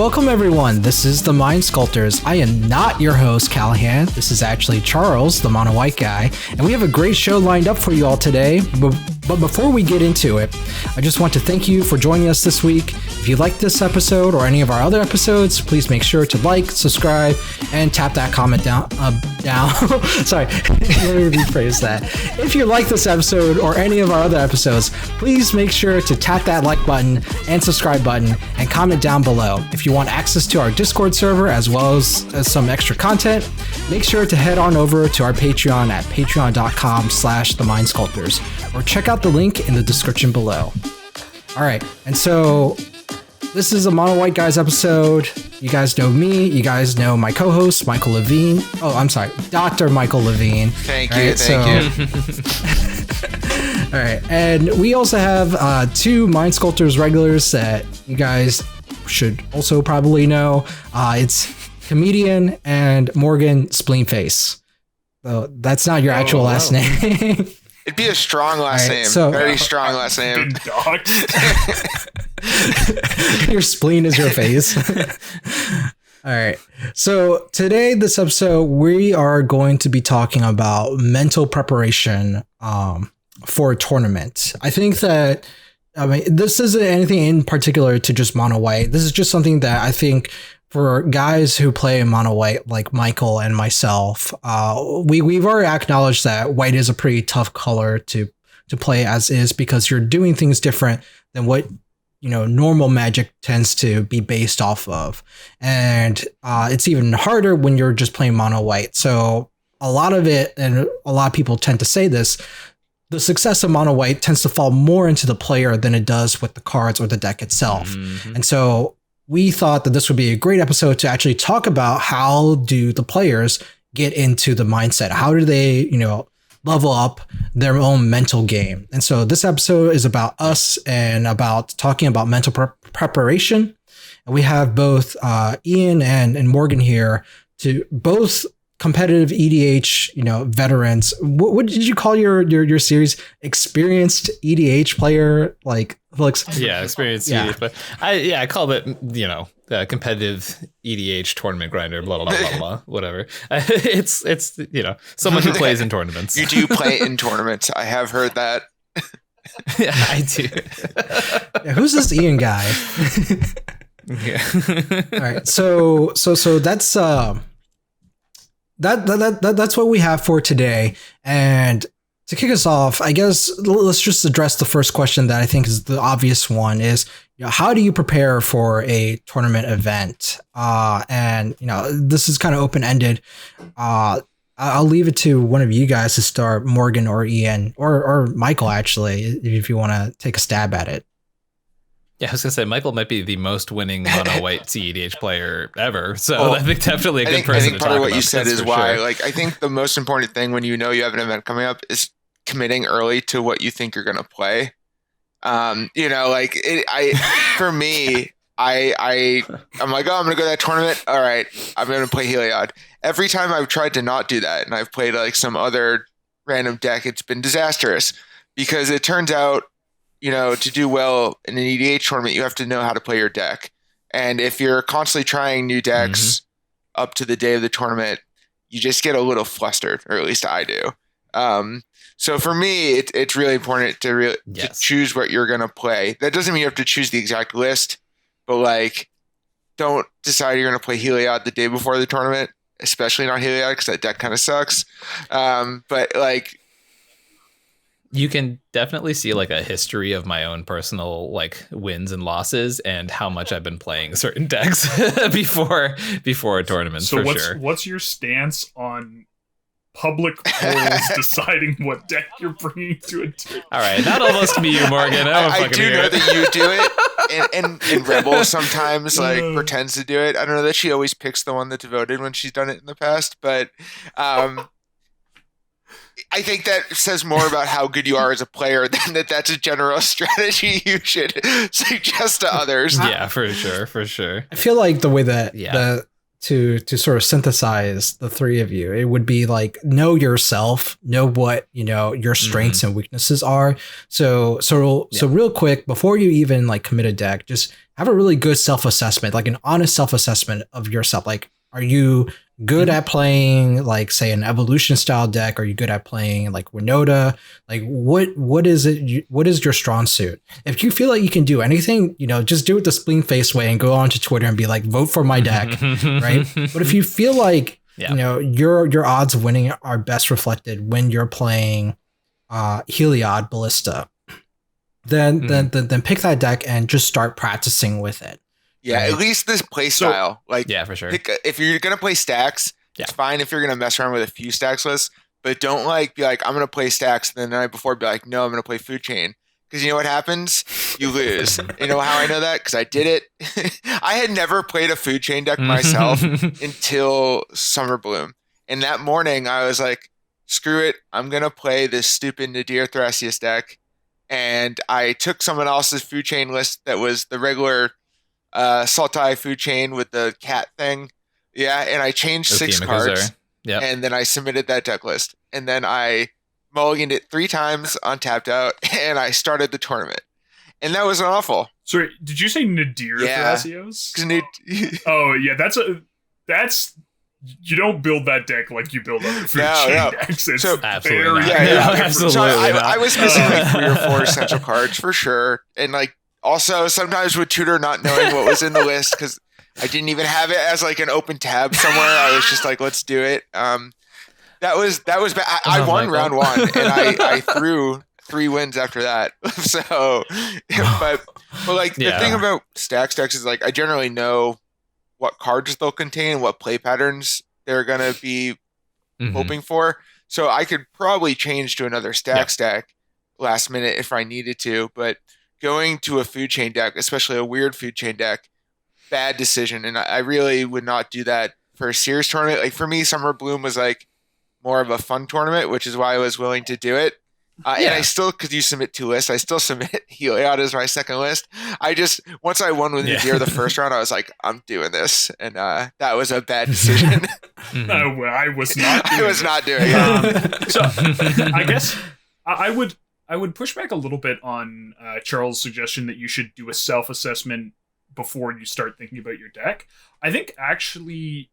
welcome everyone. This is the Mind Sculptors. I am not your host, Callahan. This is actually Charles, the mono white guy, and we have a great show lined up for you all today. But before we get into it, I just want to thank you for joining us this week. If you like this episode or any of our other episodes, please make sure to like, subscribe, and tap that comment down. Sorry, let me rephrase that. If you like this episode or any of our other episodes, please make sure to tap that like button and subscribe button and comment down below. If you want access to our Discord server as well as some extra content, make sure to head on over to our Patreon at patreon.com/themindsculptors or check out the link in the description below. All right, and so this is a Mono White Guys episode. You guys know me. You guys know my co-host, Michael Levine. Oh, I'm sorry, Dr. Michael Levine. Thank you. All right, and we also have two Mind Sculptors regulars that you guys should also probably know. It's ComedIan and Morgan Spleenface. So that's not your actual last name. It'd be a strong last name. So, very strong last name. Your spleen is your face. All right. So today, this episode, we are going to be talking about mental preparation for a tournament. I think that, this isn't anything in particular to just mono white. This is just something that I think for guys who play mono white, like Michael and myself, we've already acknowledged that white is a pretty tough color to play as is, because you're doing things different than what normal Magic tends to be based off of, and it's even harder when you're just playing mono white. So a lot of it, and a lot of people tend to say this, the success of mono white tends to fall more into the player than it does with the cards or the deck itself. Mm-hmm. And so we thought that this would be a great episode to actually talk about how do the players get into the mindset? How do they, level up their own mental game? And so this episode is about us and about talking about mental preparation. And we have both Ian and Morgan here, to both competitive EDH, veterans. What did you call your series? Experienced EDH player, like Felix? Yeah, experienced EDH. But I call it, competitive EDH tournament grinder. Blah blah blah blah. Whatever. It's someone who plays in tournaments. You do play in tournaments. I have heard that. Yeah, I do. Who's this Ian guy? Yeah. All right. So that's that's what we have for today. And to kick us off, I guess let's just address the first question that I think is the obvious one: is how do you prepare for a tournament event? And this is kind of open ended. I'll leave it to one of you guys to start, Morgan or Ian or Michael, actually, if you want to take a stab at it. Yeah, I was gonna say Michael might be the most winning mono white cEDH player ever, so I think definitely a good person. I think part of what you said is why. Sure. I think the most important thing when you have an event coming up is committing early to what you think you're gonna play. For me, I'm like, oh, I'm gonna go to that tournament. All right, I'm gonna play Heliod. Every time I've tried to not do that, and I've played some other random deck, it's been disastrous, because it turns out, to do well in an EDH tournament, you have to know how to play your deck. And if you're constantly trying new decks up to the day of the tournament, you just get a little flustered, or at least I do. So for me, it's really important to choose what you're going to play. That doesn't mean you have to choose the exact list, but don't decide you're going to play Heliod the day before the tournament, especially not Heliod, because that deck kind of sucks. You can definitely see a history of my own personal wins and losses and how much I've been playing certain decks before a tournament. So what's your stance on public polls deciding what deck you're bringing to a tournament? All right, that almost be you, Morgan. I do know that you do it, and Rebel sometimes pretends to do it. I don't know that she always picks the one that's voted when she's done it in the past, but I think that says more about how good you are as a player than that's a general strategy you should suggest to others. Yeah, for sure. I feel like the way that to sort of synthesize the three of you, it would be like know yourself, know what your strengths and weaknesses are. So real quick, before you even like commit a deck, just have a really good self-assessment, like an honest self-assessment of yourself. Like, are you good at playing like say an evolution style deck? Are you good at playing like Winota? Like what is it? What is your strong suit? If you feel like you can do anything, just do it the Spleenface way and go onto Twitter and be like, vote for my deck, right? But if you feel like your odds of winning are best reflected when you're playing Heliod Ballista, then pick that deck and just start practicing with it. Yeah, right? At least this play style. for sure. If you're gonna play stacks, it's fine if you're gonna mess around with a few stacks lists, but don't be like, I'm gonna play stacks, and then the night before be like, no, I'm gonna play food chain. Because you know what happens? You lose. You know how I know that? Because I did it. I had never played a food chain deck myself until Summer Bloom. And that morning I was like, screw it, I'm gonna play this stupid Nadir Thrasius deck. And I took someone else's food chain list that was the regular Sultai food chain with the cat thing. Yeah, and I changed 6 cards. Yep. And then I submitted that deck list. And then I mulliganed it 3 times on Tapped Out, and I started the tournament. And that was awful. Sorry, did you say Nadir Thrasios? Oh, yeah, that's you don't build that deck like you build other food chain decks. It's absolutely very absolutely. So I was missing like 3 or 4 essential cards for sure. And like also sometimes with Tutor not knowing what was in the list because I didn't even have it as like an open tab somewhere. I was just like, let's do it. That was bad. I won round 1 and I threw 3 wins after that. So, but like the thing about stacks decks is like I generally know what cards they'll contain, what play patterns they're gonna be hoping for. So I could probably change to another stack last minute if I needed to. But going to a food chain deck, especially a weird food chain deck, bad decision. And I really would not do that for a serious tournament. Like for me, Summer Bloom was like more of a fun tournament, which is why I was willing to do it. And I still, because you submit 2 lists, I still submit Heliod as my second list. Once I won with Nadir the first round, I was like, I'm doing this. And that was a bad decision. I was not doing I was not doing it. So I guess I would push back a little bit on Charles' suggestion that you should do a self-assessment before you start thinking about your deck. I think actually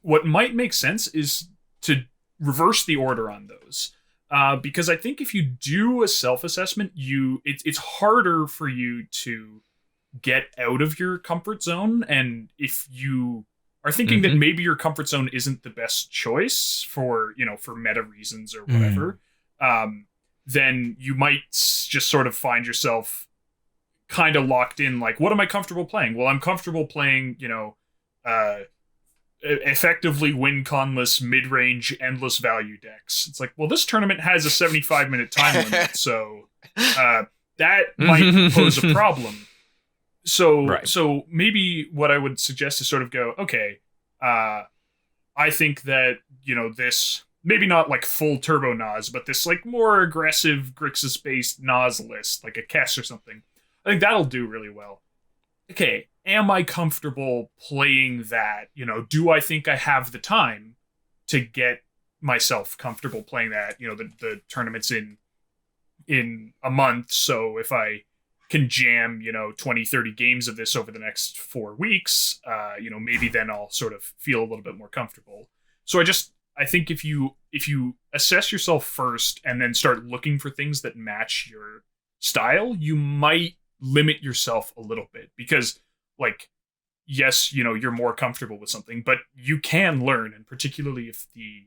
what might make sense is to reverse the order on those. Because I think if you do a self-assessment, it's harder for you to get out of your comfort zone. And if you are thinking that maybe your comfort zone isn't the best choice for meta reasons or whatever, then you might just sort of find yourself kind of locked in. Like, what am I comfortable playing? Well, I'm comfortable playing, effectively win-conless, mid-range, endless value decks. It's like, well, this tournament has a 75-minute time limit, so that might pose a problem. So maybe what I would suggest is sort of go, okay, I think that, this, maybe not like full turbo Nas, but this like more aggressive Grixis-based Nas list, like a Kess or something. I think that'll do really well. Okay, am I comfortable playing that? Do I think I have the time to get myself comfortable playing that? The tournament's in a month, so if I can jam, 20, 30 games of this over the next 4 weeks, maybe then I'll sort of feel a little bit more comfortable. So I think if you assess yourself first and then start looking for things that match your style, you might limit yourself a little bit because, like, yes, you're more comfortable with something, but you can learn, and particularly if the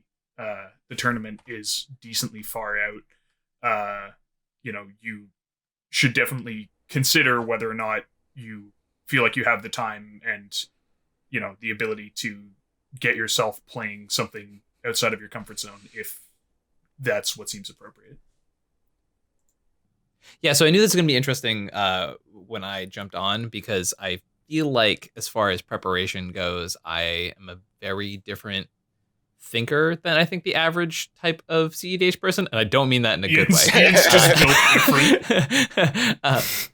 tournament is decently far out, you should definitely consider whether or not you feel like you have the time and, the ability to get yourself playing something outside of your comfort zone if that's what seems appropriate. Yeah, so I knew this was going to be interesting when I jumped on because I feel like as far as preparation goes, I am a very different thinker than I think the average type of cEDH person. And I don't mean that in a good way. It's just built different.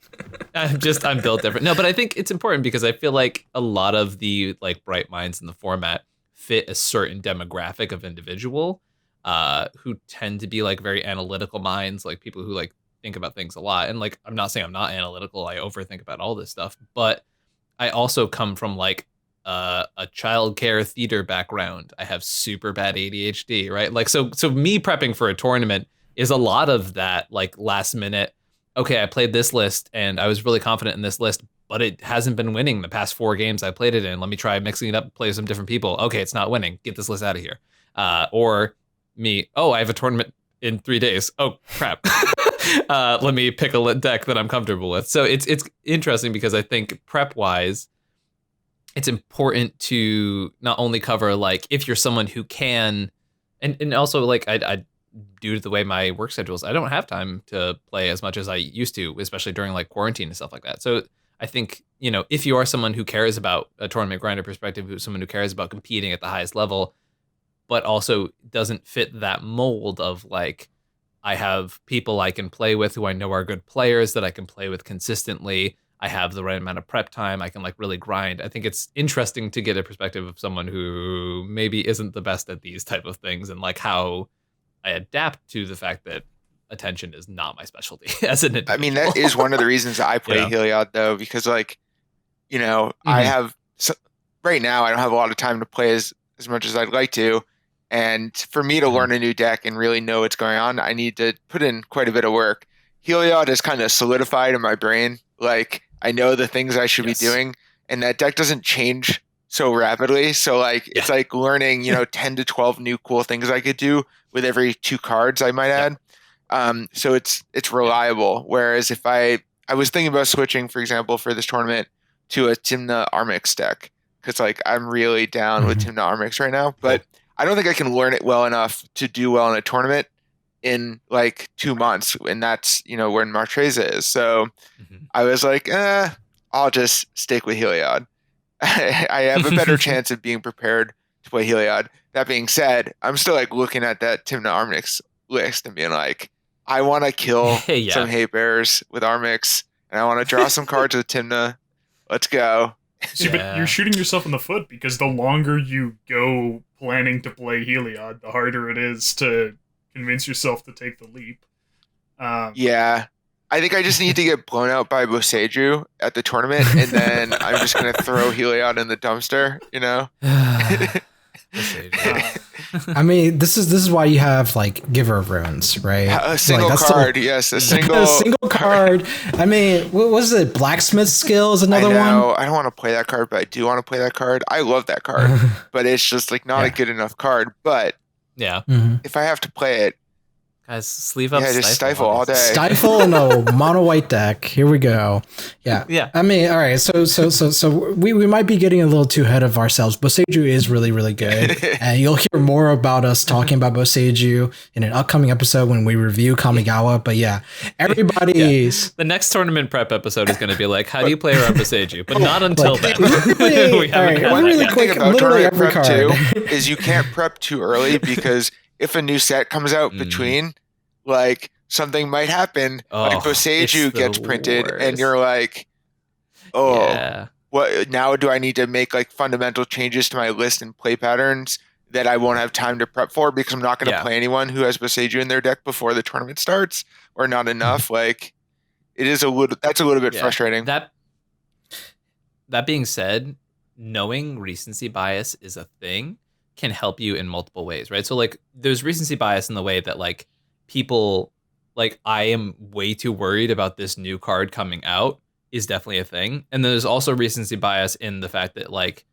I'm built different. No, but I think it's important because I feel like a lot of the like bright minds in the format fit a certain demographic of individual who tend to be like very analytical minds, like people who like think about things a lot. And like, I'm not saying I'm not analytical. I overthink about all this stuff, but I also come from like a childcare theater background. I have super bad ADHD, right? Like, so me prepping for a tournament is a lot of that, like last minute. Okay, I played this list and I was really confident in this list, but it hasn't been winning the past 4 games I played it in. Let me try mixing it up, play with some different people. Okay, it's not winning. Get this list out of here. Or me, I have a tournament in 3 days. Oh, crap. Let me pick a deck that I'm comfortable with. So it's interesting because I think prep-wise, it's important to not only cover, like, if you're someone who can, and also, like, I due to the way my work schedule is, I don't have time to play as much as I used to, especially during, like, quarantine and stuff like that. So I think, if you are someone who cares about a tournament grinder perspective, who's someone who cares about competing at the highest level, but also doesn't fit that mold of, like, I have people I can play with who I know are good players that I can play with consistently. I have the right amount of prep time. I can like really grind. I think it's interesting to get a perspective of someone who maybe isn't the best at these type of things and like how I adapt to the fact that attention is not my specialty as an individual. I mean, that is one of the reasons I play Heliod though, because like, I have right now I don't have a lot of time to play as much as I'd like to. And for me to learn a new deck and really know what's going on, I need to put in quite a bit of work. Heliod is kind of solidified in my brain. Like, I know the things I should be doing, and that deck doesn't change so rapidly. So, like, it's like learning, 10 to 12 new cool things I could do with every 2 cards, I might add. So it's reliable. Whereas if I was thinking about switching, for example, for this tournament to a Tymna Armix deck, because, like, I'm really down with Tymna Armix right now. But I don't think I can learn it well enough to do well in a tournament in like 2 months, and that's where Martreza is. So I was like, I'll just stick with Heliod. I have a better chance of being prepared to play Heliod. That being said, I'm still like looking at that Tymna Armix list and being like, I want to kill some hate bears with Armix, and I want to draw some cards with Tymna. Let's go. See, but you're shooting yourself in the foot because the longer you go planning to play Heliod, the harder it is to convince yourself to take the leap. Yeah. I think I just need to get blown out by Boseiju at the tournament, and then I'm just going to throw Heliod in the dumpster, I mean, this is why you have like Giver of Runes, right? A single card, yes, a single card. I mean, what was it? Blacksmith Skill is another one. I don't want to play that card, but I do want to play that card. I love that card, but it's just like not a good enough card. But if I have to play it, guys, sleeve up. Yeah, just stifle all day. Stifle in a mono white deck. Here we go. Yeah. I mean, all right. So we might be getting a little too ahead of ourselves. Boseiju is really, really good, and you'll hear more about us talking about Boseiju in an upcoming episode when we review Kamigawa. But everybody's the next tournament prep episode is going to be like, how do you play around Boseiju? But not until then. One really quick about tournament prep too is you can't prep too early because if a new set comes out between, like, something might happen, like Boseiju gets printed, and you're like, what now? Do I need to make like fundamental changes to my list and play patterns that I won't have time to prep for because I'm not going to play anyone who has Boseiju in their deck before the tournament starts, or not enough? Like, that's a little bit frustrating. That being said, knowing recency bias is a thing can help you in multiple ways, right? So like there's recency bias in the way that like people like, I am way too worried about this new card coming out is definitely a thing. And there's also recency bias in the fact that like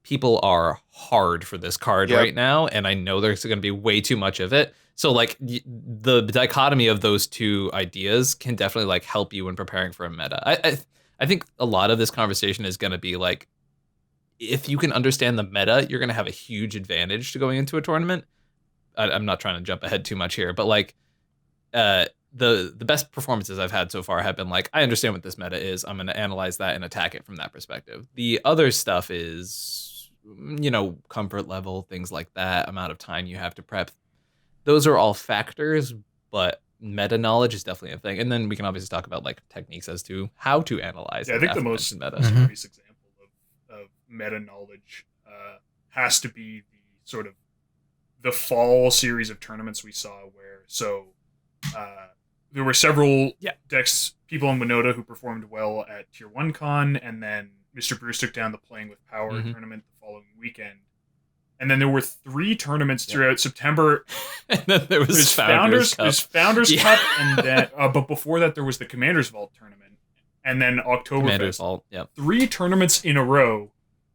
people are hard for this card right now, and I know there's going to be way too much of it. So like the dichotomy of those two ideas can definitely like help you when preparing for a meta. I think a lot of this conversation is going to be like, if you can understand the meta, you're going to have a huge advantage to going into a tournament. I'm not trying to jump ahead too much here, but like the best performances I've had so far have been like, I understand what this meta is. I'm going to analyze that and attack it from that perspective. The other stuff is, comfort level, things like that, amount of time you have to prep. Those are all factors, but meta knowledge is definitely a thing. And then we can obviously talk about like techniques as to how to analyze. Yeah, I think the most meta. obvious example of meta knowledge has to be the sort of the fall series of tournaments we saw where there were several decks, people in Winota who performed well at Tier 1 Con, and then Mr. Bruce took down the Playing with Power tournament the following weekend. And then there were 3 tournaments throughout September. And then there was Founders Cup. There's Founders Cup, and then but before that there was the Commander's Vault tournament. And then October. Commander's Vault, yep. 3 tournaments in a row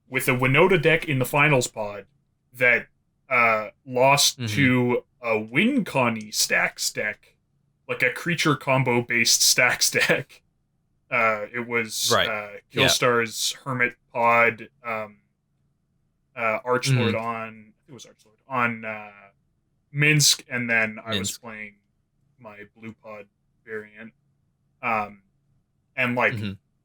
with a Winota deck in the finals pod that lost to a WinCon-y Stacks deck, like a creature combo based Stacks deck. It was Killstar's Hermit Pod, Archlord on, it was Archlord on Minsk, and then I was playing my Blue Pod variant. And like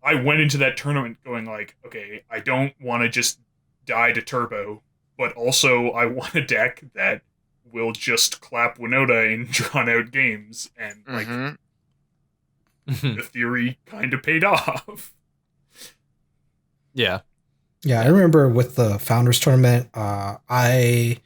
I went into that tournament going like, okay, I don't want to just die to turbo, but also I want a deck that will just clap Winota in drawn out games, and like the theory kind of paid off. Yeah. Yeah, I remember with the Founders Tournament, I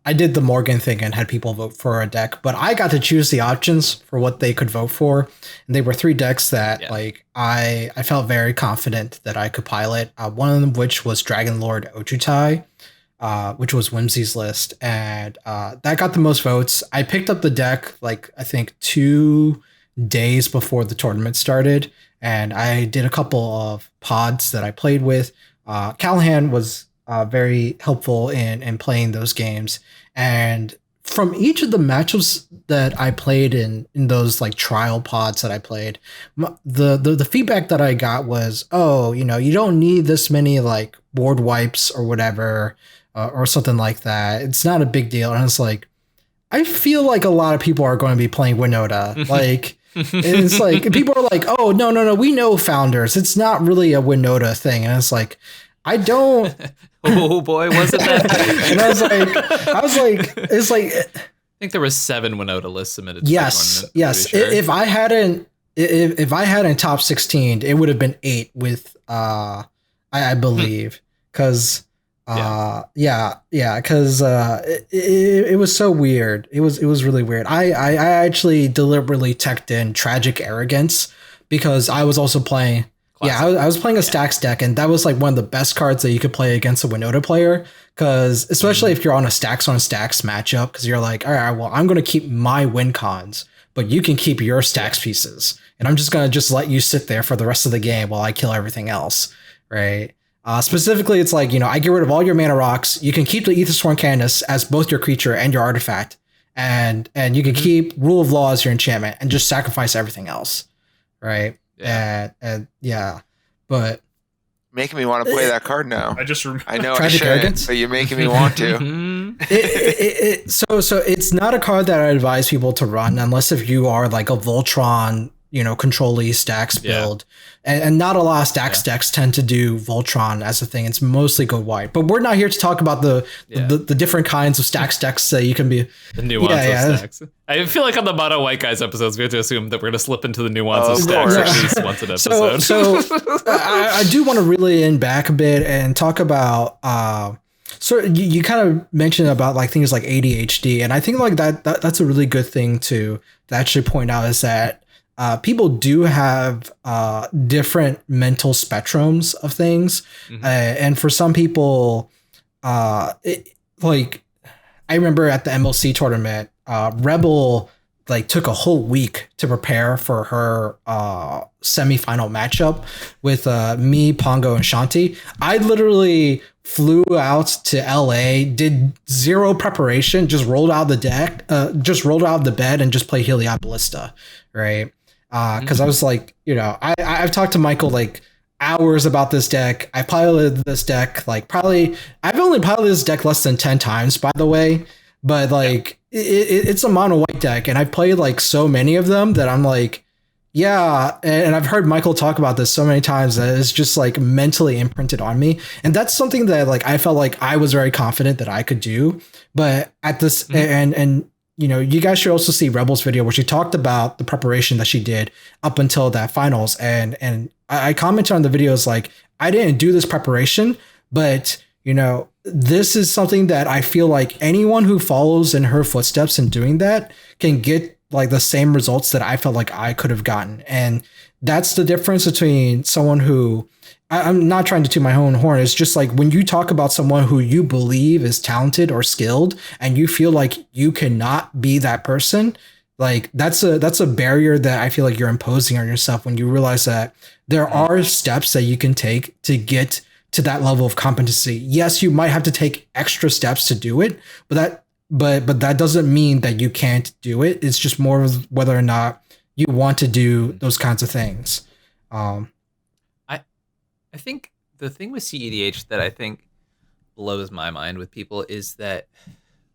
did the Morgan thing and had people vote for a deck, but I got to choose the options for what they could vote for. And they were 3 decks that like I felt very confident that I could pilot. One of which was Dragon Lord Ojutai, which was Whimsy's list. And that got the most votes. I picked up the deck, like, I think 2 days before the tournament started. And I did a couple of pods that I played with. Callahan was very helpful in playing those games. And from each of the matchups that I played in those like trial pods that I played, the feedback that I got was, oh, you know, you don't need this many like board wipes or whatever, or something like that. It's not a big deal. And it's like, I feel like a lot of people are going to be playing Winota. Like, it's like, people are like, oh, no, we know Founders. It's not really a Winota thing. And it's like, I don't. Oh boy, wasn't that? And I was like, it's like, I think there were 7 Winota lists submitted. To yes. the tournament, Sure. If I hadn't top 16, it would have been 8 with, I believe, because. Because it was so weird. It was really weird. I actually deliberately teched in Tragic Arrogance because I was also playing. Classic. Yeah, I was playing a Stacks deck, and that was like one of the best cards that you could play against a Winota player. Because especially if you're on a Stacks on Stacks matchup, because you're like, all right, well, I'm going to keep my win cons, but you can keep your Stacks pieces, and I'm just going to let you sit there for the rest of the game while I kill everything else, right? Specifically, it's like, you know, I get rid of all your mana rocks. You can keep the Aethersworn Candace as both your creature and your artifact. And you can keep Rule of Law as your enchantment and just sacrifice everything else. Right? Yeah. And but making me want to play that card now. I know I shouldn't, but you're making me want to. So it's not a card that I advise people to run unless if you are like a Voltron, you know, control-y Stacks build. And not a lot of Stacks decks tend to do Voltron as a thing. It's mostly go white. But we're not here to talk about the different kinds of Stacks decks that you can be. The nuance of Stacks. I feel like on the Mono White Guys episodes, we have to assume that we're going to slip into the nuance of Stacks at least once an episode. So I do want to really in back a bit and talk about... So you kind of mentioned about like things like ADHD. And I think like that's a really good thing to actually point out is that people do have different mental spectrums of things. And for some people, like I remember at the MLC tournament, Rebel like took a whole week to prepare for her semifinal matchup with me, Pongo, and Shanti. I literally flew out to LA, did 0 preparation, just rolled out the deck, just rolled out of the bed and just played Heliod Ballista, right? Because I was like, you know, I've talked to Michael like hours about this deck. I piloted this deck like I've only piloted this deck less than 10 times, by the way. But like it's a mono white deck, and I've played like so many of them that I'm like, yeah. And I've heard Michael talk about this so many times that it's just like mentally imprinted on me. And that's something that like I felt like I was very confident that I could do. But at this and you guys should also see Rebel's video where she talked about the preparation that she did up until that finals. And I commented on the videos like, I didn't do this preparation, but this is something that I feel like anyone who follows in her footsteps in doing that can get like the same results that I felt like I could have gotten. And that's the difference between someone who, I'm not trying to toot my own horn. It's just like when you talk about someone who you believe is talented or skilled and you feel like you cannot be that person, like that's a barrier that I feel like you're imposing on yourself when you realize that there are steps that you can take to get to that level of competency. Yes, you might have to take extra steps to do it, but that doesn't mean that you can't do it. It's just more of whether or not you want to do those kinds of things. I think the thing with cEDH that I think blows my mind with people is that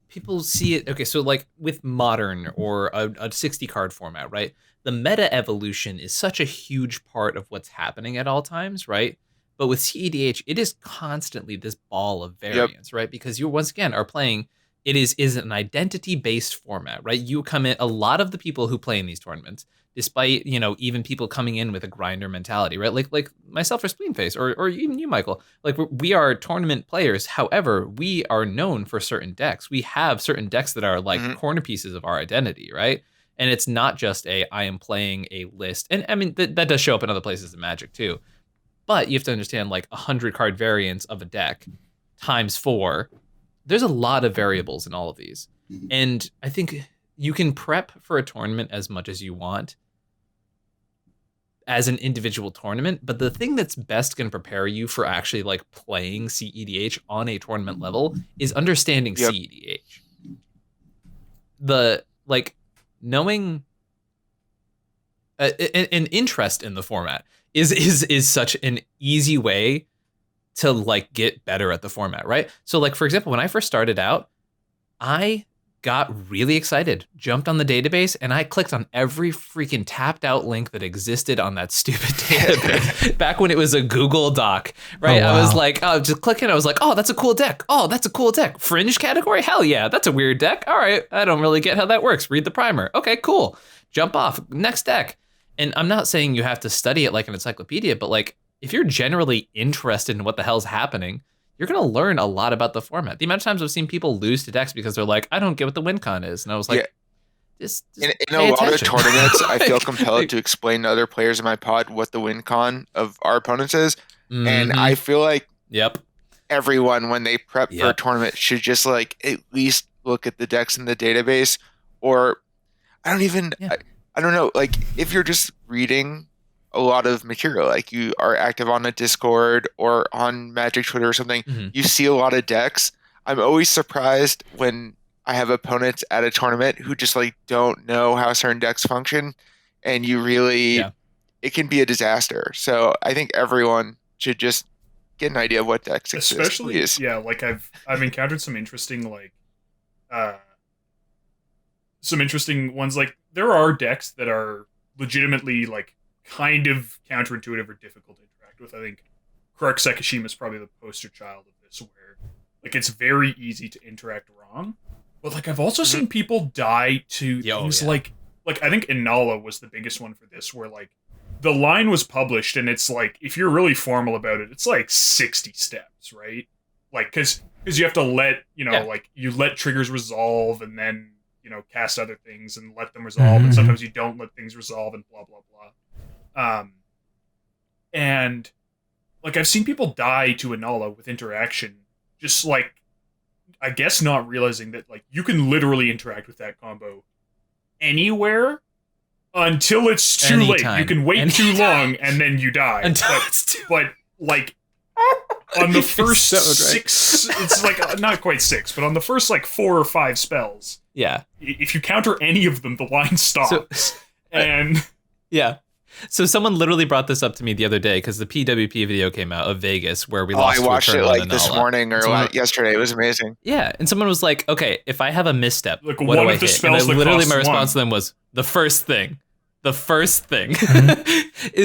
people see it. Okay, so like with modern or a 60 card format, right? The meta evolution is such a huge part of what's happening at all times, right? But with cEDH, it is constantly this ball of variance, right? Because you once again are playing. It is an identity based format, right? You come in. A lot of the people who play in these tournaments, despite even people coming in with a grinder mentality, right? Like myself or Spleenface or even you, Michael. Like we are tournament players. However, we are known for certain decks. We have certain decks that are like corner pieces of our identity, right? And it's not just I am playing a list. And I mean that does show up in other places in Magic too. But you have to understand like 100 card variants of a deck times 4. There's a lot of variables in all of these. And I think you can prep for a tournament as much as you want as an individual tournament, but the thing that's best going to prepare you for actually like playing cEDH on a tournament level is understanding cEDH. The like knowing an interest in the format is such an easy way to like get better at the format, right? So like, for example, when I first started out, I got really excited, jumped on the database, and I clicked on every freaking tapped out link that existed on that stupid database back when it was a Google Doc, right? Oh, wow. I was like, just clicking. I was like, oh, that's a cool deck. Oh, that's a cool deck. Fringe category? Hell yeah, that's a weird deck. All right, I don't really get how that works. Read the primer. Okay, cool. Jump off. Next deck. And I'm not saying you have to study it like an encyclopedia, but like if you're generally interested in what the hell's happening, you're going to learn a lot about the format. The amount of times I've seen people lose to decks because they're like, I don't get what the win con is. And I was like, just in a lot of tournaments, I feel compelled to explain to other players in my pod what the win con of our opponents is. And I feel like everyone, when they prep for a tournament, should just like at least look at the decks in the database. Or I don't know, like if you're just reading a lot of material, like you are active on a Discord or on Magic Twitter or something, you see a lot of decks. I'm always surprised when I have opponents at a tournament who just like don't know how certain decks function, and you really it can be a disaster. So I think everyone should just get an idea of what decks exist. Especially like I've encountered some interesting ones. Like there are decks that are legitimately like kind of counterintuitive or difficult to interact with. I think Krark Sekishima is probably the poster child of this, where like it's very easy to interact wrong. But like I've also seen people die to things like I think Inala was the biggest one for this, where like the line was published and it's like, if you're really formal about it, it's like 60 steps, right? Like because you have to let like you let triggers resolve and then cast other things and let them resolve, and sometimes you don't let things resolve and blah blah blah. And like I've seen people die to Inala with interaction, just like I guess not realizing that like you can literally interact with that combo anywhere until it's too late. You can wait too long and then you die. But like on the first 6, it's like not quite 6, but on the first like 4 or 5 spells, if you counter any of them, the line stops. So someone literally brought this up to me the other day because the PWP video came out of Vegas where we lost. I watched it like this morning or yesterday. It was amazing. Yeah, and someone was like, "Okay, if I have a misstep, like, what do I hit?" And literally my response to them was the first thing. The first thing.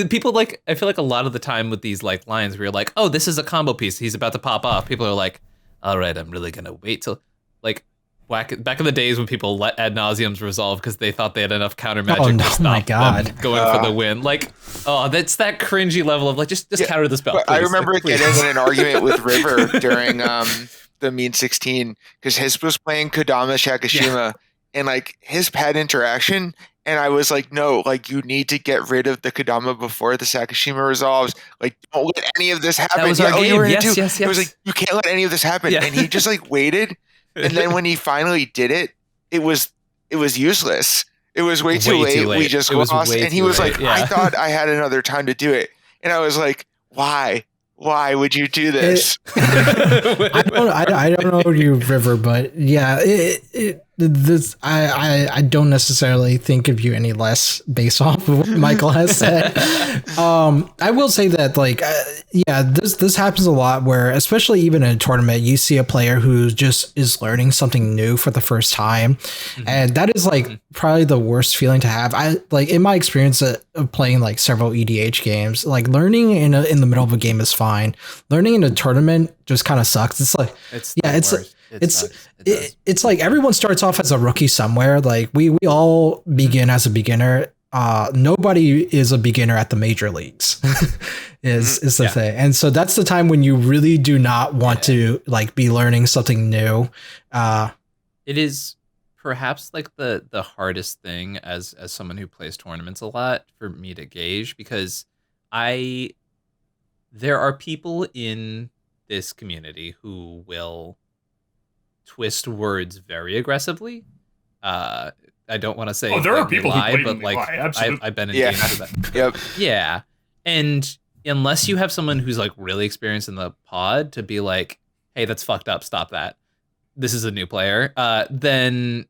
People like, I feel like a lot of the time with these like lines where you're like, "Oh, this is a combo piece. He's about to pop off." People are like, "All right, I'm really gonna wait till like." back in the days when people let ad nauseums resolve because they thought they had enough counter magic to stop them going for the win. Like, that's that cringy level of like just counter the spell. Please. I remember getting in an argument with River during the Mean 16 because his was playing Kodama Shakashima and like his pad interaction. And I was like, no, like you need to get rid of the Kodama before the Sakashima resolves. Like, don't let any of this happen. That was our game. Yes. It was like, you can't let any of this happen. Yeah. And he just like waited. And then when he finally did it, it was useless. It was way too late. We just lost. And he was like, I thought I had another time to do it. And I was like, why? Why would you do this? I don't know you, River, but yeah, I don't necessarily think of you any less based off of what Michael has said. I will say that like, this happens a lot where, especially even in a tournament, you see a player who just is learning something new for the first time. And that is like probably the worst feeling to have. I like in my experience of playing like several EDH games, like learning in the middle of a game is fine. Learning in a tournament just kind of sucks. It's like, it's like everyone starts off as a rookie somewhere. Like we all begin as a beginner. Nobody is a beginner at the major leagues is the thing. And so that's the time when you really do not want to like be learning something new. It is perhaps like the hardest thing as someone who plays tournaments a lot for me to gauge, because there are people in this community who will twist words very aggressively. I don't want to say there are people lie, who but like lie. I've been in games with that. Yep. Yeah. And unless you have someone who's like really experienced in the pod to be like, hey, that's fucked up, stop that, this is a new player, then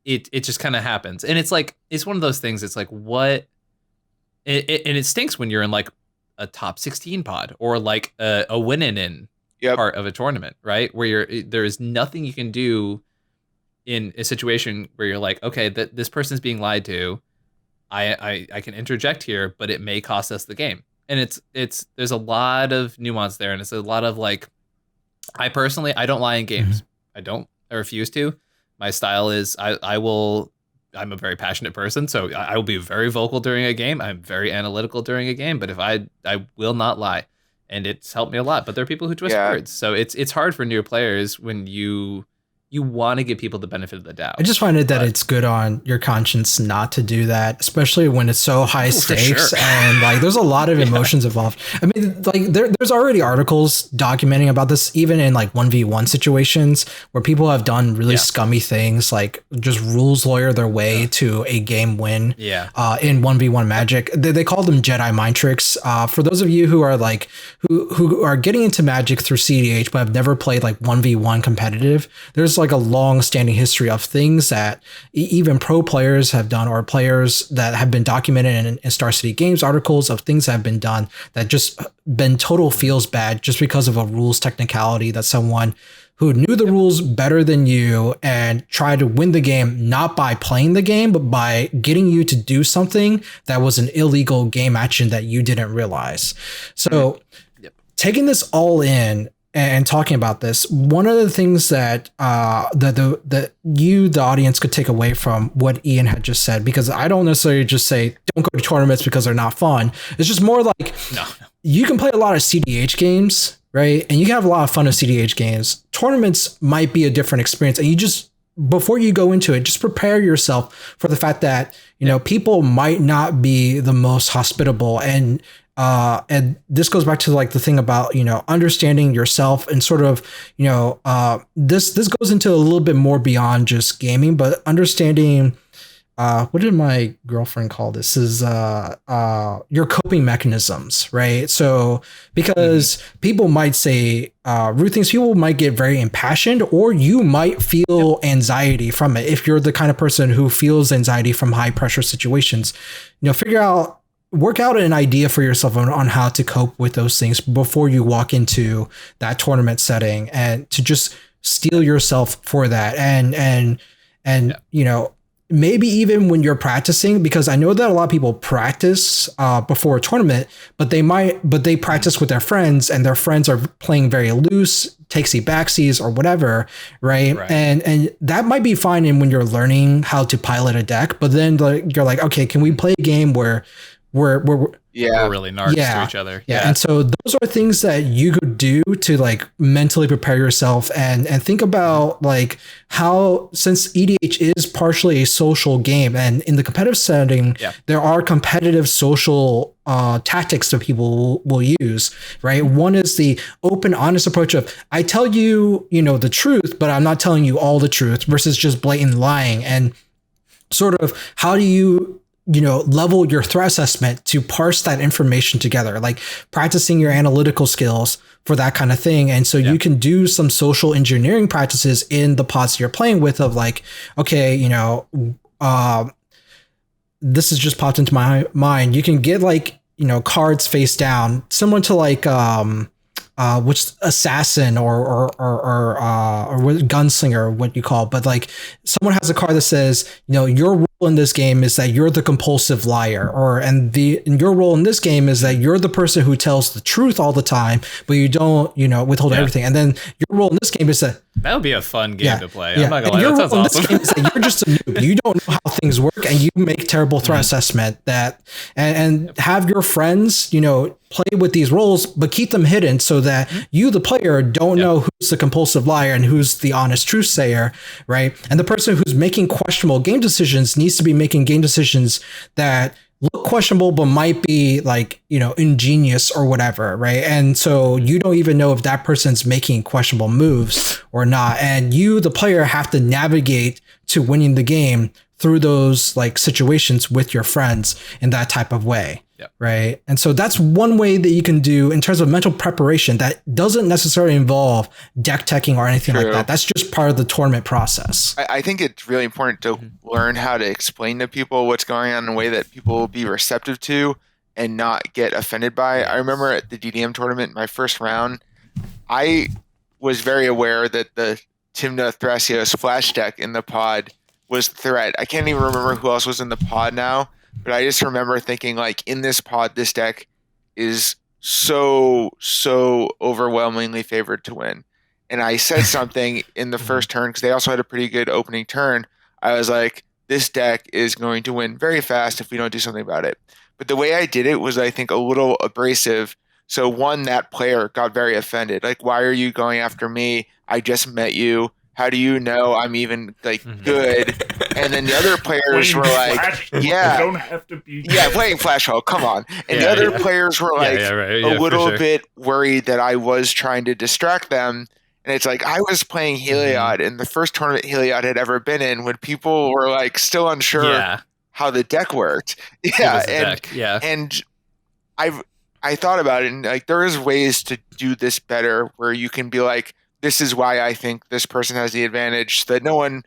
it just kind of happens. And it's like, it's one of those things, it's like and it stinks when you're in like a top 16 pod or like a win-in part of a tournament, right? Where there is nothing you can do in a situation where you're like, okay, that this person's being lied to. I can interject here, but it may cost us the game. And there's a lot of nuance there, and it's a lot of like, I don't lie in games. I refuse to. My style is I'm a very passionate person, so I will be very vocal during a game. I'm very analytical during a game, but if I will not lie, and it's helped me a lot. But there are people who twist words, so it's hard for new players when you want to give people the benefit of the doubt. I just find it that it's good on your conscience not to do that, especially when it's so high stakes and like there's a lot of emotions involved. I mean, like there's already articles documenting about this, even in like 1v1 situations where people have done really scummy things, like just rules lawyer their way to a game win. In 1v1 Magic, they call them Jedi mind tricks. For those of you who are like who are getting into Magic through cEDH but have never played like 1v1 competitive, there's like a long-standing history of things that even pro players have done, or players that have been documented in Star City Games articles of things that have been done that just been total feels bad just because of a rules technicality that someone who knew the rules better than you and tried to win the game, not by playing the game, but by getting you to do something that was an illegal game action that you didn't realize. So taking this all in and talking about this, one of the things that that you, the audience, could take away from what Ian had just said, because I don't necessarily just say don't go to tournaments because they're not fun. It's just more like you can play a lot of cEDH games, right? And you can have a lot of fun with cEDH games. Tournaments might be a different experience, and you just, before you go into it, just prepare yourself for the fact that, you know, people might not be the most hospitable, and this goes back to like the thing about, you know, understanding yourself and sort of, you know, this goes into a little bit more beyond just gaming, but understanding, what did my girlfriend call this, is your coping mechanisms, right? So because people might say rude things, people might get very impassioned, or you might feel anxiety from it. If you're the kind of person who feels anxiety from high pressure situations, you know, work out an idea for yourself on how to cope with those things before you walk into that tournament setting, and to just steel yourself for that. And you know, maybe even when you're practicing, because I know that a lot of people practice before a tournament, but they practice with their friends, and their friends are playing very loose, takesy backsies or whatever, right? And that might be fine in when you're learning how to pilot a deck, but then you're like, okay, can we play a game where we're really narcs to each other. Yeah. And so those are things that you could do to like mentally prepare yourself and think about like how, since EDH is partially a social game, and in the competitive setting, there are competitive social tactics that people will use, right? One is the open, honest approach of, I tell you, the truth, but I'm not telling you all the truth, versus just blatant lying. And sort of how do you level your threat assessment to parse that information together, like practicing your analytical skills for that kind of thing. And so you can do some social engineering practices in the pods you're playing with of like, okay, this has just popped into my mind. You can get like, cards face down, similar to like, which assassin or gunslinger, what you call, but like someone has a card that says, your role in this game is that you're the compulsive liar, and your role in this game is that you're the person who tells the truth all the time, but you don't, withhold everything. And then your role in this game is that would be a fun game to play. I'm not gonna lie, that sounds awesome. This game is that you're just a noob. You don't know how things work, and you make terrible threat assessment and have your friends, play with these roles, but keep them hidden so that you, the player, don't know who's the compulsive liar and who's the honest truth sayer, right? And the person who's making questionable game decisions needs to be making game decisions that look questionable, but might be like, ingenious or whatever, right? And so you don't even know if that person's making questionable moves or not. And you, the player, have to navigate to winning the game through those like situations with your friends in that type of way. Right. And so that's one way that you can do in terms of mental preparation that doesn't necessarily involve deck teching or anything like that. That's just part of the tournament process. I think it's really important to learn how to explain to people what's going on in a way that people will be receptive to and not get offended by. I remember at the DDM tournament, my first round, I was very aware that the Timna Thrasios flash deck in the pod was the threat. I can't even remember who else was in the pod now. But I just remember thinking, like, in this pod, this deck is so overwhelmingly favored to win. And I said something in the first turn, because they also had a pretty good opening turn. I was like, this deck is going to win very fast if we don't do something about it. But the way I did it was, I think, a little abrasive. So one, that player got very offended. Like, why are you going after me? I just met you. How do you know I'm even like good? And then the other players were like, "Yeah, don't have to be." Playing Flash Hole. Come on. And the other players were like a little bit worried that I was trying to distract them. And it's like I was playing Heliod in the first tournament Heliod had ever been in, when people were like still unsure how the deck worked. And I thought about it, and like there is ways to do this better, where you can be like, this is why I think this person has the advantage, so that no one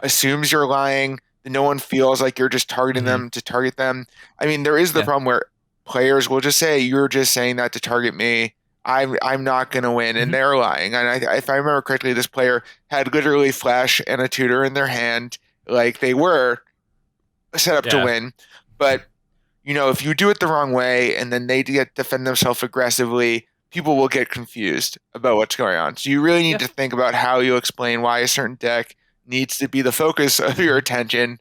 assumes you're lying, that no one feels like you're just targeting them to target them. I mean, there is the problem where players will just say, you're just saying that to target me. I'm not going to win, and they're lying. And if I remember correctly, this player had literally Flash and a tutor in their hand, like they were set up to win. But, if you do it the wrong way, and then they defend themselves aggressively, people will get confused about what's going on. So you really need to think about how you explain why a certain deck needs to be the focus of your attention.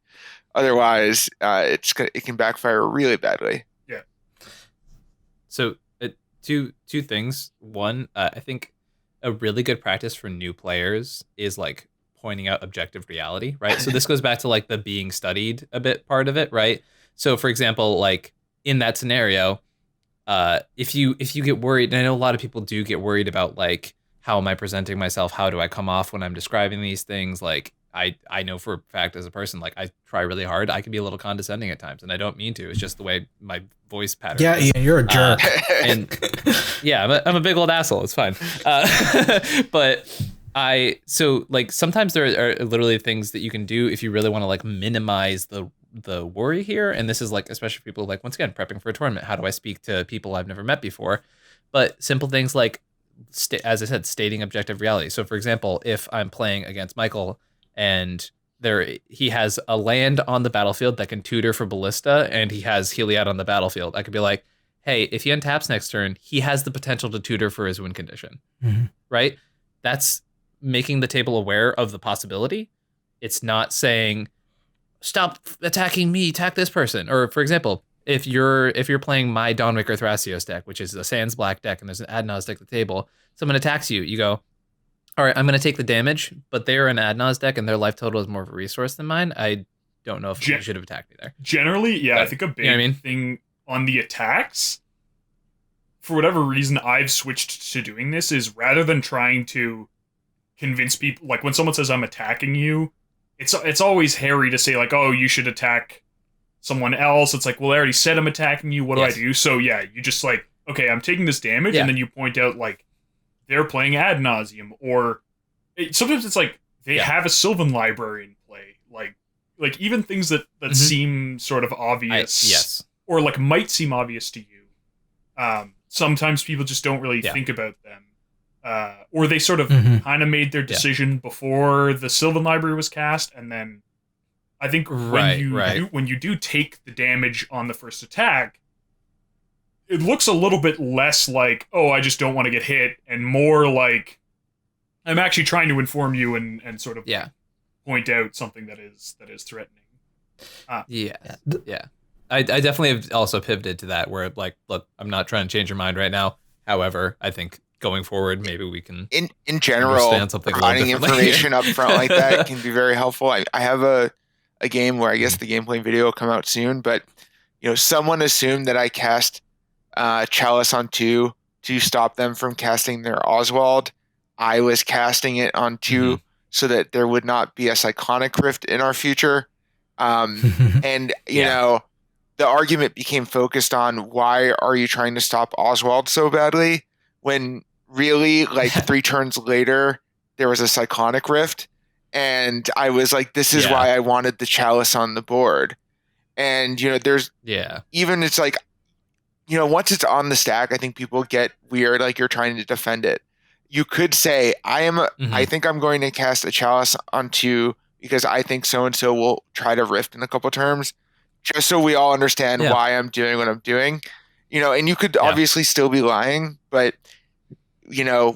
Otherwise, it can backfire really badly. Yeah. So two things. One, I think a really good practice for new players is like pointing out objective reality, right? So this goes back to like the being studied a bit part of it, right? So for example, like in that scenario, if you get worried, and I know a lot of people do get worried about like, how am I presenting myself? How do I come off when I'm describing these things? Like I know for a fact as a person, like I try really hard. I can be a little condescending at times, and I don't mean to. It's just the way my voice pattern is. Ian, you're a jerk. And I'm a big old asshole. It's fine. But so like sometimes there are literally things that you can do if you really want to like minimize the worry here. And this is like, especially people like, once again, prepping for a tournament. How do I speak to people I've never met before? But simple things like, as I said, stating objective reality. So for example, if I'm playing against Michael and he has a land on the battlefield that can tutor for ballista, and he has Heliod on the battlefield. I could be like, hey, if he untaps next turn, he has the potential to tutor for his win condition, right? That's making the table aware of the possibility. It's not saying, stop attacking me, attack this person. Or for example, if you're playing my Dawnmaker Thrasios deck, which is a Sans Black deck, and there's an Adnaz deck at the table, someone attacks you, you go, all right, I'm going to take the damage, but they're an Adnaz deck and their life total is more of a resource than mine. I don't know if you should have attacked me there. Generally, yeah, but, I think a big thing on the attacks, for whatever reason, I've switched to doing this, is rather than trying to convince people, like when someone says I'm attacking you, it's always hairy to say like, oh, you should attack someone else. It's like, well, I already said I'm attacking you. What do I do? So yeah, you just like, okay, I'm taking this damage, and then you point out like they're playing ad nauseum, or sometimes it's like they have a Sylvan library in play, like even things that seem sort of obvious, or like might seem obvious to you. Sometimes people just don't really think about them, or they sort of kind of made their decision before the Sylvan library was cast, and then I think when you do take the damage on the first attack, it looks a little bit less like, oh, I just don't want to get hit, and more like I'm actually trying to inform you and sort of point out something that is threatening. I definitely have also pivoted to that, where like, look, I'm not trying to change your mind right now. However, I think going forward, maybe we can in general, providing information up front like that can be very helpful. I have a game where I guess the gameplay video will come out soon, but someone assumed that I cast Chalice on 2 to stop them from casting their Oswald. I was casting it on 2 so that there would not be a Cyclonic Rift in our future. And the argument became focused on, why are you trying to stop Oswald so badly, when really like 3 turns later there was a Cyclonic Rift, and I was like, this is why I wanted the Chalice on the board. And there's even, it's like, once it's on the stack, I think people get weird, like you're trying to defend it. You could say, I think I'm going to cast a Chalice on 2 because I think so-and-so will try to rift in a couple terms, just so we all understand why I'm doing what I'm doing. And you could obviously still be lying, but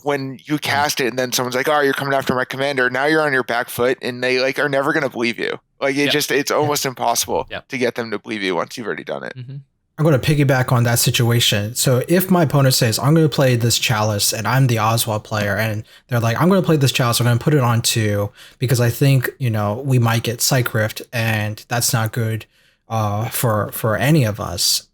when you cast it and then someone's like, oh, you're coming after my commander, now you're on your back foot, and they like are never going to believe you. Like it's almost impossible to get them to believe you once you've already done it. I'm going to piggyback on that situation. So if my opponent says, I'm going to play this Chalice, and I'm the Oswald player, and they're like, I'm going to play this Chalice, I'm going to put it on 2 because I think, we might get Psych Rift, and that's not good for any of us.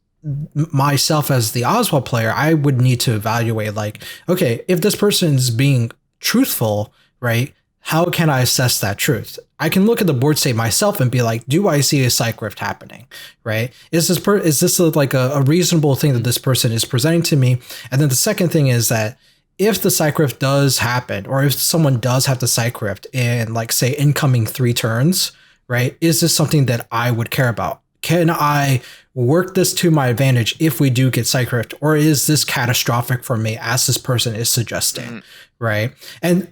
Myself as the Oswald player, I would need to evaluate like, okay, if this person is being truthful, right? How can I assess that truth? I can look at the board state myself and be like, do I see a Psych Rift happening, right? Is this like a reasonable thing that this person is presenting to me? And then the second thing is that if the Psych Rift does happen, or if someone does have the Psych Rift in like, say, incoming 3 turns, right? Is this something that I would care about? Can I work this to my advantage if we do get Psych Rift, or is this catastrophic for me, as this person is suggesting, right? And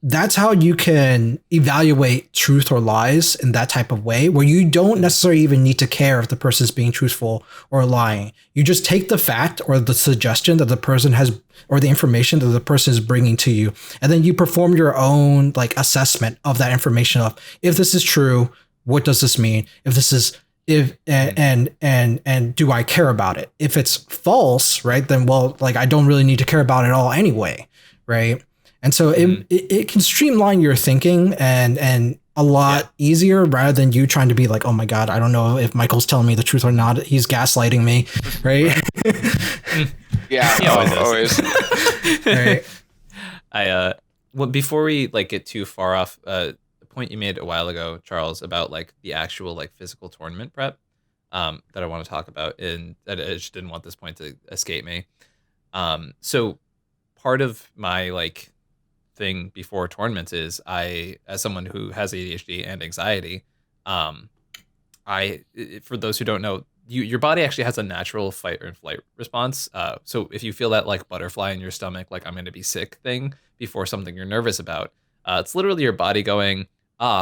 that's how you can evaluate truth or lies in that type of way, where you don't necessarily even need to care if the person is being truthful or lying. You just take the fact or the suggestion that the person has, or the information that the person is bringing to you, and then you perform your own like assessment of that information of, if this is true, what does this mean? If this is, and do I care about it? If it's false, right, then, well, like I don't really need to care about it all anyway, right? And so it can streamline your thinking and a lot easier, rather than you trying to be like, oh my God, I don't know if Michael's telling me the truth or not. He's gaslighting me, right? He always. Right. Well, before we like get too far off, point you made a while ago, Charles, about like the actual like physical tournament prep that I want to talk about, and I just didn't want this point to escape me. So part of my like thing before tournaments is, I, as someone who has ADHD and anxiety, for those who don't know, your body actually has a natural fight or flight response. So if you feel that like butterfly in your stomach, like I'm going to be sick thing before something you're nervous about, it's literally your body going,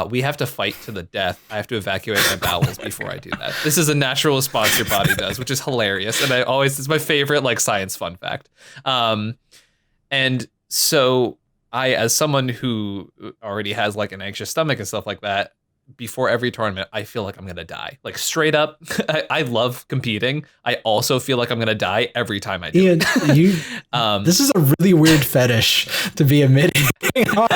we have to fight to the death. I have to evacuate my bowels before I do that. This is a natural response your body does, which is hilarious. And it's my favorite like science fun fact. And so I, as someone who already has like an anxious stomach and stuff like that, before every tournament, I feel like I'm going to die. Like straight up, I love competing. I also feel like I'm going to die every time I do Ian, it. This is a really weird fetish to be admitting on.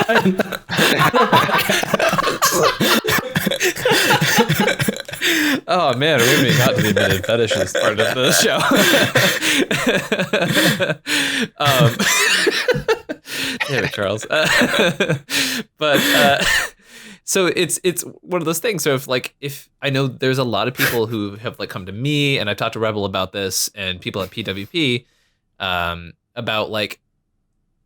Oh man, we haven't even got to the admitted fetishes part of the show. Damn it, Charles. But so it's one of those things. So if I know there's a lot of people who have like come to me, and I've talked to Rebel about this, and people at PWP about like,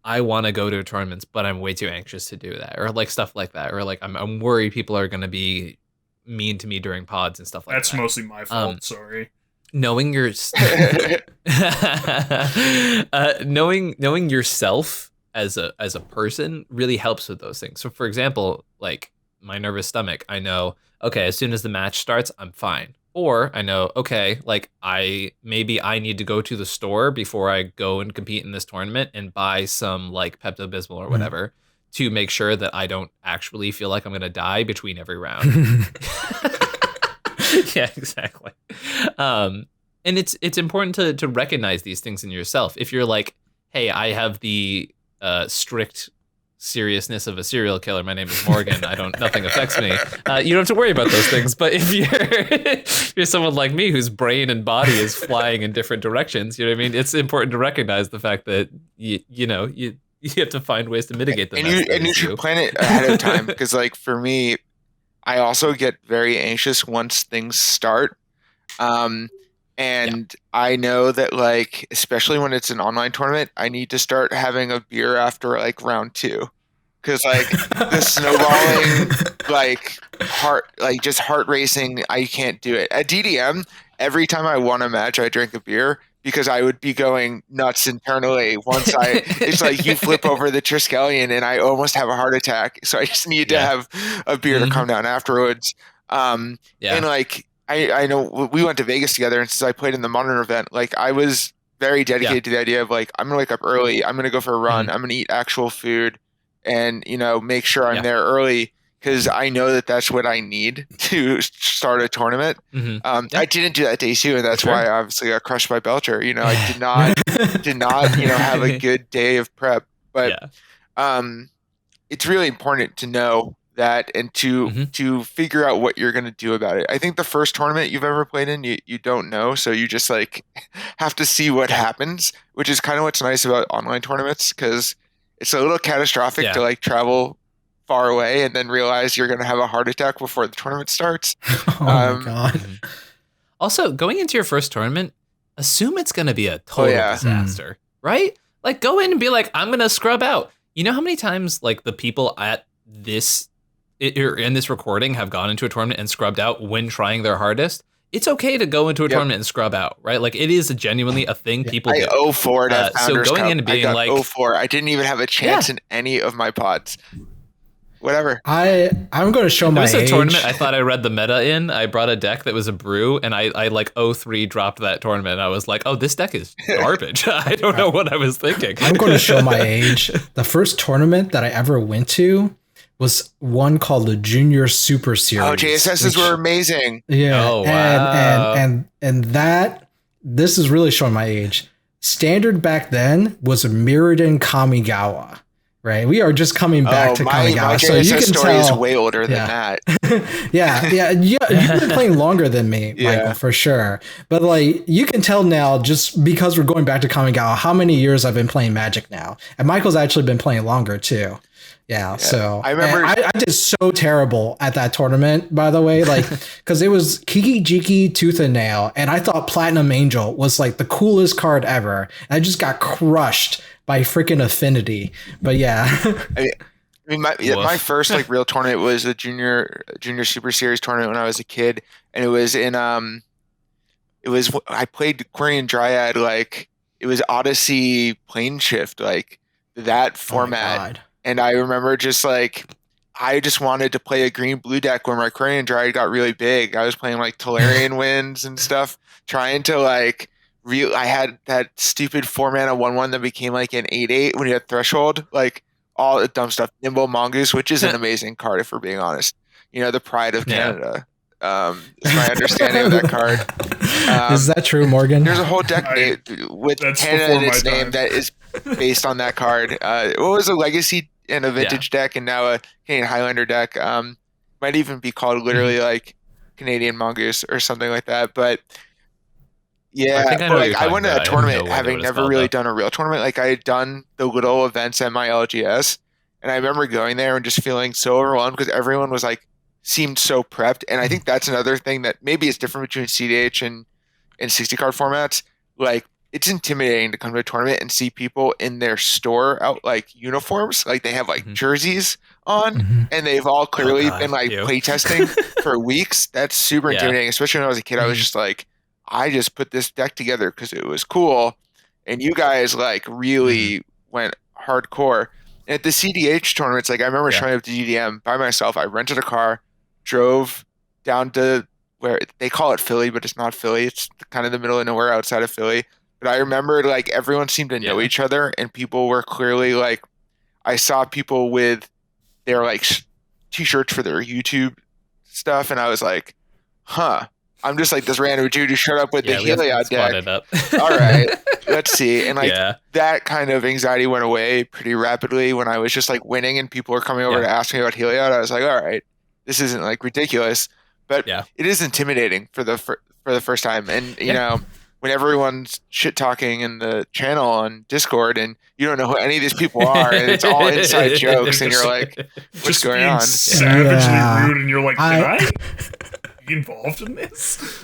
I want to go to tournaments, but I'm way too anxious to do that, or like stuff like that, or like I'm worried people are going to be mean to me during pods and stuff like that. That's mostly my fault. Sorry. Knowing your knowing yourself as a person really helps with those things. So for example, like my nervous stomach, I know, okay, as soon as the match starts, I'm fine. Or I know, okay, like I need to go to the store before I go and compete in this tournament and buy some like Pepto-Bismol or whatever to make sure that I don't actually feel like I'm going to die between every round. Yeah, exactly. And it's important to recognize these things in yourself. If you're like, hey, I have the strict seriousness of a serial killer. My name is Morgan. Nothing affects me. You don't have to worry about those things. But if you're someone like me whose brain and body is flying in different directions, you know what I mean? It's important to recognize the fact that you have to find ways to mitigate them. And you should plan it ahead of time, because like for me, I also get very anxious once things start. And I know that, like, especially when it's an online tournament, I need to start having a beer after like round 2, because like the snowballing, like heart racing, I can't do it. At DDM, every time I won a match, I drank a beer because I would be going nuts internally. It's like you flip over the Triskelion and I almost have a heart attack. So I just need to have a beer to calm down afterwards. And like, I know we went to Vegas together, and since I played in the Modern event, like I was very dedicated to the idea of like, I'm going to wake up early. I'm going to go for a run. I'm going to eat actual food and, make sure I'm there early, because I know that that's what I need to start a tournament. I didn't do that day 2, and that's why I obviously got crushed by Belcher. I did not, have a good day of prep. But it's really important to know that and to figure out what you're going to do about it. I think the first tournament you've ever played in, you don't know, so you just like have to see what happens, which is kind of what's nice about online tournaments, because it's a little catastrophic to like travel far away and then realize you're going to have a heart attack before the tournament starts. My God. Also, going into your first tournament, assume it's going to be a total disaster, right? Like go in and be like, I'm going to scrub out. You know how many times like the people at this in this recording have gone into a tournament and scrubbed out when trying their hardest? It's okay to go into a tournament and scrub out, right? Like it is genuinely a thing people do. I 0-4 at Founders so going Cup. in and being I got like 0-4. I didn't even have a chance in any of my pods. Whatever. I'm going to show my age. There was a tournament I thought I read the meta in. I brought a deck that was a brew, and I like 0-3 dropped that tournament. And I was like, oh, this deck is garbage. I don't know what I was thinking. I'm going to show my age. The first tournament that I ever went to was one called the Junior Super Series. Oh, JSSs were amazing. Yeah. Oh, wow. And this is really showing my age. Standard back then was Mirrodin Kamigawa. Right, we are just coming back to Kamigawa, my so you can story tell. Is way older than that. You've been playing longer than me, Michael, for sure. But like, you can tell now, just because we're going back to Kamigawa, how many years I've been playing Magic now, and Michael's actually been playing longer too. Yeah, so I remember I did so terrible at that tournament, by the way, like because it was Kiki Jiki Tooth and Nail, and I thought Platinum Angel was like the coolest card ever. And I just got crushed by freaking Affinity. But yeah. I mean, my first like real tournament was the junior Super Series tournament when I was a kid, and it was in I played Quarian Dryad, like it was Odyssey Plane Shift, like that format. And I remember just like I just wanted to play a green blue deck when my Cranium Dryad got really big. I was playing like Tolarian Winds and stuff, trying to like I had that stupid 4-mana 1/1 that became like an 8/8 when you had Threshold, like all the dumb stuff. Nimble Mongoose, which is an amazing card if we're being honest. You know, the pride of Canada. Is my understanding of that card. Is that true, Morgan? There's a whole deck with Canada in its name that is based on that card. It was a legacy and a vintage deck, and now a Canadian Highlander deck. Might even be called literally like Canadian Mongoose or something like that. But yeah, I went to a tournament having never really done a real tournament. Like I had done the little events at my LGS, and I remember going there and just feeling so overwhelmed because everyone was like seemed so prepped. And I think that's another thing that maybe is different between cEDH and 60 card formats. Like it's intimidating to come to a tournament and see people in their store out like uniforms, like they have like jerseys on, and they've all clearly been like playtesting for weeks. That's super intimidating, especially when I was a kid. I was just like, I just put this deck together because it was cool, and you guys like really went hardcore. And at the cEDH tournaments, like I remember showing up to GDM by myself. I rented a car, drove down to where they call it Philly, but it's not Philly. It's kind of the middle of nowhere outside of Philly. But I remember like everyone seemed to know each other, and people were clearly like, I saw people with their like t-shirts for their YouTube stuff, and I was like, huh, I'm just like this random dude who showed up with the Heliod deck. All right, let's see. And like that kind of anxiety went away pretty rapidly when I was just like winning and people were coming over to ask me about Heliod. I was like, all right, this isn't like ridiculous, but it is intimidating for the first time. And you know, when everyone's shit talking in the channel on Discord and you don't know who any of these people are and it's all inside jokes and you're like, what's just going on? Savagely rude, and you're like, can I be involved in this?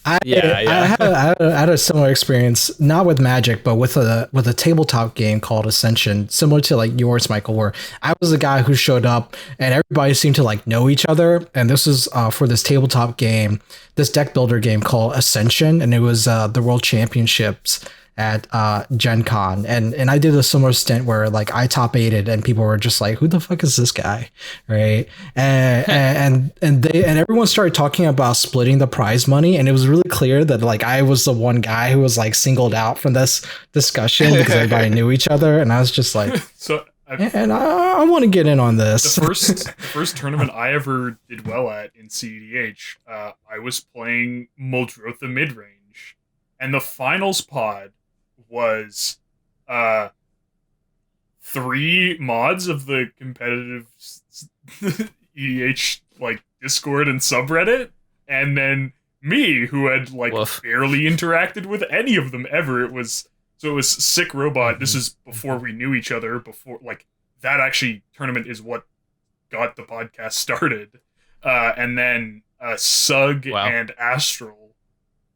I had a similar experience, not with Magic, but with a tabletop game called Ascension, similar to like yours, Michael, where I was the guy who showed up and everybody seemed to like know each other. And this is for this tabletop game, this deck builder game called Ascension, and it was the World Championships at Gen Con, and I did a similar stint where like I top 8'd and people were just like, who the fuck is this guy, right? And everyone started talking about splitting the prize money, and it was really clear that like I was the one guy who was like singled out from this discussion because everybody knew each other, and I was just like, I want to get in on this. The first tournament I ever did well at in cEDH, I was playing Muldrotha midrange, and the finals pod was 3 mods of the competitive EDH like Discord and subreddit, and then me, who had like barely interacted with any of them ever. It was Sick Robot. This is before we knew each other. Before like that actually tournament is what got the podcast started, and then Sug and Astral.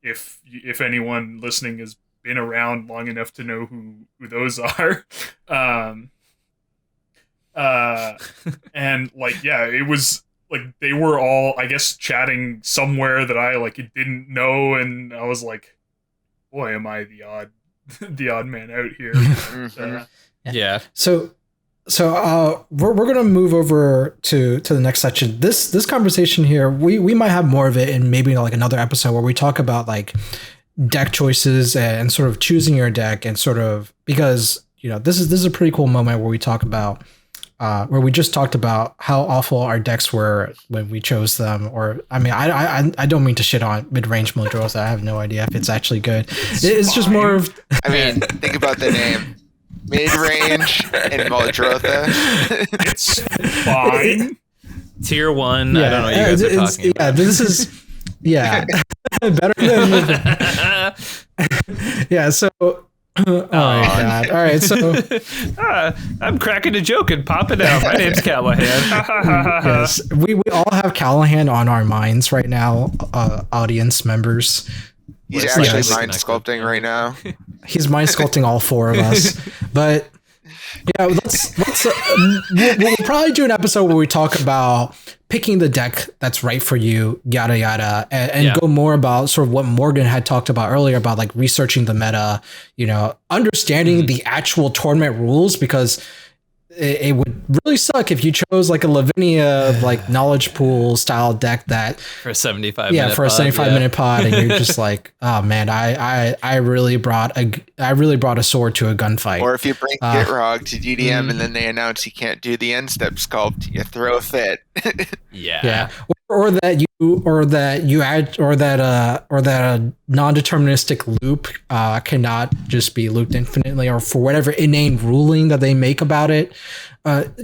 If anyone listening has been around long enough to know who those are, and like it was like they were all, I guess, chatting somewhere that I like didn't know, and I was like, boy, am I the odd man out here. So we're gonna move over to the next section. This conversation here, we might have more of it in maybe like another episode where we talk about like deck choices and sort of choosing your deck, and sort of, because you know this is a pretty cool moment where we talk about where we just talked about how awful our decks were when we chose them. Or I mean, I don't mean to shit on mid-range Muldrotha. I have no idea if it's actually good. It's just more of I mean, think about the name. Mid-range and Muldrotha. It's fine. Tier 1. I don't know what you guys are talking about. This is better than so oh my god. All right, so I'm cracking a joke and popping out. My name's Callahan. Yes, we all have Callahan on our minds right now, audience members. He's actually mind sculpting right now. He's mind sculpting all 4 of us. But yeah, let's we'll probably do an episode where we talk about picking the deck that's right for you, yada yada, and go more about sort of what Morgan had talked about earlier about like researching the meta, you know, understanding the actual tournament rules, because it would really suck if you chose like a Lavinia like knowledge pool style deck that for a 75 yeah minute for a pod, 75 minute pod, and you're just like, oh man, I really brought a sword to a gunfight. Or if you bring Gitrog to GDM and then they announce you can't do the end step sculpt, you throw a fit. Yeah. Or that a non-deterministic loop cannot just be looped infinitely, or for whatever inane ruling that they make about it. Like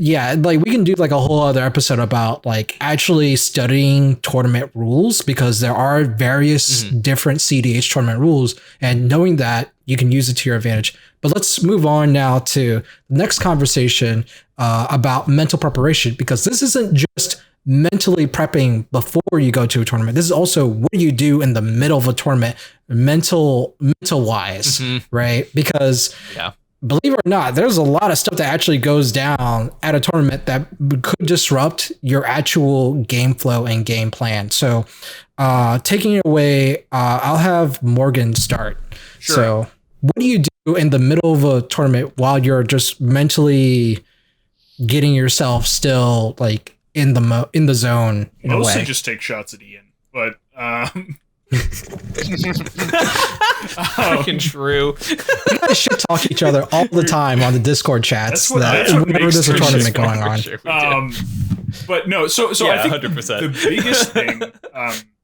we can do like a whole other episode about like actually studying tournament rules, because there are various different cEDH tournament rules, and knowing that you can use it to your advantage. But let's move on now to the next conversation about mental preparation, because this isn't just mentally prepping before you go to a tournament. This is also what do you do in the middle of a tournament, mental wise, right? Because believe it or not, there's a lot of stuff that actually goes down at a tournament that could disrupt your actual game flow and game plan. So taking it away, I'll have Morgan start. Sure. So what do you do in the middle of a tournament while you're just mentally getting yourself still like in the zone in Mostly a way? just take shots at Ian, but Fucking true. You guys should talk to each other all the time on the Discord chats. That's what whenever makes there's a tournaments tournament going on. Sure we do. but no, so Yeah, I think 100%. the biggest thing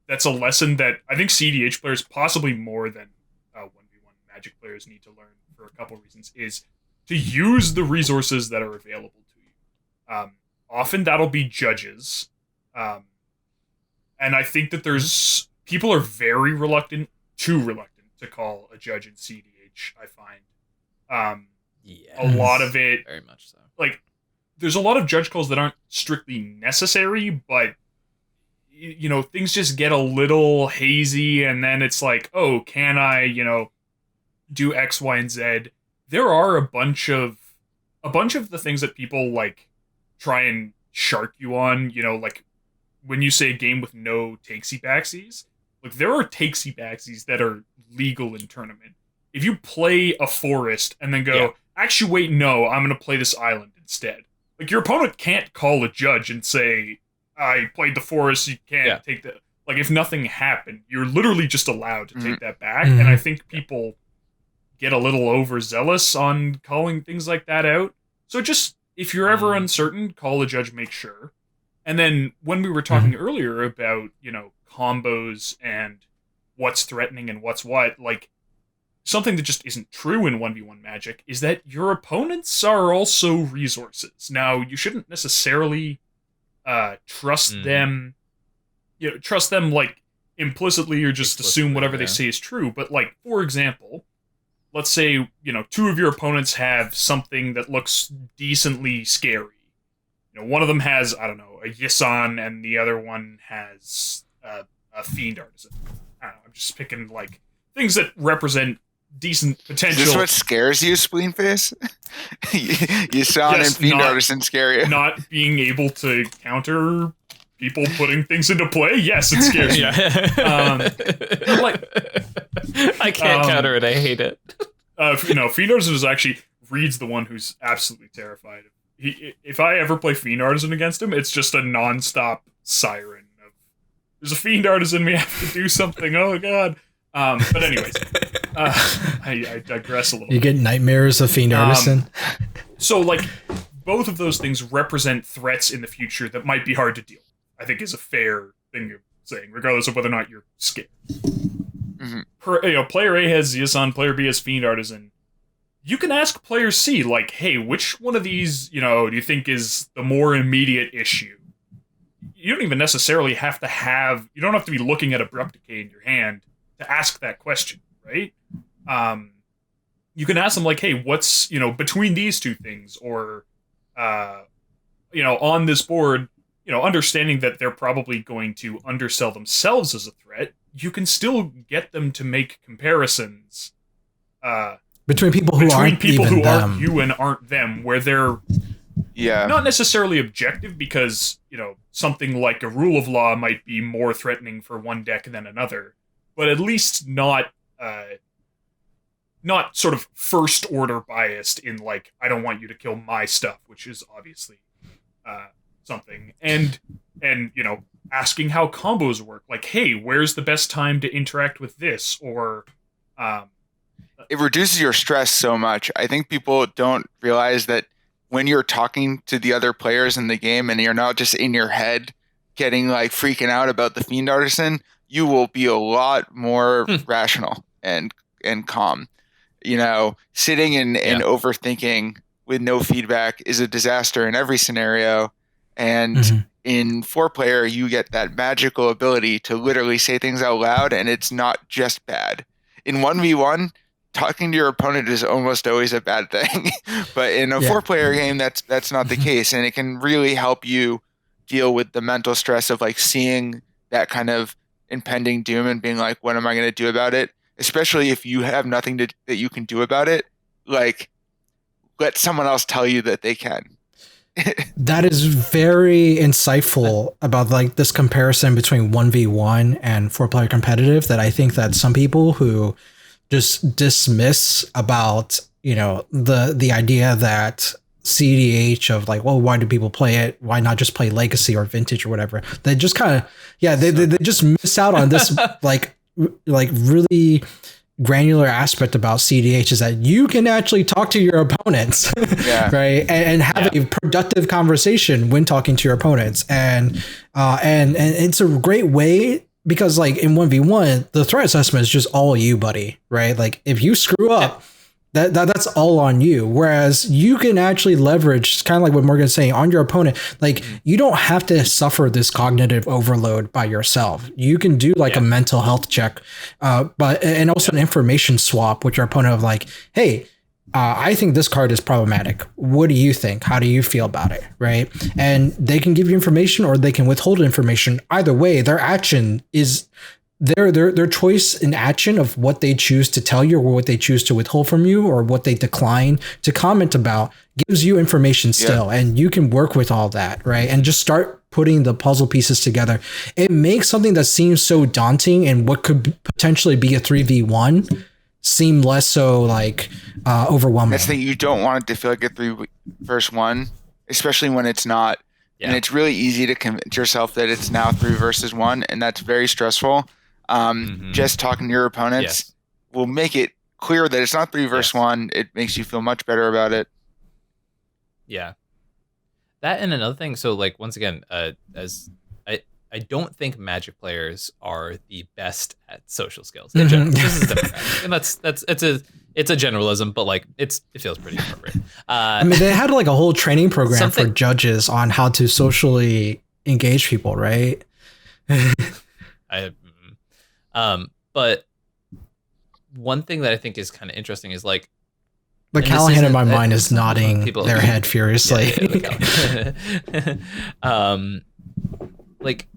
that's a lesson that I think cEDH players, possibly more than 1v1 Magic players, need to learn for a couple reasons, is to use the resources that are available to you. Often that'll be judges, and I think that there's people are very reluctant to call a judge in cEDH. I find a lot of it, very much so. like, there's a lot of judge calls that aren't strictly necessary, but you know, things just get a little hazy, and then it's like, oh, can I, do X, Y, and Z? There are a bunch of the things that people like try and shark you on, like when you say a game with no takesy backsies, like there are takesy backsies that are legal in tournament. If you play a forest and then go, actually wait, no, I'm going to play this island instead. Like your opponent can't call a judge and say, I played the forest, you can't take that. Like if nothing happened, you're literally just allowed to take that back. And I think people get a little overzealous on calling things like that out. So just, if you're ever uncertain, call a judge, make sure. And then when we were talking earlier about, combos and what's threatening and what's what, like something that just isn't true in 1v1 Magic is that your opponents are also resources. Now, you shouldn't necessarily trust them, trust them like implicitly or just assume whatever they say is true. But like, for example, let's say, two of your opponents have something that looks decently scary. One of them has, I don't know, a Yisan, and the other one has a Fiend Artisan. I don't know, I'm just picking, like, things that represent decent potential. Is this what scares you, Spleenface? Yisan and Fiend Artisan scare you? Not being able to counter people putting things into play? Yes, it scares me. I can't counter it. I hate it. Fiend Artisan is actually Reed's the one who's absolutely terrified. If I ever play Fiend Artisan against him, it's just a non-stop siren of there's a Fiend Artisan, we have to do something. Oh god. But anyways, I digress a little. You get nightmares of Fiend Artisan. So like both of those things represent threats in the future that might be hard to deal with, I think is a fair thing you're saying, regardless of whether or not you're scared. Player A has Yisan, player B has Fiend Artisan. You can ask player C, like, hey, which one of these, do you think is the more immediate issue? You don't even necessarily have to you don't have to be looking at Abrupt Decay in your hand to ask that question, right? You can ask them, like, hey, what's, between these two things, or, on this board, understanding that they're probably going to undersell themselves as a threat, you can still get them to make comparisons, between people who aren't you and aren't them, where they're not necessarily objective, because something like a Rule of Law might be more threatening for one deck than another, but at least not not sort of first order biased in like, I don't want you to kill my stuff, which is obviously something. And asking how combos work. Like, hey, where's the best time to interact with this? Or it reduces your stress so much. I think people don't realize that when you're talking to the other players in the game and you're not just in your head getting like freaking out about the Fiend Artisan, you will be a lot more rational and calm. Sitting and overthinking with no feedback is a disaster in every scenario. And in 4-player, you get that magical ability to literally say things out loud, and it's not just bad. In 1v1, talking to your opponent is almost always a bad thing. But in a 4-player game, that's not the case, and it can really help you deal with the mental stress of like seeing that kind of impending doom and being like, what am I going to do about it? Especially if you have nothing that you can do about it. Like, let someone else tell you that they can. That is very insightful about like this comparison between 1v1 and 4-player competitive, that I think that some people who just dismiss about, the idea that cEDH of like, well, why do people play it? Why not just play Legacy or Vintage or whatever? They just kind of, they just miss out on this like really granular aspect about cEDH is that you can actually talk to your opponents, right, and have a productive conversation when talking to your opponents, and it's a great way, because like in 1v1 the threat assessment is just all you, buddy, right? Like if you screw up, that's all on you. Whereas you can actually leverage, kind of like what Morgan's saying, on your opponent. Like you don't have to suffer this cognitive overload by yourself. You can do like a mental health check, and also an information swap with your opponent of like, hey, I think this card is problematic. What do you think? How do you feel about it? Right. And they can give you information or they can withhold information. Either way, their action is their choice in action of what they choose to tell you or what they choose to withhold from you or what they decline to comment about gives you information still. And you can work with all that, right? And just start putting the puzzle pieces together. It makes something that seems so daunting and what could potentially be a 3v1 seem less so like overwhelming. That's the thing. You don't want it to feel like a 3 versus 1, especially when it's not. And it's really easy to convince yourself that it's now 3 versus 1, and that's very stressful. Just talking to your opponents will make it clear that it's not 3 versus 1. It makes you feel much better about it. Yeah. That and another thing. So like, once again, as I don't think Magic players are the best at social skills in general. This is democratic, and it's a generalism, but like it feels pretty appropriate. I mean, they had like a whole training program for judges on how to socially engage people, right? But one thing that I think is kind of interesting is like, but Callahan in my mind is nodding their head furiously. Like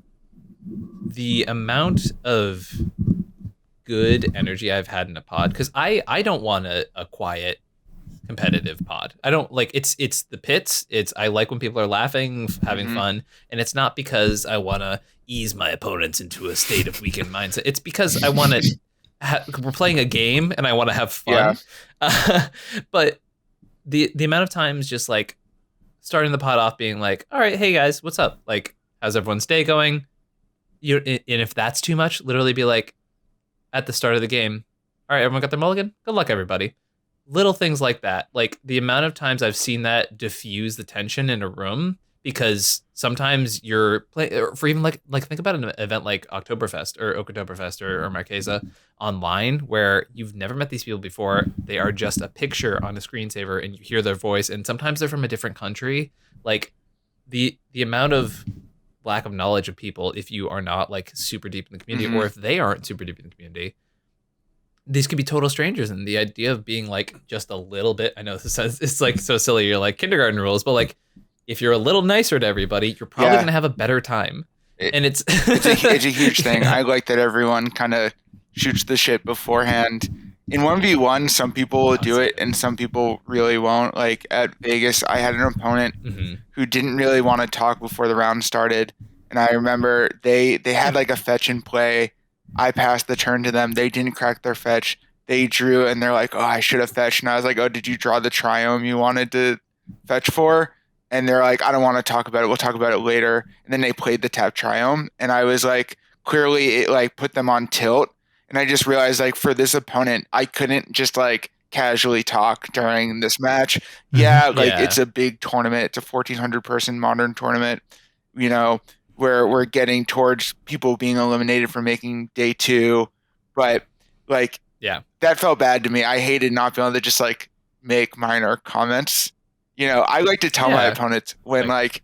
the amount of good energy I've had in a pod, because I don't want a quiet competitive pod. I don't like it's the pits. I like when people are laughing, having fun, and it's not because I want to ease my opponents into a state of weakened mindset. It's because I want to we're playing a game and I want to have fun. But the amount of times just like starting the pod off being like, all right, hey guys, what's up? Like, how's everyone's day going? And if that's too much, literally be like, at the start of the game, all right, everyone got their mulligan? Good luck, everybody. Little things like that. Like the amount of times I've seen that diffuse the tension in a room, because sometimes you're playing, or for even like think about an event like Oktoberfest or Marquesa online, where you've never met these people before. They are just a picture on a screensaver and you hear their voice, and sometimes they're from a different country. Like the amount of lack of knowledge of people, if you are not like super deep in the community, or if they aren't super deep in the community, these could be total strangers. And the idea of being like just a little bit, I know this says it's like so silly, you're like kindergarten rules, but like if you're a little nicer to everybody, you're probably going to have a better time. It's a huge thing. I like that everyone kind of shoots the shit beforehand. In 1v1, some people will do it and some people really won't. Like at Vegas, I had an opponent who didn't really want to talk before the round started. And I remember they had like a fetch in play. I passed the turn to them. They didn't crack their fetch. they drew and they're like, oh, I should have fetched. And I was like, oh, did you draw the triome you wanted to fetch for? And they're like, I don't want to talk about it. We'll talk about it later. And then they played the tap triome. And I was like, clearly it like put them on tilt. And I just realized like for this opponent, I couldn't just like casually talk during this match. Yeah, like it's a big tournament. It's a 1,400 person modern tournament, you know, where we're getting towards people being eliminated for making day 2. But like, that felt bad to me. I hated not being able to just like make minor comments. You know, I like to tell my opponents when like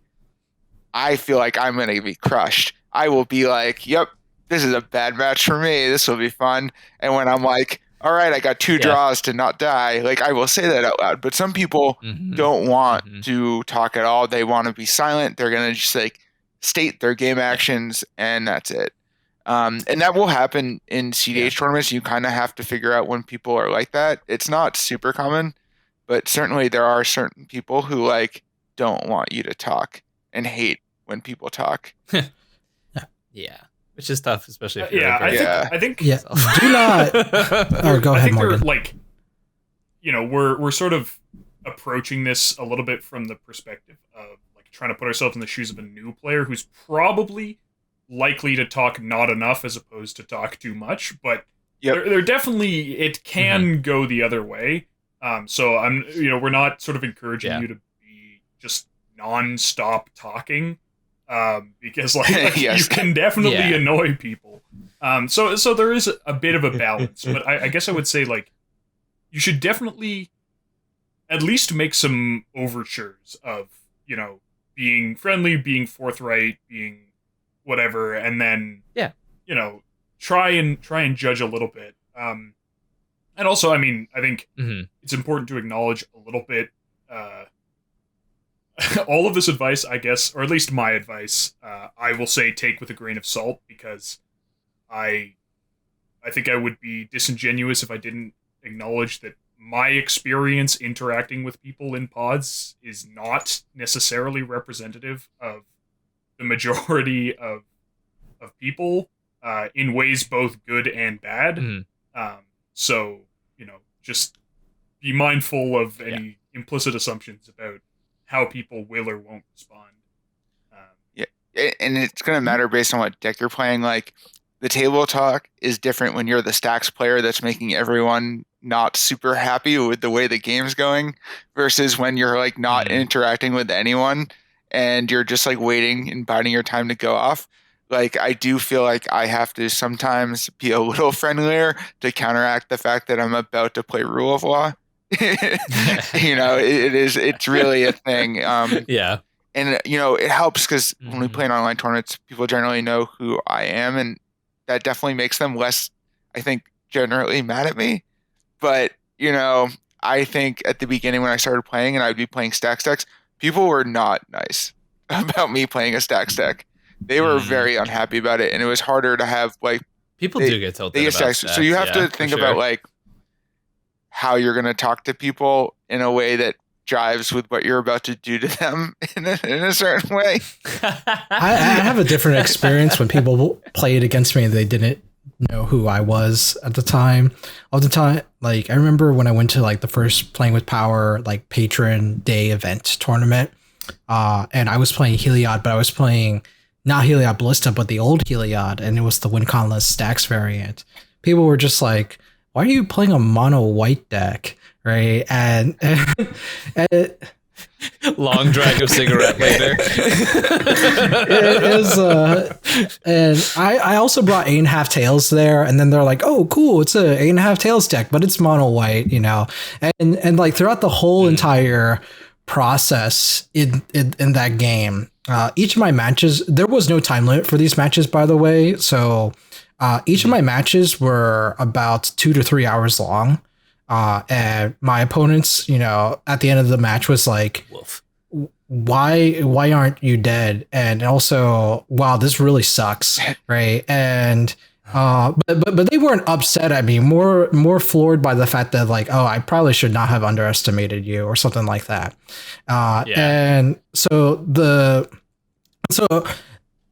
I feel like I'm going to be crushed. I will be like, yep, this is a bad match for me. This will be fun. And when I'm like, all right, I got 2 draws to not die, like I will say that out loud. But some people don't want to talk at all. They want to be silent. They're going to just like state their game actions and that's it. And that will happen in cEDH tournaments. You kind of have to figure out when people are like that. It's not super common, but certainly there are certain people who like don't want you to talk and hate when people talk. Which is tough, especially if you're I think do not. Or go ahead, Morgan. Like, you know, we're sort of approaching this a little bit from the perspective of like trying to put ourselves in the shoes of a new player who's probably likely to talk not enough as opposed to talk too much. But they're definitely, it can go the other way. So we're not sort of encouraging you to be just non-stop talking. Because like you can definitely annoy people. So there is a bit of a balance, but I guess I would say like you should definitely at least make some overtures of, you know, being friendly, being forthright, being whatever, and then you know, try and judge a little bit. And also, I mean, I think it's important to acknowledge a little bit all of this advice, I guess, or at least my advice, I will say take with a grain of salt, because I think I would be disingenuous if I didn't acknowledge that my experience interacting with people in pods is not necessarily representative of the majority of people in ways both good and bad. So, you know, just be mindful of any implicit assumptions about how people will or won't respond. And it's going to matter based on what deck you're playing. Like, the table talk is different when you're the stacks player that's making everyone not super happy with the way the game's going, versus when you're like not interacting with anyone and you're just like waiting and biding your time to go off. Like, I do feel like I have to sometimes be a little friendlier to counteract the fact that I'm about to play Rule of Law. You know, it's really a thing. And you know, it helps because when we play in online tournaments, people generally know who I am, and that definitely makes them less, I think, generally mad at me. But you know, I think at the beginning when I started playing and I'd be playing stacks decks, people were not nice about me playing a stacks deck. They were very unhappy about it, and it was harder to have like people do get tilted about stacks. So you have to think about like how you're going to talk to people in a way that jives with what you're about to do to them in a certain way. I have a different experience when people played against me and they didn't know who I was at the time. All the time, like I remember when I went to like the first Playing with Power like patron day event tournament, and I was playing Heliod, but I was playing not Heliod Ballista, but the old Heliod, and it was the win conless stacks variant. People were just like, why are you playing a mono white deck? Right. And long drag of cigarette later. It is, and I also brought 8.5 tails there, and then they're like, oh, cool, it's a 8.5 tails deck, but it's mono white, you know, and like throughout the whole entire process in that game, each of my matches, there was no time limit for these matches, by the way. So each of my matches were about 2 to 3 hours long. And my opponents, you know, at the end of the match was like, Wolf. Why aren't you dead? And also, wow, this really sucks. Right. And, but they weren't upset at me, more floored by the fact that like, oh, I probably should not have underestimated you or something like that. And so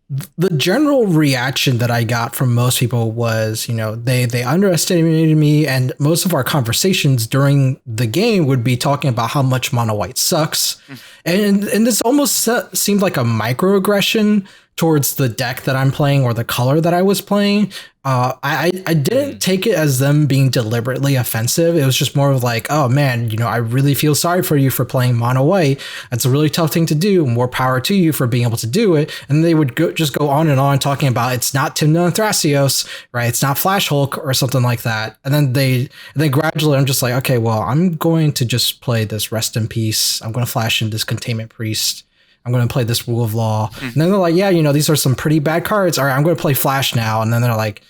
the general reaction that I got from most people was, they underestimated me, and most of our conversations during the game would be talking about how much mono white sucks. And this almost seemed like a microaggression towards the deck that I'm playing or the color that I was playing. I didn't take it as them being deliberately offensive. It was just more of like, oh man, I really feel sorry for you for playing mono white. That's a really tough thing to do. More power to you for being able to do it. And they would just go on and on talking about it's not Tymna and Thrasios, right? It's not Flash Hulk or something like that. And then gradually I'm just like, okay, well, I'm going to just play this Rest in Peace. I'm going to flash in this Containment Priest. I'm going to play this Rule of Law. And then they're like, yeah, these are some pretty bad cards. All right, I'm going to play Flash now. And then they're like,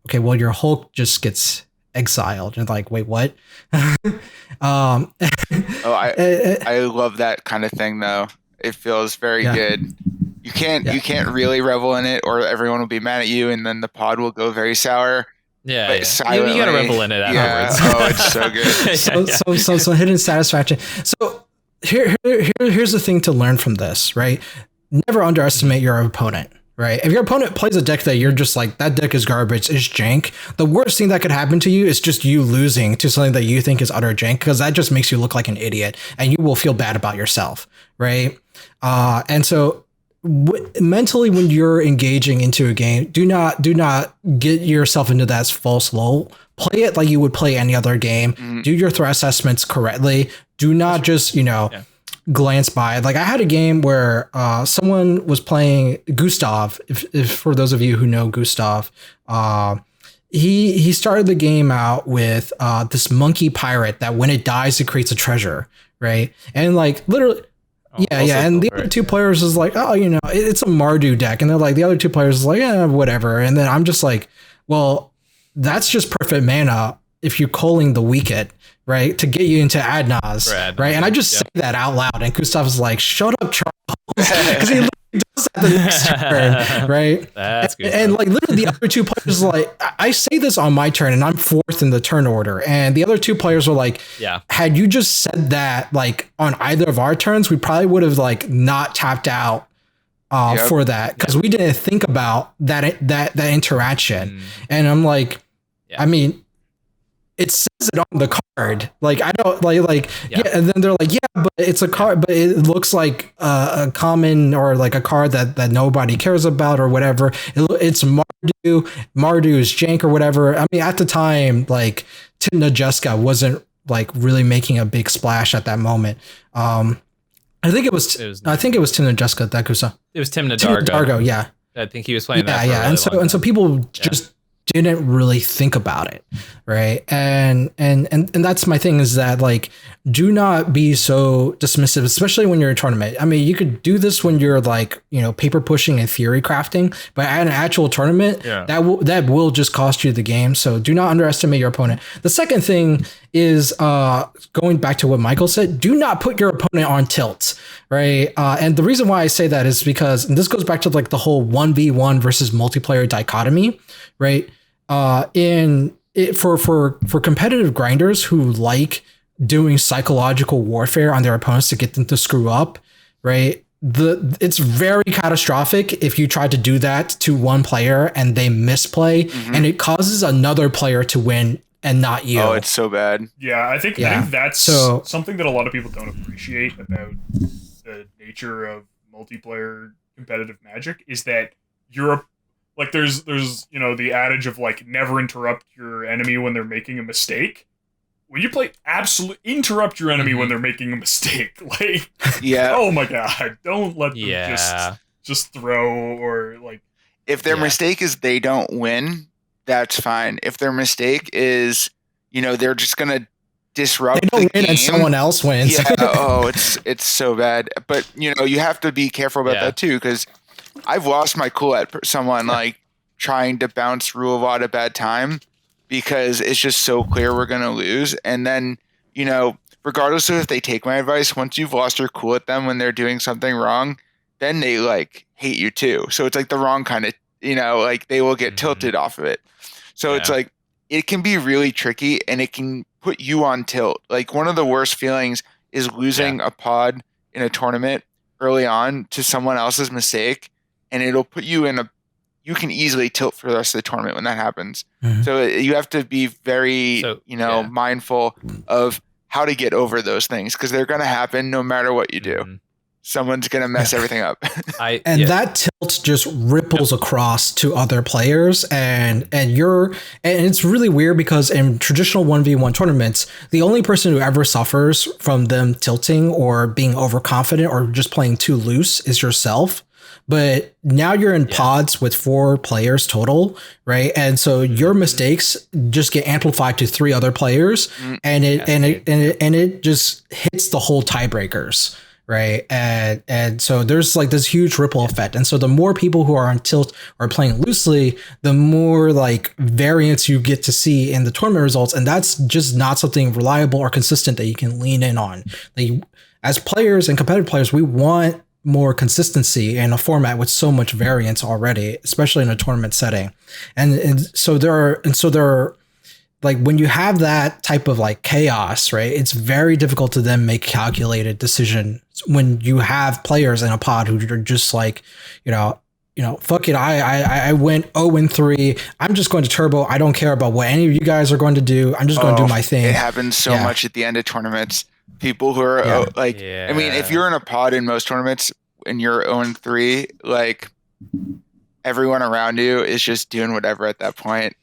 okay, well, your Hulk just gets exiled. And like, wait, what? I love that kind of thing, though. It feels very good. You can't really revel in it, or everyone will be mad at you, and then the pod will go very sour. Yeah, but silently, you got to revel in it afterwards. Oh, it's so good. So hidden satisfaction. So here's the thing to learn from this, right? Never underestimate your opponent. Right. If your opponent plays a deck that you're just like, that deck is garbage, it's jank, the worst thing that could happen to you is just you losing to something that you think is utter jank, because that just makes you look like an idiot and you will feel bad about yourself. Right. And so mentally, when you're engaging into a game, do not get yourself into that false lull. Play it like you would play any other game. Do your threat assessments correctly. Do not just, glance by. Like I had a game where someone was playing Gustav. If for those of you who know Gustav, he started the game out with this monkey pirate that when it dies, it creates a treasure, right? And like literally. And the other two players is like, oh, it's a Mardu deck. And they're like, the other two players is like, yeah, whatever. And then I'm just like, well, that's just perfect mana if you're calling the Wicket, right? To get you into Adnaz, right? And I just say that out loud. And Gustav is like, shut up, Charles. Because he does that the next turn, right? That's good. And like literally the other two players like, I say this on my turn and I'm fourth in the turn order. And the other two players were like, had you just said that like on either of our turns, we probably would have like not tapped out for that, because we didn't think about that interaction. And I'm like, I mean, it says it on the card. Like I don't like and then they're like, yeah, but it's a card, but it looks like a common or like a card that nobody cares about or whatever. It's Mardu. Mardu is jank or whatever. I mean, at the time, like Tymna Juska wasn't like really making a big splash at that moment. I think it was Tymna Juska that Gusa. It was Tymna Dargo. Yeah. I think he was playing that. And so people just didn't really think about it, right? And that's my thing, is that like, do not be so dismissive, especially when you're in a tournament. I mean, you could do this when you're like, paper pushing and theory crafting, but at an actual tournament, that will just cost you the game. So do not underestimate your opponent. The second thing is going back to what Michael said, do not put your opponent on tilt, right? And the reason why I say that is because, and this goes back to like the whole 1v1 versus multiplayer dichotomy, right? For competitive grinders who like doing psychological warfare on their opponents to get them to screw up, right? It's very catastrophic if you try to do that to one player and they misplay, and it causes another player to win and not you. Oh, it's so bad. Yeah, I think that's something that a lot of people don't appreciate about the nature of multiplayer competitive Magic, is that you're like, there's the adage of like, never interrupt your enemy when they're making a mistake. When you play, absolutely interrupt your enemy when they're making a mistake. Like, oh my god, don't let them just throw, or like, if their mistake is they don't win, that's fine. If their mistake is, they're just gonna disrupt they don't the win game, and someone else wins. It's so bad. But you have to be careful about that too, because I've lost my cool at someone like trying to bounce Rule of Law at a bad time, because it's just so clear we're going to lose. And then, regardless of if they take my advice, once you've lost your cool at them when they're doing something wrong, then they like hate you too. So it's like the wrong kind of, like they will get tilted off of it. So it's like, it can be really tricky and it can put you on tilt. Like one of the worst feelings is losing a pod in a tournament early on to someone else's mistake. and it'll put you in you can easily tilt for the rest of the tournament when that happens. Mm-hmm. So you have to be very, mindful of how to get over those things, because they're going to happen no matter what you do. Mm-hmm. Someone's going to mess everything up. That tilt just ripples across to other players, and it's really weird because in traditional 1v1 tournaments, the only person who ever suffers from them tilting or being overconfident or just playing too loose is yourself. But now you're in pods with 4 players total, right? And so your mistakes just get amplified to 3 other players, and it just hits the whole tiebreakers. Right. And so there's like this huge ripple effect. And so the more people who are on tilt or playing loosely, the more like variance you get to see in the tournament results. And that's just not something reliable or consistent that you can lean in on. Like, as players and competitive players, we want more consistency in a format with so much variance already, especially in a tournament setting. And so there are like, when you have that type of like chaos, right, it's very difficult to then make calculated decisions when you have players in a pod who are just like, fuck it. I went 0-3. I'm just going to turbo. I don't care about what any of you guys are going to do. I'm just going to do my thing. It happens so much at the end of tournaments. People who are I mean, if you're in a pod in most tournaments and you're 0-3, like, everyone around you is just doing whatever at that point.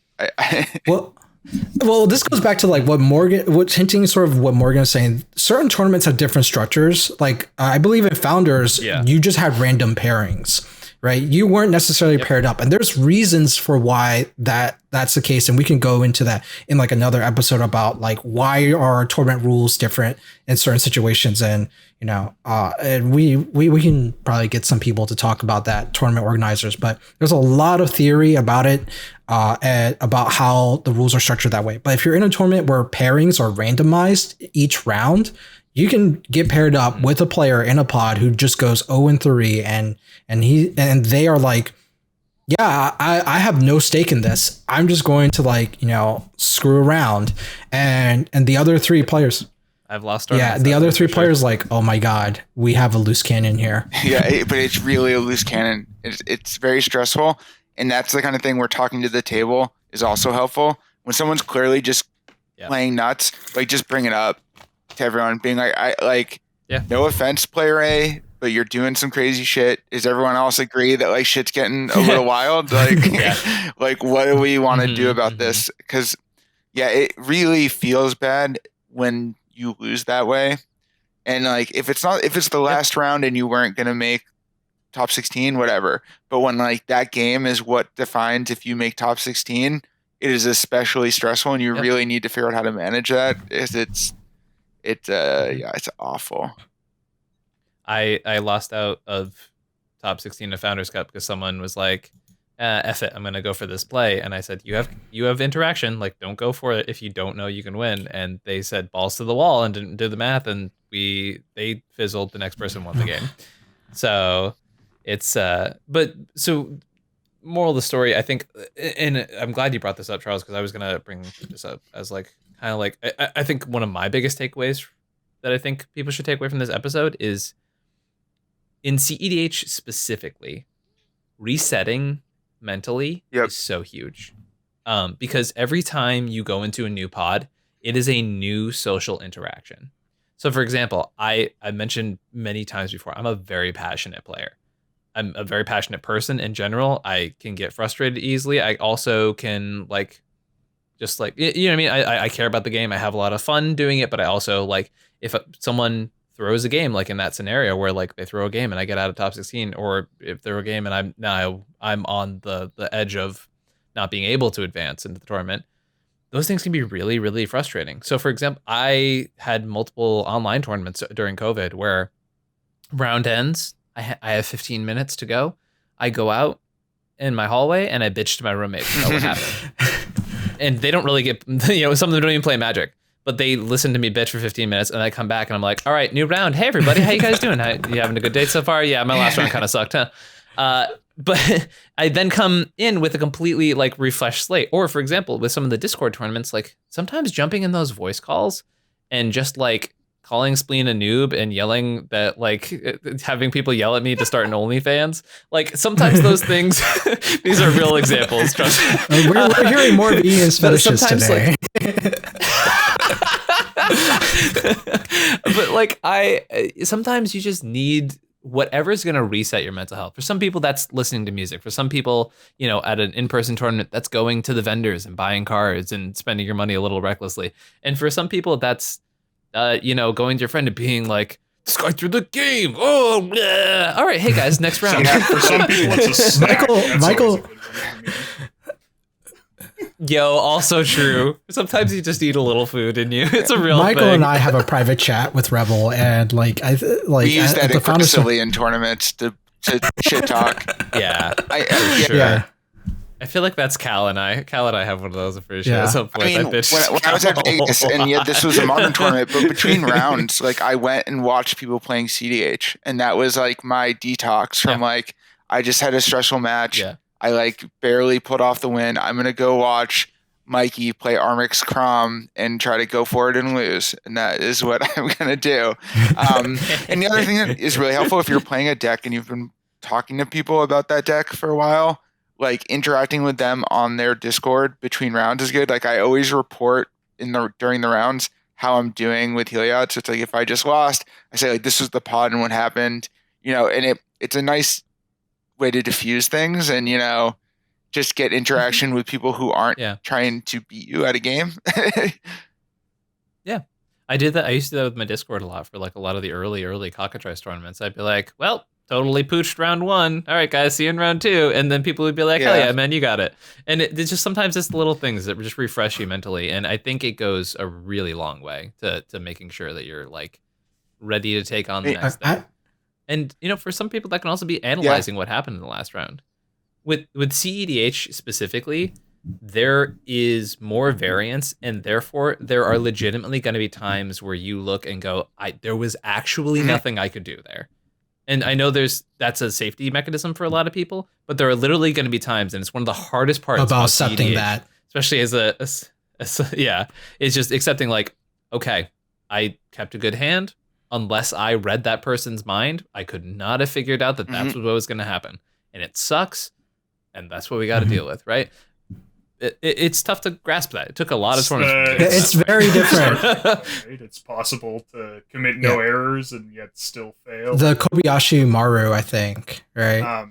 Well, this goes back to like what's hinting sort of what Morgan is saying. Certain tournaments have different structures. Like, I believe in Founders, you just had random pairings, right? You weren't necessarily paired up. And there's reasons for why that's the case. And we can go into that in like another episode about like, why are tournament rules different in certain situations. And, and we can probably get some people to talk about that, tournament organizers, but there's a lot of theory about it, and about how the rules are structured that way. But if you're in a tournament where pairings are randomized each round, you can get paired up with a player in a pod who just goes 0-3, and they are like, yeah, I have no stake in this. I'm just going to like, screw around. And the other 3 players, I've lost. The other 3 players like, oh my God, we have a loose cannon here. But it's really a loose cannon. It's very stressful. And that's the kind of thing where talking to the table is also helpful. When someone's clearly just playing nuts, like, just bring it up to everyone, being like, no offense, player A, but you're doing some crazy shit. Does everyone else agree that like shit's getting a little wild? Like, like, what do we want to do about this? Because it really feels bad when you lose that way. And like, if it's the last round and you weren't gonna make top 16, whatever. But when like that game is what defines if you make top 16, it is especially stressful, and you really need to figure out how to manage that. It's awful. I lost out of top 16 to Founders Cup because someone was like, F it, I'm gonna go for this play. And I said, you have interaction, like, don't go for it if you don't know you can win. And they said balls to the wall and didn't do the math, and they fizzled. The next person won the game. So it's but so moral of the story, I think, and I'm glad you brought this up, Charles, because I was gonna bring this up as like kind of like I think one of my biggest takeaways that I think people should take away from this episode is, in cEDH specifically, resetting mentally is so huge. Because every time you go into a new pod, it is a new social interaction. So for example, I mentioned many times before, I'm a very passionate player. I'm a very passionate person in general. I can get frustrated easily. I also can like, just like, you know what I mean? I care about the game. I have a lot of fun doing it, but I also like, if someone throws a game, like in that scenario where like they throw a game and I get out of top 16, or if they're a game and I'm on the edge of not being able to advance into the tournament, those things can be really, really frustrating. So for example, I had multiple online tournaments during COVID where round ends, I have 15 minutes to go. I go out in my hallway and I bitch to my roommate about what happened. And they don't really get, some of them don't even play Magic, but they listen to me bitch for 15 minutes, and I come back and I'm like, all right, new round. Hey everybody, how you guys doing? You having a good day so far? Yeah, my last round kind of sucked, huh? But I then come in with a completely like refreshed slate. Or for example, with some of the Discord tournaments, like sometimes jumping in those voice calls and just like calling Spleen a noob and yelling that, like, having people yell at me to start an OnlyFans. Like, sometimes those things, these are real examples. Trust me. We're hearing more of Ian's fetishes today. But like, sometimes you just need whatever's going to reset your mental health. For some people, that's listening to music. For some people, you know, at an in-person tournament, that's going to the vendors and buying cards and spending your money a little recklessly. And for some people, that's, you know, going to your friend and being like, this guy threw the game. Oh, bleh. All right. Hey guys, next round. For some people, it's a snack. Michael. Yo, also true. Sometimes you just eat a little food in you. It's a real Michael thing. and I have a private chat with Rebel, and we use that aggressively in tournaments to shit talk. Yeah, sure. Yeah. I feel like that's Cal and I. Cal and I have one of those, I'm pretty sure. Yeah. At some point. I mean, when I was at Vegas, and yet this was a modern tournament, but between rounds, like I went and watched people playing cEDH, and that was like my detox from like I just had a stressful match. Yeah. I like barely put off the win. I'm gonna go watch Mikey play Armix Crom and try to go for it and lose, and that is what I'm gonna do. And the other thing that is really helpful if you're playing a deck and you've been talking to people about that deck for a while, like interacting with them on their Discord between rounds is good. Like I always report during the rounds how I'm doing with Heliod. So it's like if I just lost, I say like this was the pod and what happened, you know, and it's a nice way to diffuse things and, you know, just get interaction with people who aren't trying to beat you at a game. Yeah. I did that. I used to do that with my Discord a lot for like a lot of the early cockatrice tournaments. I'd be like, well, totally pooched round 1. All right, guys, see you in round 2. And then people would be like, hell yeah, man, you got it. And it's just sometimes it's the little things that just refresh you mentally. And I think it goes a really long way to making sure that you're like ready to take on the next thing. And, you know, for some people, that can also be analyzing what happened in the last round. With cEDH specifically, there is more variance, and therefore there are legitimately going to be times where you look and go, there was actually nothing I could do there. And I know that's a safety mechanism for a lot of people, but there are literally going to be times, and it's one of the hardest parts about accepting cEDH, that, especially as it's just accepting like, okay, I kept a good hand. Unless I read that person's mind, I could not have figured out that that's what was going to happen. And it sucks. And that's what we got to deal with, right? It's tough to grasp that. It took a lot of tournaments. It's very different. Right? It's possible to commit no errors and yet still fail. The Kobayashi Maru, I think, right?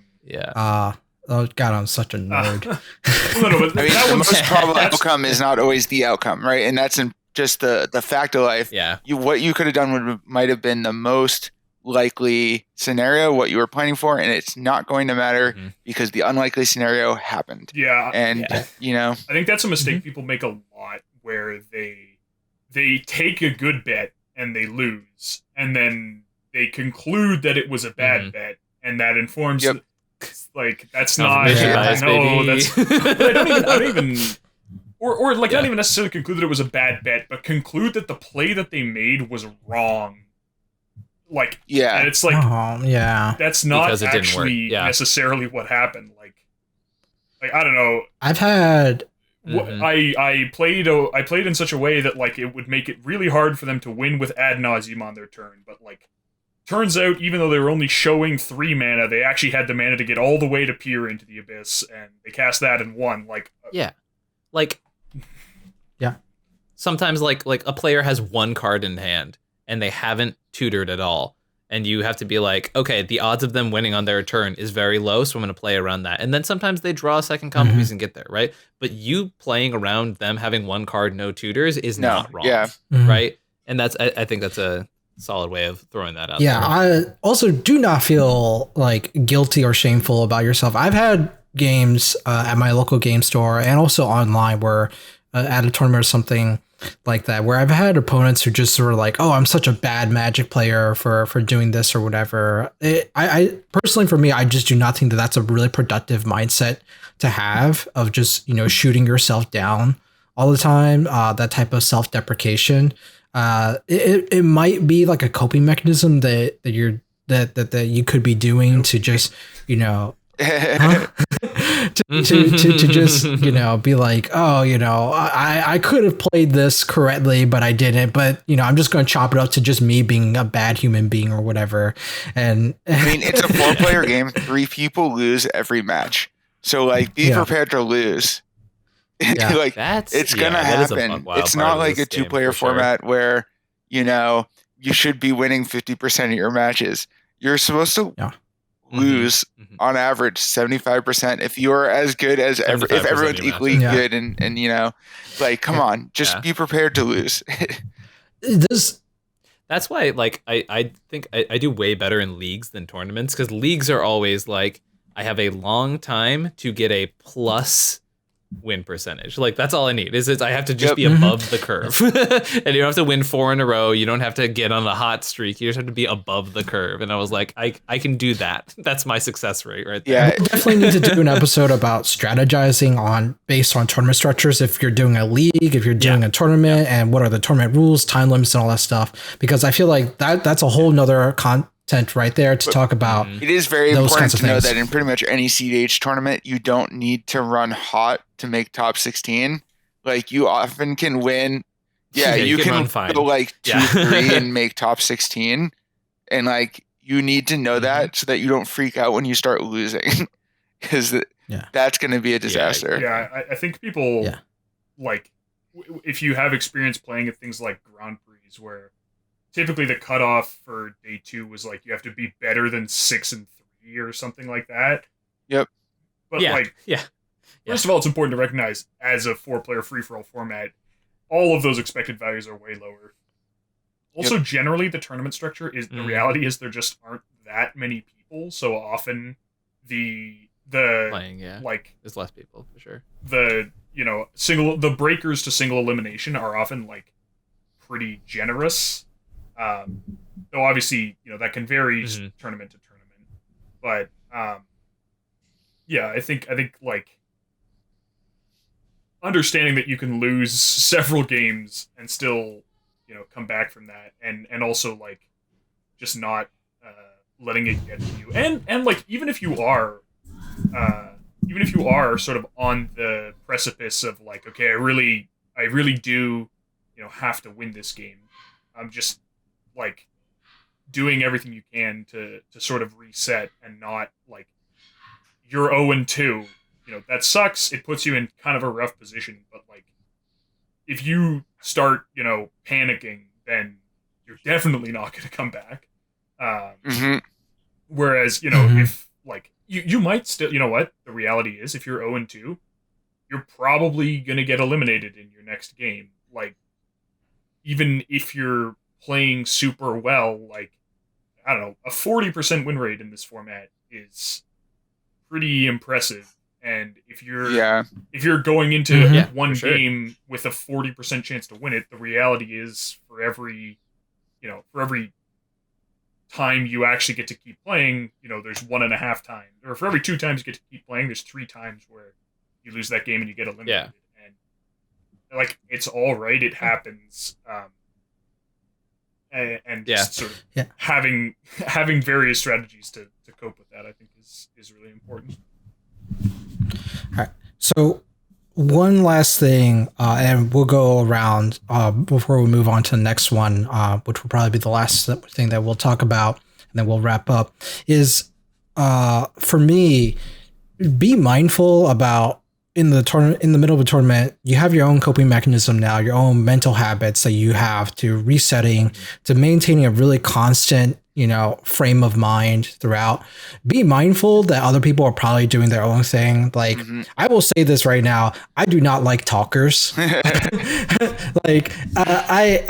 Oh God, I'm such a nerd. The most probable outcome is not always the outcome, right? And that's just the fact of life. Yeah. What you could have done might have been the most likely scenario, what you were planning for, and it's not going to matter because the unlikely scenario happened. Yeah. And you know, I think that's a mistake people make a lot, where they take a good bet and they lose, and then they conclude that it was a bad bet, and that informs like that's not bias, no, baby. that's I don't even or like not even necessarily conclude that it was a bad bet, but conclude that the play that they made was wrong. Like, and it's like, that's not because it actually didn't work. necessarily what happened. Like I don't know. I've had I played in such a way that like it would make it really hard for them to win with ad nauseum on their turn, but like turns out even though they were only showing 3 mana, they actually had the mana to get all the way to peer into the abyss, and they cast that and won. Sometimes like a player has 1 card in hand and they haven't tutored at all, and you have to be like, okay, the odds of them winning on their turn is very low, so I'm going to play around that. And then sometimes they draw a second combo piece and get there, right? But you playing around them having 1 card, no tutors is not wrong, right? And that's I think that's a solid way of throwing that out there. I also do not feel like guilty or shameful about yourself. I've had games at my local game store and also online where at a tournament or something like that, where I've had opponents who just sort of like, oh, I'm such a bad Magic player for doing this or whatever. I personally, for me, I just do not think that that's a really productive mindset to have, of just, you know, shooting yourself down all the time. That type of self-deprecation. It might be like a coping mechanism that you could be doing to just, you know, to to just, be like, oh, I could have played this correctly, but I didn't. But, I'm just going to chop it up to just me being a bad human being or whatever. And I mean, it's a 4-player game. 3 people lose every match. So, like, be prepared to lose. Yeah. Like, it's going to happen. It's not like a 2-player format where, you should be winning 50% of your matches. You're supposed to lose on average 75% if you're as good as if everyone's equally good and like, come on, just be prepared to lose. That's why, like, I think I do way better in leagues than tournaments, because leagues are always like, I have a long time to get a plus win percentage. Like, that's all I need is I have to just be above the curve. And you don't have to win 4 in a row. You don't have to get on a hot streak. You just have to be above the curve. And I was like, I can do that. That's my success rate right there. Yeah, we definitely need to do an episode about strategizing based on tournament structures. If you're doing a league, if you're doing a tournament, and what are the tournament rules, time limits, and all that stuff. Because I feel like that's a whole nother content right there to talk about. It is very important to know that in pretty much any cEDH tournament, you don't need to run hot to make top 16. Like, you often can win. Yeah, you can run fine. Go like 2-3 and make top 16. And like, you need to know that so that you don't freak out when you start losing, because that's going to be a disaster. Yeah, I think people like, if you have experience playing at things like Grand Prix, where typically the cutoff for day 2 was like, you have to be better than 6-3 or something like that. Yep. But first of all, it's important to recognize, as a 4-player free-for-all format, all of those expected values are way lower. Also, generally, the tournament structure is the reality is there just aren't that many people, so often the playing, like, there's less people for sure. The breakers to single elimination are often like pretty generous. Though obviously, that can vary tournament to tournament. But I think like, understanding that you can lose several games and still, come back from that, and also like, just not letting it get to you. And like, even if you are sort of on the precipice of like, okay, I really do, have to win this game. I'm just like doing everything you can to sort of reset, and not like, you're 0-2. That sucks. It puts you in kind of a rough position, but like, if you start, panicking, then you're definitely not going to come back. Whereas, if like, you might still, what the reality is, if you're 0-2, you're probably going to get eliminated in your next game. Like, even if you're playing super well, like, I don't know, a 40% win rate in this format is pretty impressive. And if you're going into one game with a 40% chance to win it, the reality is, for every time you actually get to keep playing, there's 1.5 times, or for every 2 times you get to keep playing, there's 3 times where you lose that game and you get eliminated. And like, it's all right, it happens. And just sort of having various strategies to cope with that, I think is really important. All right. So one last thing, and we'll go around before we move on to the next one, which will probably be the last thing that we'll talk about, and then we'll wrap up, is for me, be mindful about, in the middle of a tournament, you have your own coping mechanism now, your own mental habits that you have to resetting, to maintaining a really constant, frame of mind throughout. Be mindful that other people are probably doing their own thing. Like, I will say this right now, I do not like talkers. Like, I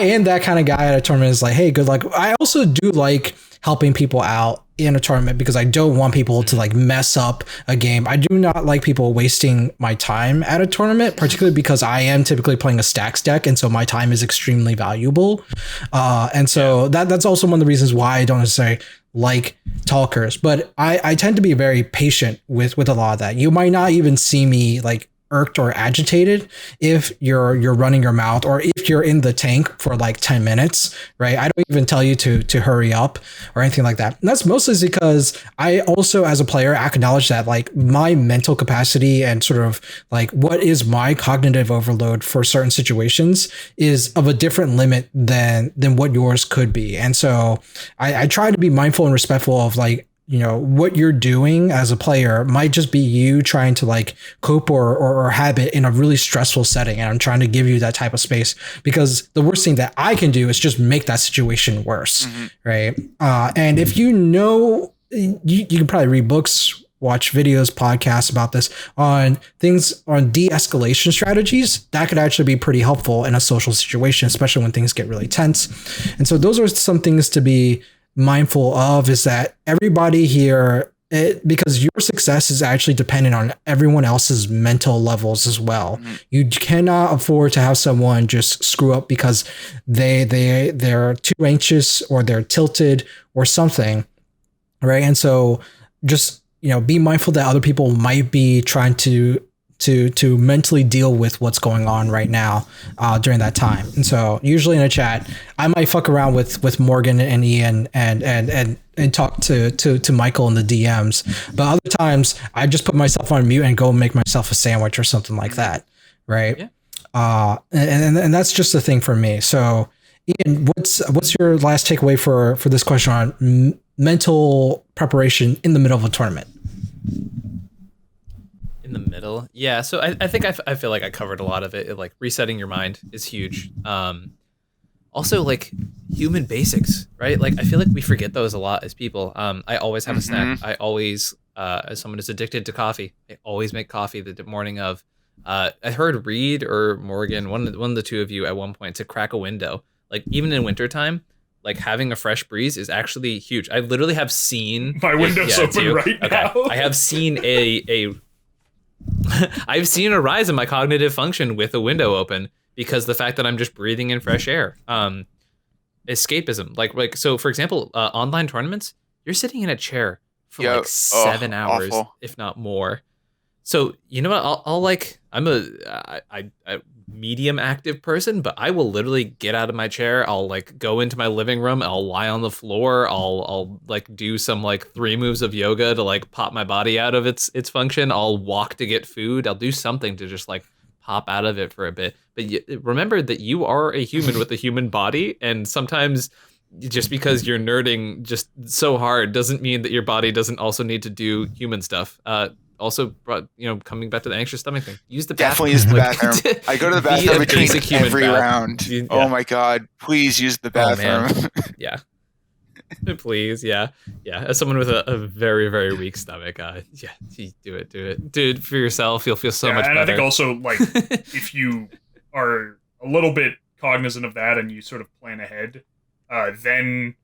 am that kind of guy at a tournament. Is like, hey, good luck. I also do like helping people out in a tournament, because I don't want people to like mess up a game. I do not like people wasting my time at a tournament, particularly because I am typically playing a stacks deck, and so my time is extremely valuable. And so that's also one of the reasons why I don't necessarily like talkers. But I tend to be very patient with a lot of that. You might not even see me like irked or agitated if you're running your mouth, or if you're in the tank for like 10 minutes, right? I don't even tell you to hurry up or anything like that. And that's mostly because I also, as a player, acknowledge that like my mental capacity and sort of like what is my cognitive overload for certain situations is of a different limit than what yours could be. And so I try to be mindful and respectful of like, you know, what you're doing as a player might just be you trying to like cope or habit in a really stressful setting. And I'm trying to give you that type of space, because the worst thing that I can do is just make that situation worse. Right. And if you know, you can probably read books, watch videos, podcasts about this on things on de-escalation strategies that could actually be pretty helpful in a social situation, especially when things get really tense. And so those are some things to be mindful of, is that everybody here, because your success is actually dependent on everyone else's mental levels as well. You cannot afford to have someone just screw up because they're too anxious or they're tilted or something, right? And so just, you know, be mindful that other people might be trying to mentally deal with what's going on right now during that time. And so usually in a chat, I might fuck around with Morgan and Ian and talk to Michael in the DMs. But other times I just put myself on mute and go make myself a sandwich or something like that. Right. Yeah. And that's just the thing for me. So Ian, what's your last takeaway for this question on mental preparation in the middle of a tournament? In the middle, yeah. So I think I feel like I covered a lot of it. Like resetting your mind is huge. Also, like human basics, right? Like I feel like we forget those a lot as people. I always have a snack. I always, as someone who's addicted to coffee, I always make coffee the morning of. I heard Reed or Morgan, one of the two of you, at one point to crack a window. Like even in wintertime, like having a fresh breeze is actually huge. I literally have seen my window's open right now. I have seen I've seen a rise in my cognitive function with a window open, because the fact that I'm just breathing in fresh air. Escapism, like so. For example, online tournaments, you're sitting in a chair for like 7 hours, awful, if not more. So you know what? I'll like I'm a medium active person, but I will literally get out of my chair. I'll like go into my living room. I'll lie on the floor. I'll like do some like 3 moves of yoga to like pop my body out of its function. I'll walk to get food. I'll do something to just like pop out of it for a bit. But remember that you are a human with a human body, and sometimes just because you're nerding just so hard doesn't mean that your body doesn't also need to do human stuff. Also, coming back to the anxious stomach thing, use the bathroom. Definitely use the bathroom. I go to the bathroom between every round. Yeah. Oh my God, please use the bathroom. Oh, yeah. Please, yeah. As someone with a very, very weak stomach, do it for yourself. You'll feel so much better. And I think also, like, if you are a little bit cognizant of that and you sort of plan ahead, then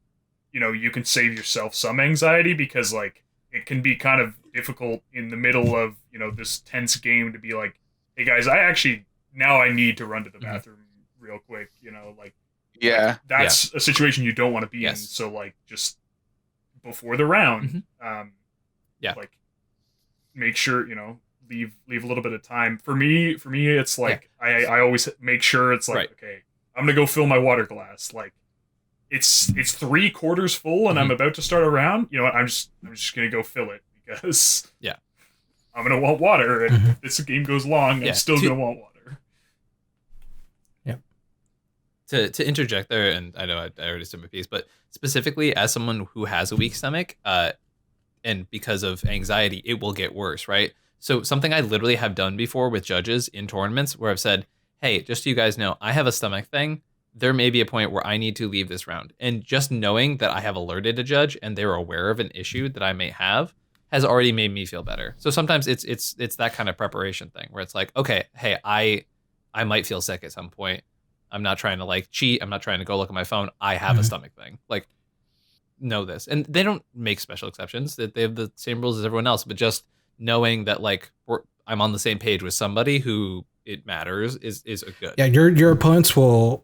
you can save yourself some anxiety, because like it can be kind of difficult in the middle of this tense game to be like, hey guys, I need to run to the bathroom real quick. Yeah, that's a situation you don't want to be in. So like just before the round, like make sure leave a little bit of time. For me it's like I always make sure it's like, okay, I'm gonna go fill my water glass. Like it's 3/4 full and I'm about to start a round. You know what? I'm just gonna go fill it, because I'm gonna want water, and if this game goes long, I'm still gonna want water. To interject there, and I know I already said my piece, but specifically as someone who has a weak stomach, and because of anxiety, it will get worse, right? So something I literally have done before with judges in tournaments, where I've said, hey, just so you guys know, I have a stomach thing. There may be a point where I need to leave this round. And just knowing that I have alerted a judge and they're aware of an issue that I may have has already made me feel better. So sometimes it's that kind of preparation thing where it's like, okay, hey, I might feel sick at some point. I'm not trying to like cheat. I'm not trying to go look at my phone. I have a stomach thing. Like, know this. And they don't make special exceptions. That they have the same rules as everyone else. But just knowing that like I'm on the same page with somebody who it matters is a good. Yeah, your opponents will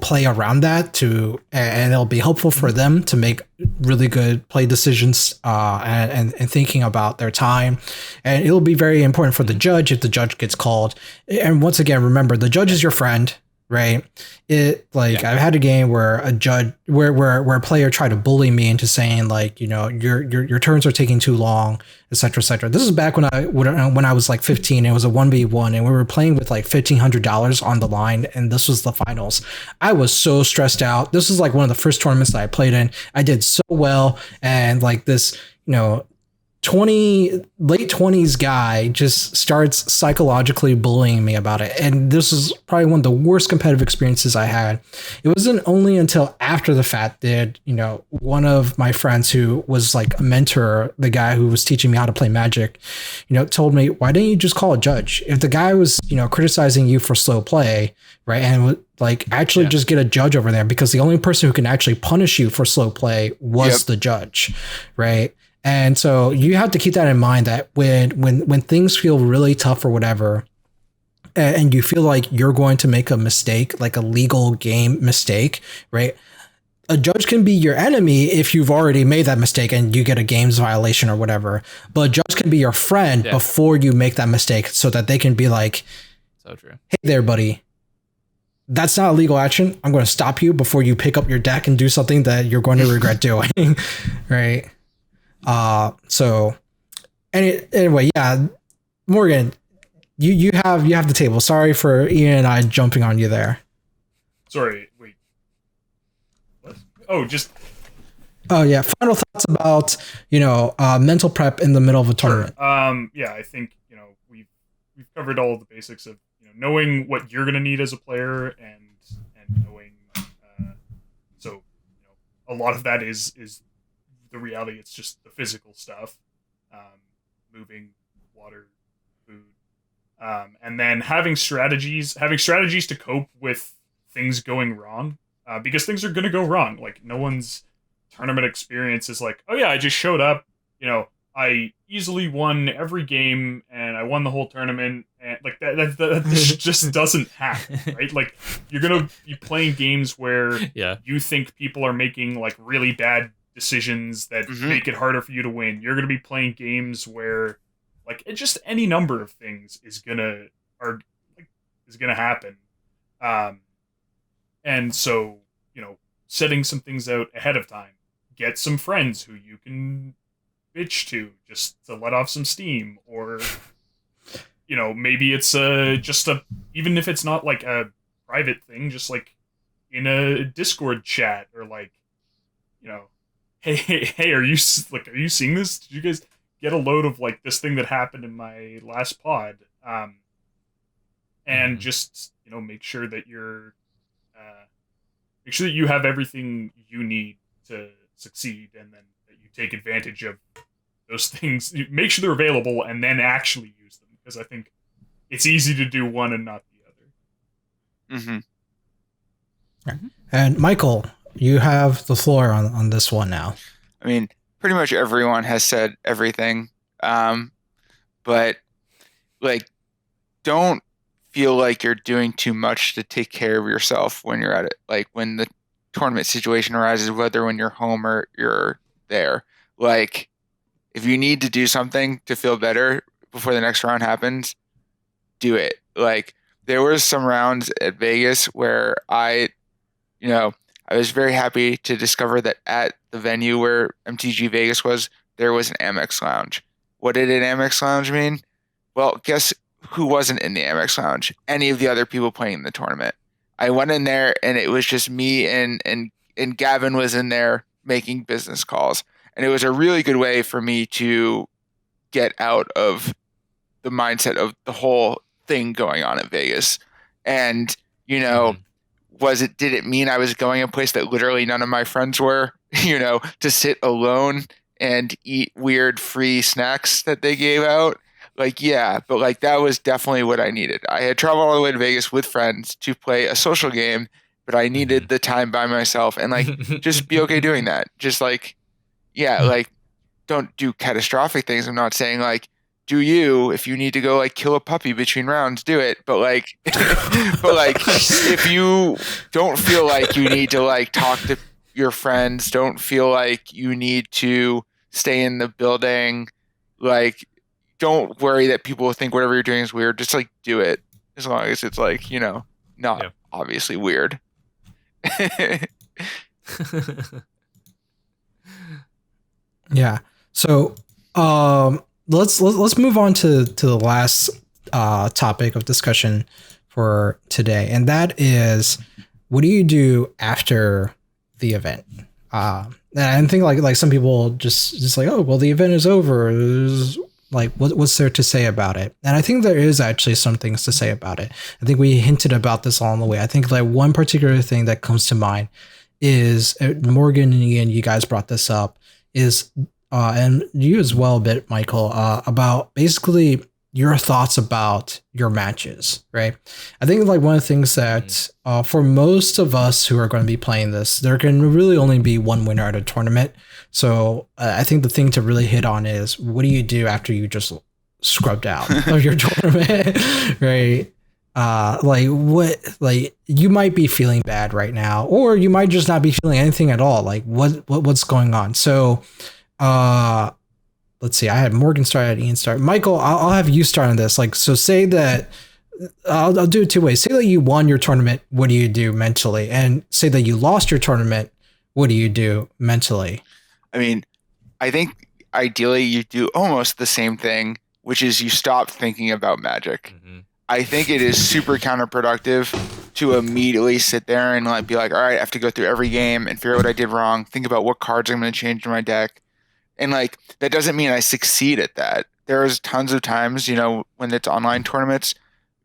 play around that and it'll be helpful for them to make really good play decisions and thinking about their time. And it'll be very important for the judge if the judge gets called. And once again, remember, the judge is your friend, right? I've had a game where a judge where a player tried to bully me into saying like, your turns are taking too long, et cetera, et cetera. This is back when I was like 15. It was a 1v1 and we were playing with like $1,500 on the line, and this was the finals. I was so stressed out. This was like one of the first tournaments that I played in. I did so well, and like this, late 20s guy just starts psychologically bullying me about it. And this is probably one of the worst competitive experiences I had. It wasn't only until after the fact that, one of my friends who was like a mentor, the guy who was teaching me how to play Magic, told me, why didn't you just call a judge? If the guy was, criticizing you for slow play, right, and like actually just get a judge over there, because the only person who can actually punish you for slow play was the judge, right? And so you have to keep that in mind, that when things feel really tough or whatever, and you feel like you're going to make a mistake, like a legal game mistake, right? A judge can be your enemy if you've already made that mistake and you get a games violation or whatever. But a judge can be your friend before you make that mistake, so that they can be like, so true. Hey there, buddy. That's not a legal action. I'm going to stop you before you pick up your deck and do something that you're going to regret doing. Right. Anyway, yeah, Morgan, you have the table. Sorry for Ian and I jumping on you there. Sorry, wait. What? Oh yeah. Final thoughts about, mental prep in the middle of a tournament. Yeah, I think, we've covered all the basics of, knowing what you're going to need as a player and knowing, a lot of that is the reality. It's just the physical stuff, moving, water, food, and then having strategies to cope with things going wrong, because things are going to go wrong. Like, no one's tournament experience is like, oh yeah, I just showed up, I easily won every game and I won the whole tournament, and like that just doesn't happen, right? Like, you're going to be playing games where you think people are making like really bad decisions that make it harder for you to win. You're going to be playing games where like just any number of things is gonna happen, and so setting some things out ahead of time. Get some friends who you can bitch to just to let off some steam, or maybe it's even if it's not like a private thing, just like in a Discord chat, or like hey, are you seeing this? Did you guys get a load of like this thing that happened in my last pod? And just make sure that you have everything you need to succeed, and then that you take advantage of those things. Make sure they're available, and then actually use them, because I think it's easy to do one and not the other. And Michael, you have the floor on this one now. I mean, pretty much everyone has said everything. But like, don't feel like you're doing too much to take care of yourself when you're at it. Like, when the tournament situation arises, whether when you're home or you're there, like, if you need to do something to feel better before the next round happens, do it. Like, there was some rounds at Vegas where I was very happy to discover that at the venue where MTG Vegas was, there was an Amex Lounge. What did an Amex Lounge mean? Well, guess who wasn't in the Amex Lounge? Any of the other people playing in the tournament. I went in there and it was just me and Gavin was in there making business calls. And it was a really good way for me to get out of the mindset of the whole thing going on at Vegas. And, did it mean I was going a place that literally none of my friends were, to sit alone and eat weird free snacks that they gave out? Like, yeah, but like, that was definitely what I needed. I had traveled all the way to Vegas with friends to play a social game, but I needed the time by myself, and like, just be okay doing that. Just like, yeah, like, don't do catastrophic things. I'm not saying like do you. If you need to go like kill a puppy between rounds, do it. But like, but like, if you don't feel like you need to like talk to your friends, don't feel like you need to stay in the building, like, don't worry that people will think whatever you're doing is weird. Just like do it, as long as it's like, you know, not obviously weird. Yeah. So let's move on to the last topic of discussion for today, and that is, what do you do after the event? And I think like some people just like, oh well, the event is over. Like what's there to say about it? And I think there is actually some things to say about it. I think we hinted about this along the way. I think like one particular thing that comes to mind is, Morgan and Ian, you guys brought this up, is and you as well a bit, Michael, about basically your thoughts about your matches, right? I think like one of the things that for most of us who are going to be playing this, there can really only be one winner at a tournament. So I think the thing to really hit on is, what do you do after you just scrubbed out of your tournament, right? Like you might be feeling bad right now, or you might just not be feeling anything at all. Like what's going on? So let's see. I had Morgan start, I had Ian start. Michael, I'll have you start on this. Like, so say that I'll do it two ways. Say that you won your tournament. What do you do mentally? And say that you lost your tournament. What do you do mentally? I mean, I think ideally you do almost the same thing, which is you stop thinking about Magic. Mm-hmm. I think it is super counterproductive to immediately sit there and like be like, all right, I have to go through every game and figure out what I did wrong, think about what cards I'm going to change in my deck. And like, that doesn't mean I succeed at that. There's tons of times, you know, when it's online tournaments,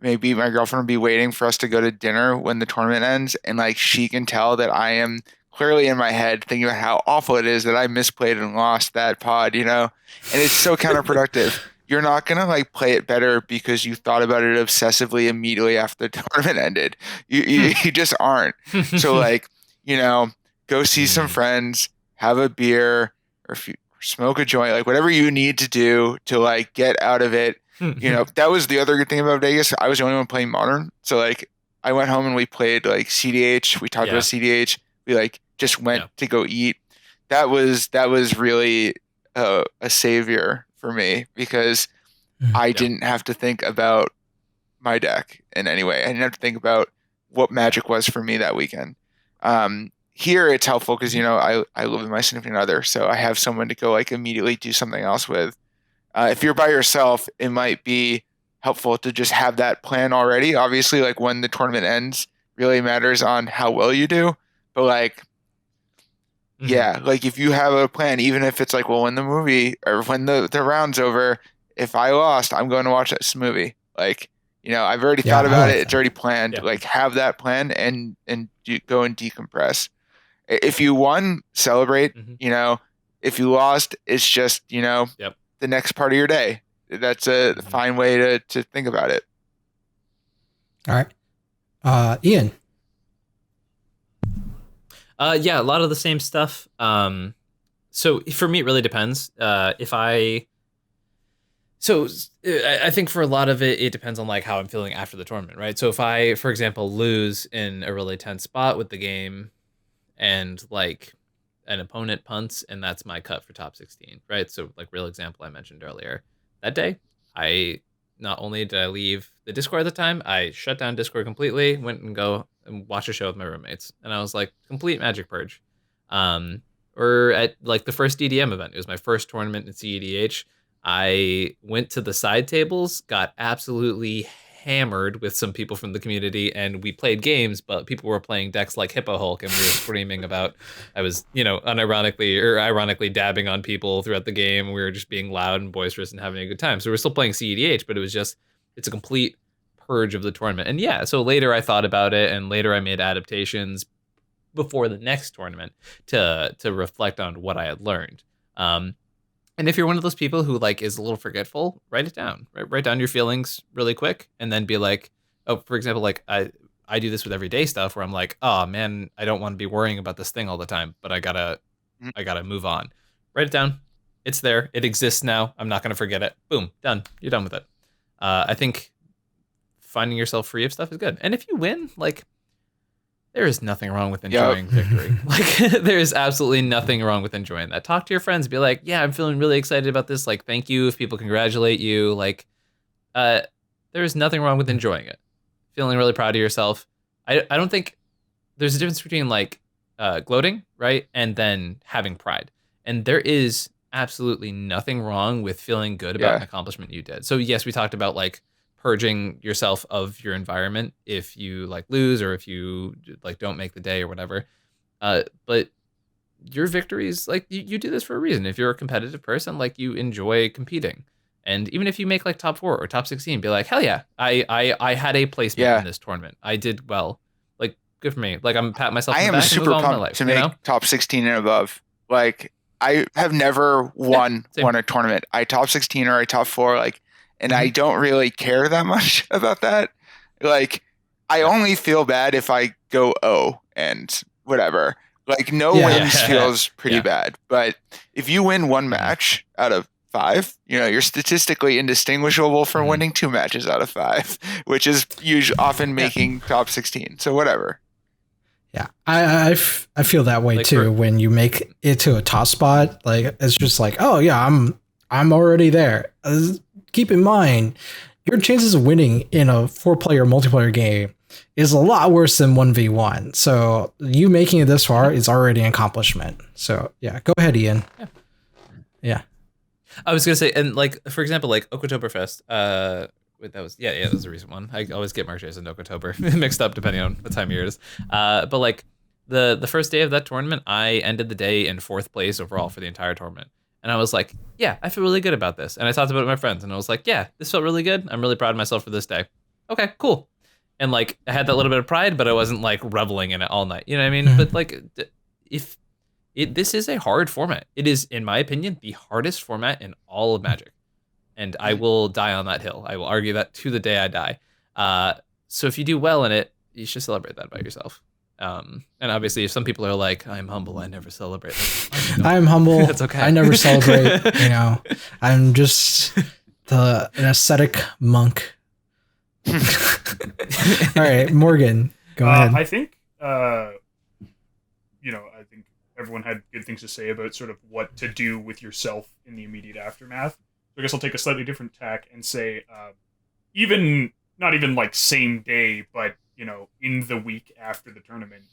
maybe my girlfriend will be waiting for us to go to dinner when the tournament ends, and like she can tell that I am clearly in my head thinking about how awful it is that I misplayed and lost that pod, you know? And it's so counterproductive. You're not going to like play it better because you thought about it obsessively immediately after the tournament ended. You just aren't. So like, you know, go see some friends, have a beer, or if you smoke a joint, like whatever you need to do to like get out of it. You know, that was the other good thing about Vegas. I was the only one playing Modern. So like I went home and we played like cEDH. We talked about cEDH. We like just went to go eat. That was really a savior for me, because I didn't have to think about my deck in any way. I didn't have to think about what Magic was for me that weekend. Here it's helpful because, you know, I live with my significant other, so I have someone to go like immediately do something else with. If you're by yourself, it might be helpful to just have that plan already. Obviously, like when the tournament ends really matters on how well you do, but like, yeah, like if you have a plan, even if it's like, well, when the movie or when the round's over, if I lost, I'm going to watch this movie. Like, you know, I've already thought about it. It's already planned. Yeah. Like have that plan and go and decompress. If you won, celebrate. You know, if you lost, it's just, you know, the next part of your day. That's a fine way to think about it. All right. Ian. Yeah, a lot of the same stuff. So for me, it really depends. I think for a lot of it, it depends on like how I'm feeling after the tournament, right? So if I, for example, lose in a really tense spot with the game, and like an opponent punts, and that's my cut for top 16, right? So like real example I mentioned earlier, that day, I not only did I leave the Discord at the time, I shut down Discord completely, went and go and watch a show with my roommates, and I was like, complete Magic purge. Or at like the first DDM event, it was my first tournament in cEDH. I went to the side tables, got absolutely hammered with some people from the community, and we played games, but people were playing decks like Hippo Hulk, and we were screaming about, I was, you know, unironically or ironically dabbing on people throughout the game. We were just being loud and boisterous and having a good time. So we're still playing cEDH, but it's a complete purge of the tournament. And yeah, so later I thought about it, and later I made adaptations before the next tournament to reflect on what I had learned. And if you're one of those people who like is a little forgetful, write it down. Write down your feelings really quick, and then be like, oh, for example, like I do this with everyday stuff where I'm like, oh man, I don't want to be worrying about this thing all the time, but I gotta move on. Write it down, It's there. It exists now. I'm not going to forget it. Boom, done. You're done with it. I think finding yourself free of stuff is good. And if you win, like, there is nothing wrong with enjoying victory. Like, there is absolutely nothing wrong with enjoying that. Talk to your friends. Be like, yeah, I'm feeling really excited about this. Like, thank you if people congratulate you. Like, there is nothing wrong with enjoying it. Feeling really proud of yourself. I don't think there's a difference between, like, gloating, right? And then having pride. And there is absolutely nothing wrong with feeling good about an accomplishment you did. So yes, we talked about like purging yourself of your environment if you like lose or if you like don't make the day or whatever. But your victories, like you do this for a reason. If you're a competitive person, like you enjoy competing. And even if you make like top 4 or top 16, be like, hell yeah, I had a placement in this tournament. I did well. Like, good for me. Like, I'm patting myself on the back. I am super pumped to make top 16 and above. Like, I have never won a tournament. I top 16 or I top 4, like, and I don't really care that much about that. Like, I only feel bad if I go 0 and whatever. Like, no wins feels pretty bad. But if you win 1 match out of 5, you know, you're statistically indistinguishable from winning 2 matches out of 5, which is usually often making top 16. So whatever. Yeah, I feel that way like too. When you make it to a top spot, like it's just like, oh yeah, I'm already there. Keep in mind, your chances of winning in a 4-player multiplayer game is a lot worse than 1v1. So you making it this far is already an accomplishment. So yeah, go ahead, Ian. Yeah. I was gonna say, and like for example, like Oktoberfest. That was a recent one. I always get March and Oktober mixed up depending on what time of year it is. But like the first day of that tournament, I ended the day in 4th place overall for the entire tournament. And I was like, yeah, I feel really good about this. And I talked about it with my friends and I was like, yeah, this felt really good. I'm really proud of myself for this day. Okay, cool. And like I had that little bit of pride, but I wasn't like reveling in it all night. You know what I mean? But like this is a hard format. It is, in my opinion, the hardest format in all of Magic. And I will die on that hill. I will argue that to the day I die. So if you do well in it, you should celebrate that about yourself. And obviously, if some people are like, I'm humble, I never celebrate. I'm humble. That's okay. I never celebrate. You know, I'm just an ascetic monk. All right, Morgan, go ahead. I think, I think everyone had good things to say about sort of what to do with yourself in the immediate aftermath. I guess I'll take a slightly different tack and say, not even like same day, but, you know, in the week after the tournament,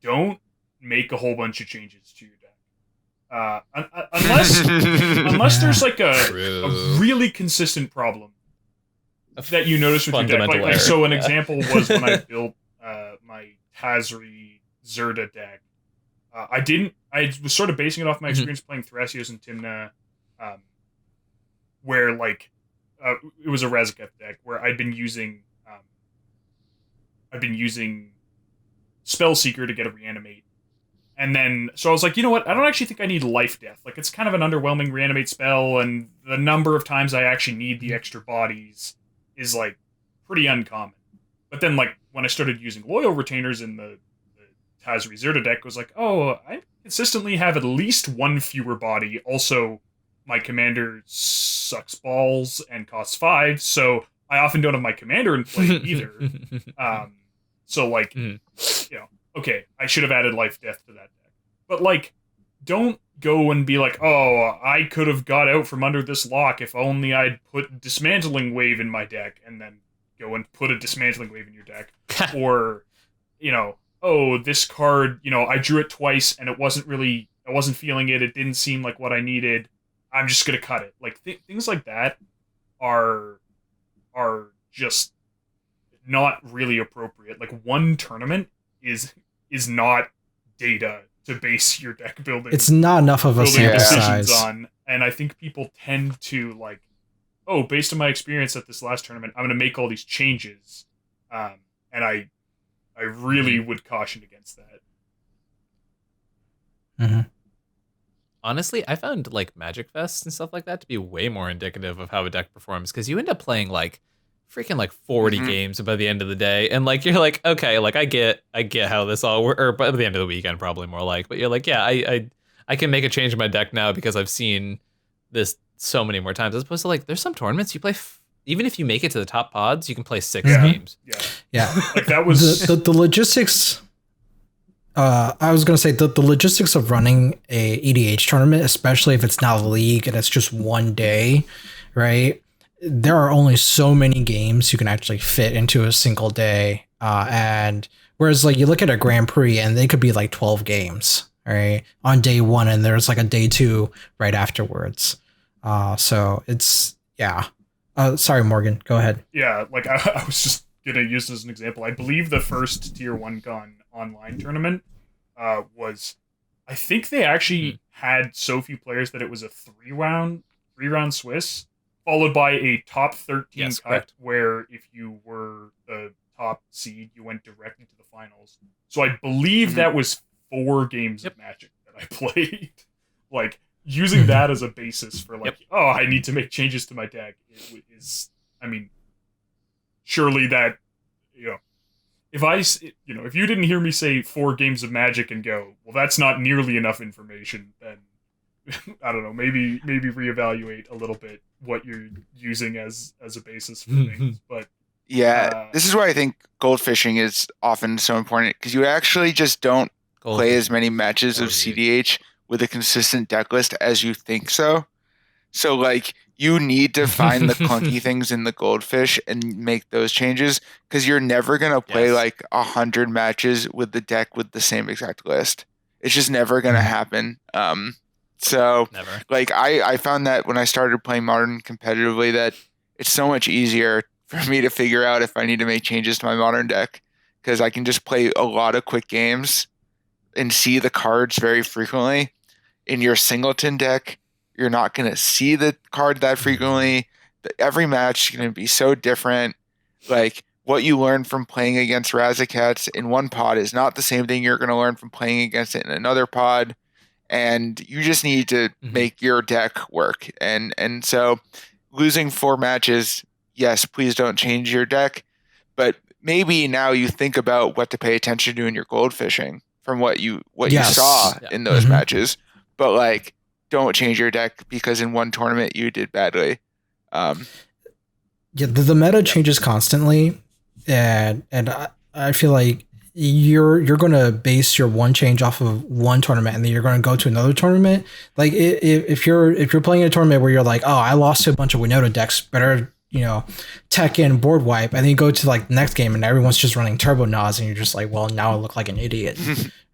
don't make a whole bunch of changes to your deck. Unless there's like a really consistent problem that you notice with your deck. Like, so an example was when I built my Tazri Zerda deck. I was sort of basing it off my experience playing Thrasios and Tymna, where like it was a Razaketh deck where I'd been using Spellseeker to get a reanimate, and then so I was like, you know what? I don't actually think I need Life Death. Like it's kind of an underwhelming reanimate spell, and the number of times I actually need the extra bodies is like pretty uncommon. But then like when I started using Loyal Retainers in the Tazri Zerda deck, was like, oh, I consistently have at least 1 fewer body. Also, my commander sucks balls and costs 5, so I often don't have my commander in play either. So like, you know, okay, I should have added Life Death to that deck. But like, don't go and be like, oh, I could have got out from under this lock if only I'd put Dismantling Wave in my deck, and then go and put a Dismantling Wave in your deck. Or, you know, oh, this card, you know, I drew it twice and I wasn't feeling it. It didn't seem like what I needed. I'm just going to cut it. Like things like that are just not really appropriate. Like one tournament is not data to base your deck building. It's not enough of a sample size on. And I think people tend to like, oh, based on my experience at this last tournament, I'm going to make all these changes. And I really would caution against that. Mm-hmm. Honestly, I found like Magic Fests and stuff like that to be way more indicative of how a deck performs, because you end up playing like freaking like 40 games by the end of the day, and like you're like, okay, like I get how this all works, or by the end of the weekend probably more like, but you're like, yeah, I can make a change in my deck now because I've seen this so many more times, as opposed to like there's some tournaments you play. Even if you make it to the top pods, you can play 6 games. Yeah. Like that was the logistics. I was gonna say the logistics of running a EDH tournament, especially if it's not a league and it's just one day, right? There are only so many games you can actually fit into a single day, and whereas like you look at a Grand Prix and they could be like 12 games, right, on day one, and there's like a day 2 right afterwards. So it's sorry, Morgan, go ahead. Yeah, like I was just gonna use this as an example. I believe the first Tier 1 Gun online tournament was, I think they actually had so few players that it was a 3-round Swiss, followed by a top 13 cut, correct. where if you were the top seed, you went directly to the finals. So I believe that was 4 games of Magic that I played. Like, using that as a basis for like, oh, I need to make changes to my deck is, I mean, surely that, if you didn't hear me say 4 games of Magic and go, well, that's not nearly enough information, then I don't know, maybe reevaluate a little bit what you're using as a basis for things. But this is why I think gold fishing is often so important, because you actually just don't play as many matches of cEDH with a consistent deck list as you think so. So like you need to find the clunky things in the goldfish and make those changes, because you're never gonna play like 100 matches with the deck with the same exact list. It's just never gonna happen. So Never. like I found that when I started playing Modern competitively, that it's so much easier for me to figure out if I need to make changes to my Modern deck, because I can just play a lot of quick games and see the cards very frequently. In your singleton deck, you're not going to see the card that frequently. Every match is going to be so different. Like, what you learn from playing against Razakats in one pod is not the same thing you're going to learn from playing against it in another pod. And you just need to make your deck work. And so losing 4 matches, yes, please don't change your deck. But maybe now you think about what to pay attention to in your gold fishing from what you saw in those matches. But like, don't change your deck because in one tournament you did badly. The meta changes constantly, and I feel like you're going to base your one change off of one tournament, and then you're going to go to another tournament. Like if you're playing a tournament where you're like, oh, I lost to a bunch of Winota decks, better tech in board wipe, and then you go to like the next game and everyone's just running Turbo Nas, and you're just like, well, now I look like an idiot,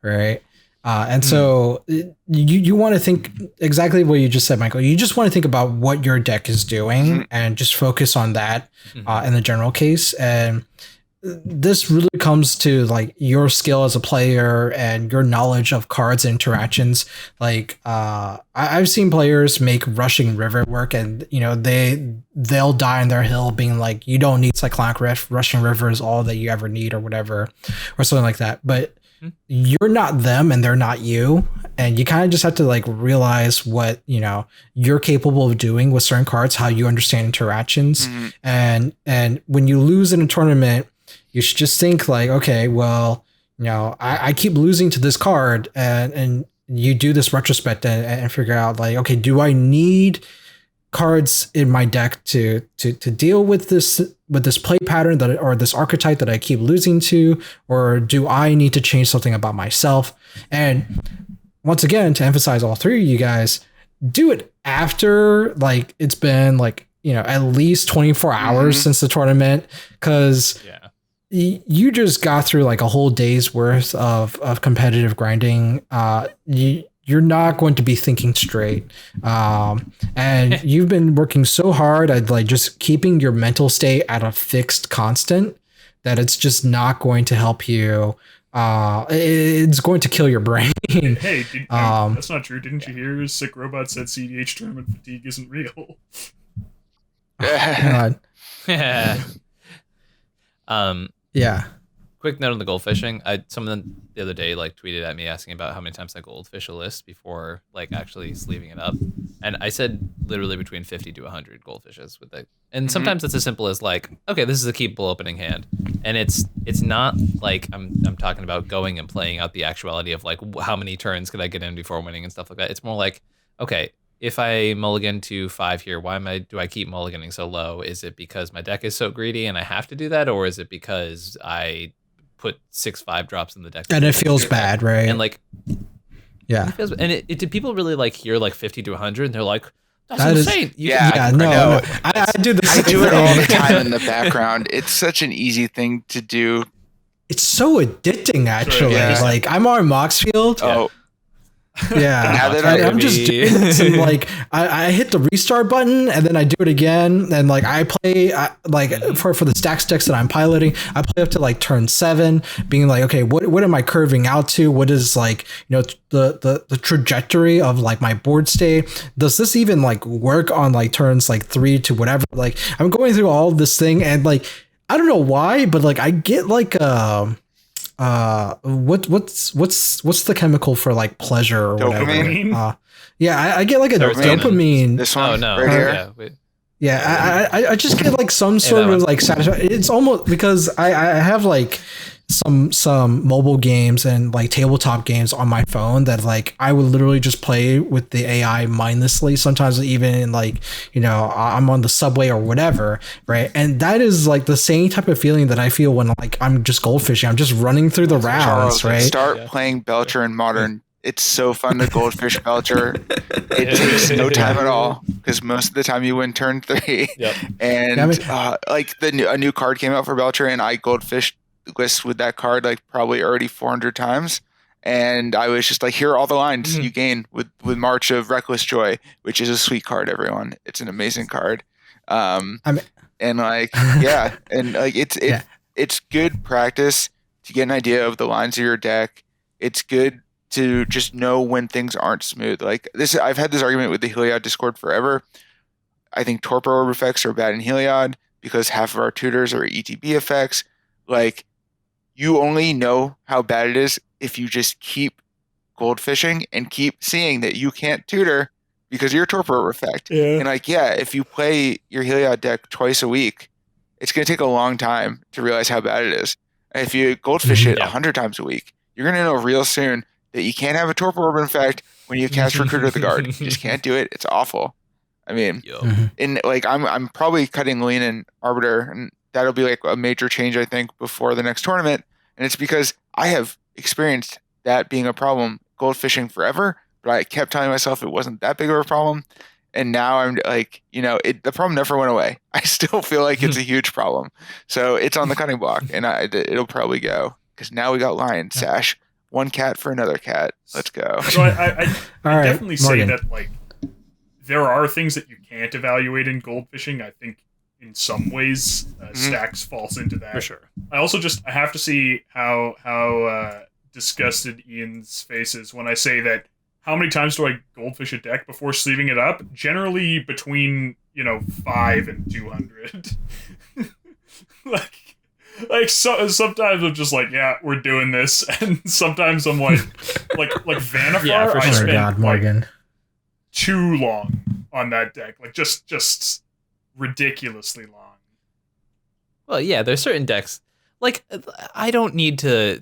right? And so you want to think exactly what you just said, Michael. You just want to think about what your deck is doing and just focus on that in the general case. And this really comes to like your skill as a player and your knowledge of cards and interactions. Like I've seen players make Rushing River work, and they'll die on their hill being like, you don't need Cyclonic Rift, Rushing River is all that you ever need, or whatever, or something like that. But you're not them and they're not you, and you kind of just have to like realize what you're capable of doing with certain cards, how you understand interactions. And when you lose in a tournament, you should just think like, okay, well, I keep losing to this card, and you do this retrospect and figure out like, okay, do I need cards in my deck to deal with this play pattern or this archetype that I keep losing to, or do I need to change something about myself? And once again, to emphasize all 3 of you guys, do it after like it's been like at least 24 hours since the tournament, because you just got through like a whole day's worth of competitive grinding. You're not going to be thinking straight. And you've been working so hard at like just keeping your mental state at a fixed constant that it's just not going to help you. It's going to kill your brain. Hey, that's not true. Didn't you hear Sick Robot said cEDH tournament fatigue isn't real? God. Yeah. Quick note on the goldfishing. Someone the other day like tweeted at me asking about how many times I goldfish a list before like actually sleeving it up, and I said literally between 50 to 100 goldfishes with it. And sometimes it's as simple as like, okay, this is a keepable opening hand, and it's not like I'm talking about going and playing out the actuality of like how many turns could I get in before winning and stuff like that. It's more like, okay, if I mulligan to 5 here, do I keep mulliganing so low? Is it because my deck is so greedy and I have to do that, or is it because I put 6/5 drops in the deck and it feels bad, right? And like, yeah, it feels, and do people really like hear like 50 to 100 and they're like, that's that insane? No. I do this. I do it all the time in the background. It's such an easy thing to do. It's so addicting, actually. Yeah. Like, I'm on Moxfield. Oh, yeah. Now that I'm just doing this, and like I hit the restart button, and then I do it again, and like I play for the stacks decks that I'm piloting, I play up to like turn 7, being like, okay, what am I curving out to? What is like, you know, the trajectory of like my board state? Does this even like work on like turns like 3 to whatever? Like, I'm going through all this thing, and like I don't know why, but like I get like what's the chemical for like pleasure or Dopamine? whatever? Yeah, I get like a dopamine. This one, no, right here. Yeah, I just get like some sort of like satisfaction. It's almost because I have like some mobile games and like tabletop games on my phone that like I would literally just play with the AI mindlessly. Sometimes even in like, you know, I'm on the subway or whatever, right? And that is like the same type of feeling that I feel when like I'm just goldfishing. I'm just running through the rounds, Charles, right? Start playing Belcher in Modern. It's so fun to goldfish Belcher. It takes no time at all because most of the time you win turn 3. Yep. And like a new card came out for Belcher, and I goldfished list with that card like probably already 400 times, and I was just like, here are all the lines you gain with March of Reckless Joy, which is a sweet card, everyone. It's an amazing card. And like yeah, and like it's good practice to get an idea of the lines of your deck. It's good to just know when things aren't smooth. Like this, I've had this argument with the Heliod Discord forever. I think Torpor Orb effects are bad in Heliod because half of our tutors are ETB effects. Like, you only know how bad it is if you just keep goldfishing and keep seeing that you can't tutor because of your Torpor Orb effect. Yeah. And like, yeah, if you play your Heliod deck twice a week, it's going to take a long time to realize how bad it is. And if you goldfish it 100 times a week, you're going to know real soon that you can't have a Torpor Orb effect when you cast Recruiter of the Guard. You just can't do it. It's awful. I mean, in like, I'm probably cutting Lean and Arbiter, and that'll be like a major change, I think, before the next tournament. And it's because I have experienced that being a problem goldfishing forever, but I kept telling myself it wasn't that big of a problem. And now I'm like, you know, the problem never went away. I still feel like it's a huge problem. So it's on the cutting block, and it'll probably go because now we got Lion Sash. One cat for another cat. Let's go. So I right, definitely say Morgan. that like there are things that you can't evaluate in goldfishing. I think in some ways Stacks falls into that. For sure. I also I have to see how disgusted Ian's face is when I say that. How many times do I goldfish a deck before sleeving it up? Generally between 5 and 200. like sometimes I'm just like, yeah, we're doing this, and sometimes I'm like Vanifar. Yeah, for I sure. spent Morgan. like too long on that deck, like just ridiculously long. Well, yeah, there's certain decks. Like, I don't need to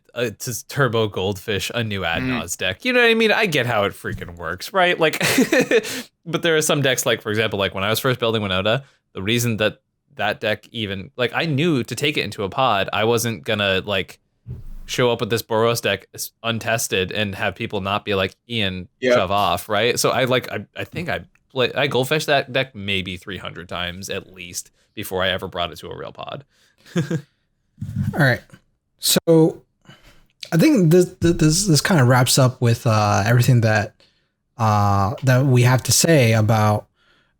turbo goldfish a new Adnaz deck. You know what I mean? I get how it freaking works, right? Like, but there are some decks, like, for example, like when I was first building Winota, the reason that deck even, like, I knew to take it into a pod, I wasn't gonna, like, show up with this Boros deck untested and have people not be like, Ian, shove off, right? So I think I goldfished that deck maybe 300 times at least before I ever brought it to a real pod. All right, so I think this kind of wraps up with everything that we have to say about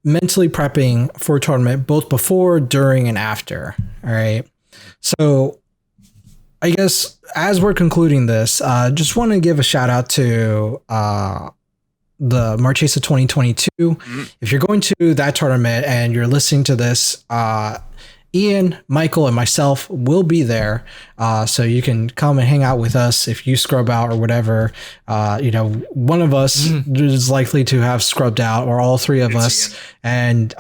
mentally prepping for a tournament, both before, during, and after. All right, so I guess as we're concluding this, just want to give a shout out to the Marchesa 2022. If you're going to that tournament and you're listening to this, Ian, Michael, and myself will be there, so you can come and hang out with us if you scrub out or whatever. One of us is likely to have scrubbed out, or all three of us. And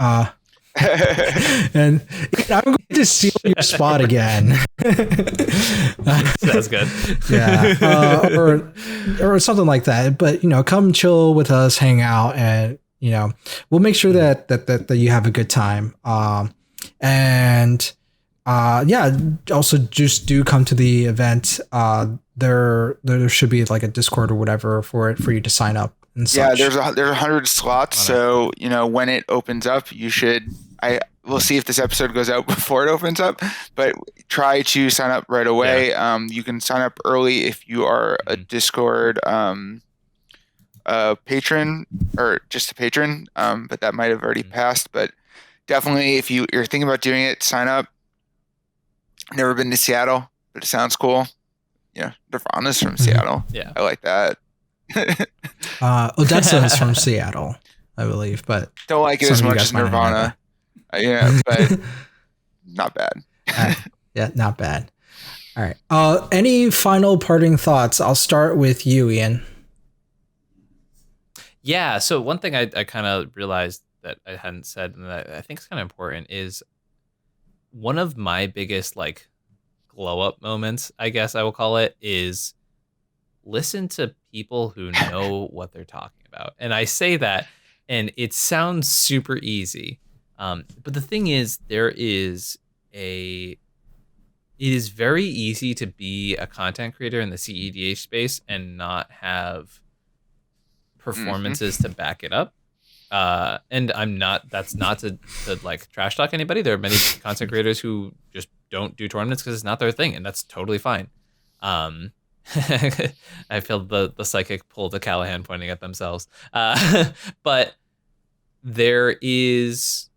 and I'm going to steal your spot again. That's good. Yeah, or something like that. But come chill with us, hang out, and we'll make sure that you have a good time. Also just do come to the event. There should be like a Discord or whatever for you to sign up and such. Yeah, there's 100 slots. So, when it opens up, we'll see if this episode goes out before it opens up, but try to sign up right away. Yeah. You can sign up early if you are a Discord patron or just a patron, but that might have already passed. But definitely, if you're thinking about doing it, sign up. Never been to Seattle, but it sounds cool. Yeah, Nirvana's from Seattle. Yeah, I like that. Odessa is from Seattle, I believe, but don't like it as much as Nirvana. But not bad. Yeah, not bad. All right. Any final parting thoughts? I'll start with you, Ian. Yeah. So one thing I kind of realized that I hadn't said, and that I think is kind of important, is one of my biggest like glow up moments, I guess I will call it, is listen to people who know what they're talking about. And I say that, and it sounds super easy. But the thing is, it is very easy to be a content creator in the cEDH space and not have performances to back it up. And that's not to like trash talk anybody. There are many content creators who just don't do tournaments because it's not their thing, and that's totally fine. I feel the psychic pull to Callahan pointing at themselves. But there is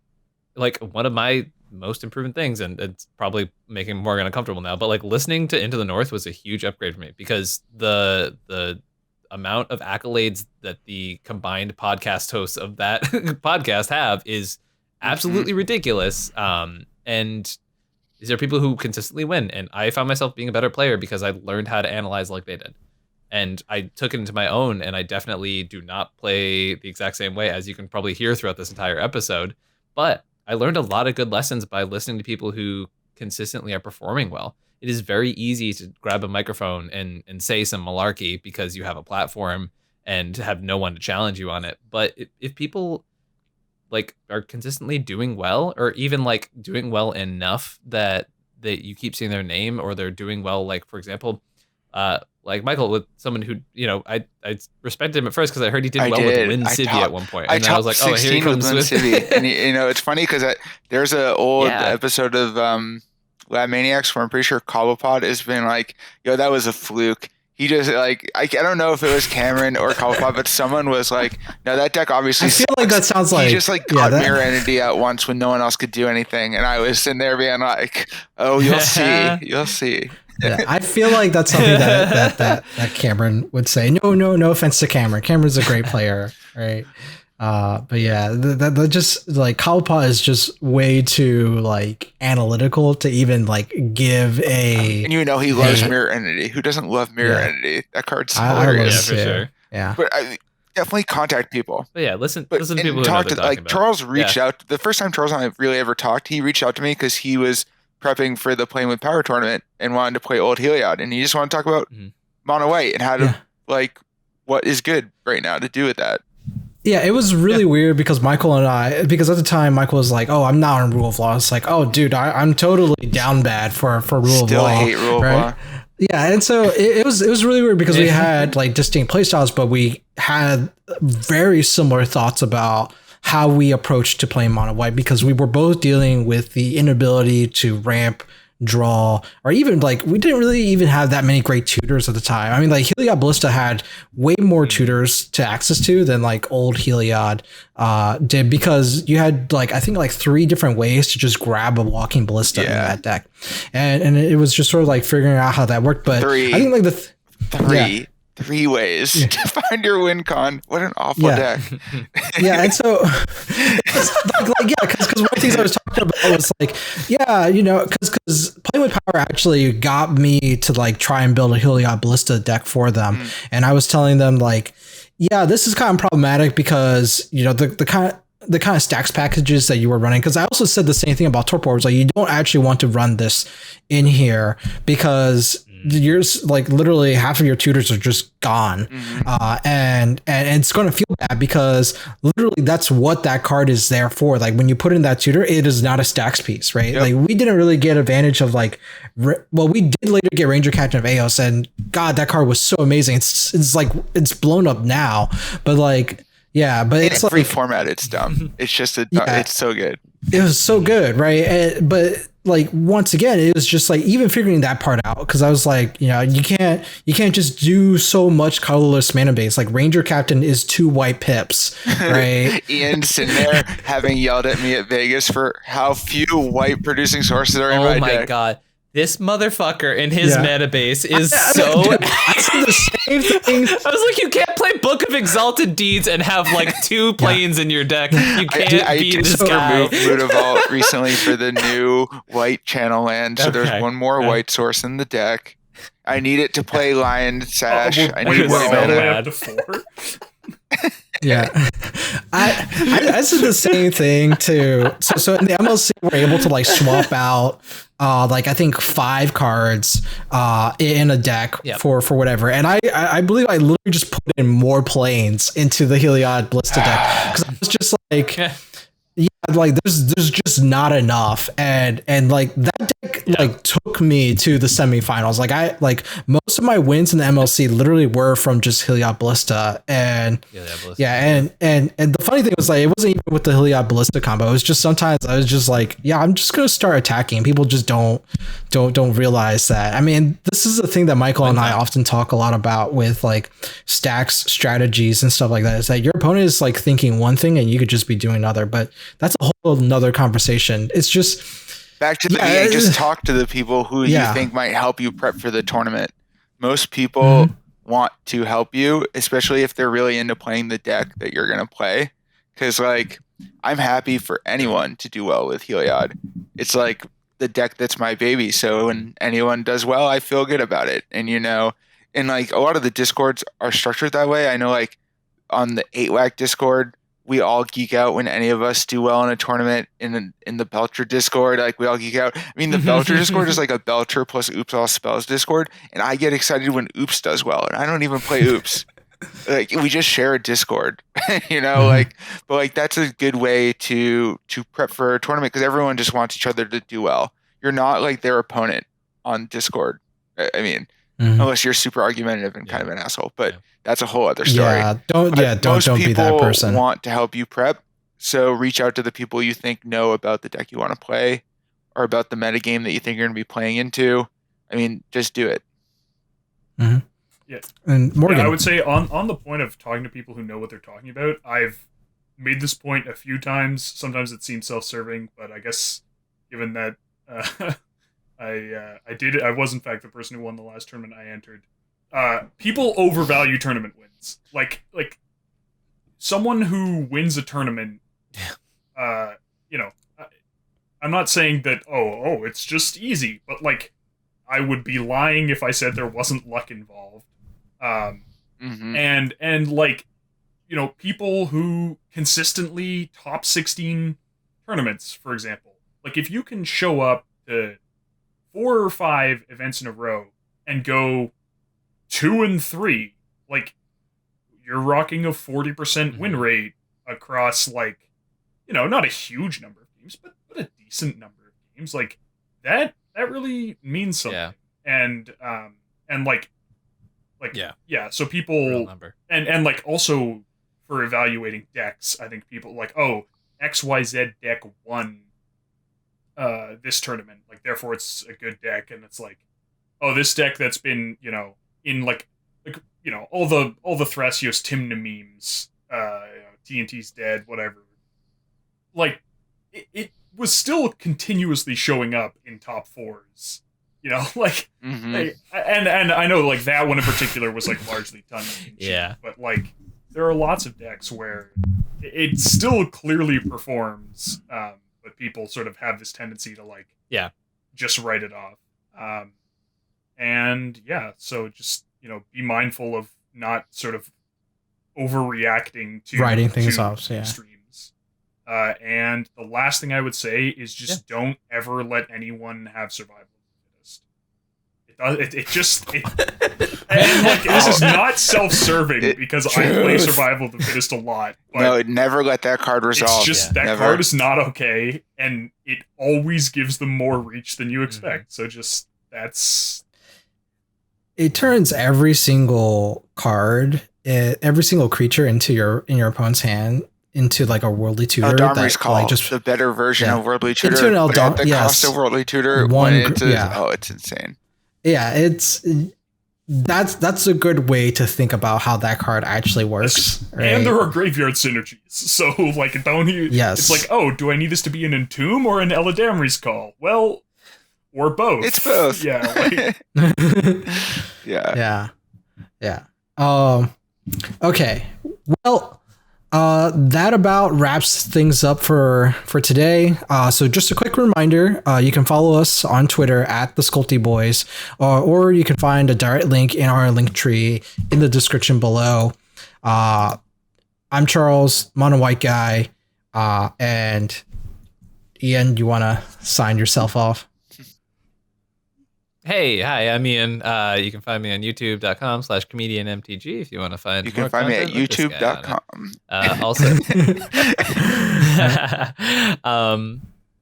like one of my most improving things, and it's probably making Morgan uncomfortable now, but like listening to Into the North was a huge upgrade for me, because the amount of accolades that the combined podcast hosts of that podcast have is absolutely ridiculous. And these are people who consistently win, and I found myself being a better player because I learned how to analyze like they did. And I took it into my own, and I definitely do not play the exact same way, as you can probably hear throughout this entire episode. But I learned a lot of good lessons by listening to people who consistently are performing well. It is very easy to grab a microphone and say some malarkey because you have a platform and have no one to challenge you on it. But if people like are consistently doing well, or even like doing well enough that you keep seeing their name, or they're doing well, like for example, like Michael, with someone who, I respected him at first because I heard he did well with Win Civi at one point. And I was like, oh, here he comes with Civi. And it's funny because there's an old episode of Lab Maniacs where I'm pretty sure Cobblepot has been like, yo, that was a fluke. He just like, I don't know if it was Cameron or Cobblepot, but someone was like, no, that deck obviously I feel like that sounds like, he just like got Mirror Entity at once when no one else could do anything. And I was sitting there being like, oh, you'll see. Yeah, I feel like that's something that Cameron would say. No offense to Cameron. Cameron's a great player, right? But yeah, that just like Cobblepot is just way too like analytical to even like give a. And he loves Mirror Entity. Who doesn't love Mirror Entity? That card's hilarious. Yeah, for sure. Yeah, but I definitely contact people. But yeah, listen to people who know what they're talking about. Charles reached out. The first time Charles and I really ever talked, he reached out to me because he was prepping for the Playing with Power tournament and wanted to play Old Heliod, and he just wanted to talk about mono white and how to like what is good right now to do with that. Yeah, it was really weird because Michael and I, because at the time Michael was like, "Oh, I'm not on Rule of Law." It's like, "Oh, dude, I'm totally down bad for Rule of Law." Hate Rule of Law. Yeah, and so it was really weird because we had like distinct playstyles, but we had very similar thoughts about how we approached to playing mono white, because we were both dealing with the inability to ramp, draw, or even like we didn't really even have that many great tutors at the time. I mean, like Heliod Ballista had way more tutors to access to than like old Heliod did, because you had like I think like 3 different ways to just grab a walking ballista in that deck, and it was just sort of like figuring out how that worked. But I think like three ways to find your win con. What an awful deck. Yeah, and so because one of the things I was talking about was like, because Playing with Power actually got me to like try and build a Heliod Ballista deck for them, and I was telling them like, this is kind of problematic because the kind of stacks packages that you were running, because I also said the same thing about Torpor. Like, you don't actually want to run this in here because yours, like literally half of your tutors are just gone. And it's going to feel bad because literally that's what that card is there for. Like when you put in that tutor, it is not a stacks piece, right? Yep. Like we didn't really get advantage of like, well, we did later get Ranger Captain of Eos, and God, that card was so amazing. It's like, it's blown up now, but like, yeah, but In it's every like format, it's dumb. It's just it's so good. it was so good, right? But like once again, it was just like even figuring that part out, because I was like, you know, you can't just do so much colorless mana base. Like Ranger Captain is 2 white pips, right? Ian's sitting there having yelled at me at Vegas for how few white producing sources are in Oh my my deck. god. This motherfucker in his mana base is so. I said the same thing. I was like, you can't play Book of Exalted Deeds and have like 2 planes in your deck. You can't I beat did this guy. remove Mutavault recently for the new white channel land, so there's one more white source in the deck. I need it to play Lion Sash. I need we're more so all the way mana. up to 4. Yeah, I said the same thing too. So in the MLC, we're able to like swap out like I think 5 cards in a deck for whatever, and I believe I literally just put in more planes into the Heliod Ballista deck because I was just like, yeah, like there's just not enough, and like that deck like took me to the semifinals. Like I like most of my wins in the MLC literally were from just Heliod Ballista, and and the funny thing was like it wasn't even with the Heliod Ballista combo. It was just sometimes I was just like, yeah, I'm just gonna start attacking. People just don't realize that. I mean, this is the thing that Michael and I often talk a lot about with like stacks strategies and stuff like that. Is that your opponent is like thinking one thing and you could just be doing another, but that's a whole nother conversation. It's just Back to the beginning, just talk to the people who you think might help you prep for the tournament. Most people want to help you, especially if they're really into playing the deck that you're going to play. Because, like, I'm happy for anyone to do well with Heliod. It's like the deck that's my baby. So when anyone does well, I feel good about it. And, you know, and like a lot of the Discords are structured that way. I know, like, on the 8WAC Discord, we all geek out when any of us do well in a tournament. In the Belcher Discord, like we all geek out. I mean, the Belcher Discord is like a Belcher plus Oops All Spells Discord, and I get excited when Oops does well, and I don't even play Oops. Like we just share a Discord, you know. Like, but like that's a good way to prep for a tournament because everyone just wants each other to do well. You're not like their opponent on Discord. I mean, unless you're super argumentative and kind of an asshole, but that's a whole other story. Don't be that person. People want to help you prep, so reach out to the people you think know about the deck you want to play, or about the metagame that you think you're going to be playing into. I mean, just do it. Yeah, and Morgan, I would say on the point of talking to people who know what they're talking about, I've made this point a few times. Sometimes it seems self-serving, but I guess given that I was in fact the person who won the last tournament I entered. People overvalue tournament wins. Like someone who wins a tournament, you know, I'm not saying that, oh, it's just easy, but like, I would be lying if I said there wasn't luck involved. And like, you know, people who consistently top 16 tournaments, for example, like if you can show up to 4 or 5 events in a row and go 2 and 3, like you're rocking a 40% win rate across, like, you know, not a huge number of games, but a decent number of games. Like that really means something. And like so people and like also for evaluating decks, I think people like, oh, XYZ deck won this tournament, like therefore it's a good deck. And it's like, oh, this deck that's been, you know, in like you know, all the Thrasios Timna memes, you know, TNT's dead, whatever, like it was still continuously showing up in top 4s, you know, like, like and I know like that one in particular was like largely tongue in cheek, but like there are lots of decks where it still clearly performs, but people sort of have this tendency to like just write it off, and so just, you know, be mindful of not sort of overreacting to writing things off streams. And the last thing I would say is just don't ever let anyone have survival of the fittest. It just and like this is not self-serving because I play Survival of the Fittest a lot. But no, never let that card resolve. It's just that card is not okay, and it always gives them more reach than you expect. So just it turns every single card, every single creature in your opponent's hand into like a Worldly Tutor. Eldamri's Call, like just the better version of Worldly Tutor. Into an at the cost of Worldly Tutor, it's insane. Yeah, that's a good way to think about how that card actually works. Right? And there are graveyard synergies. So like it's like, oh, do I need this to be an Entomb or an Eldamri's Call? Well, or both. It's both. Yeah. Yeah. Okay. Well, that about wraps things up for today. So just a quick reminder, you can follow us on Twitter at the Sculpty Boys, or you can find a direct link in our link tree in the description below. I'm Charles, Mono White Guy, and Ian, you want to sign yourself off? Hey, hi, I'm Ian. You can find me on youtube.com/ComedIanMTG if you want to find. You can find me at youtube.com.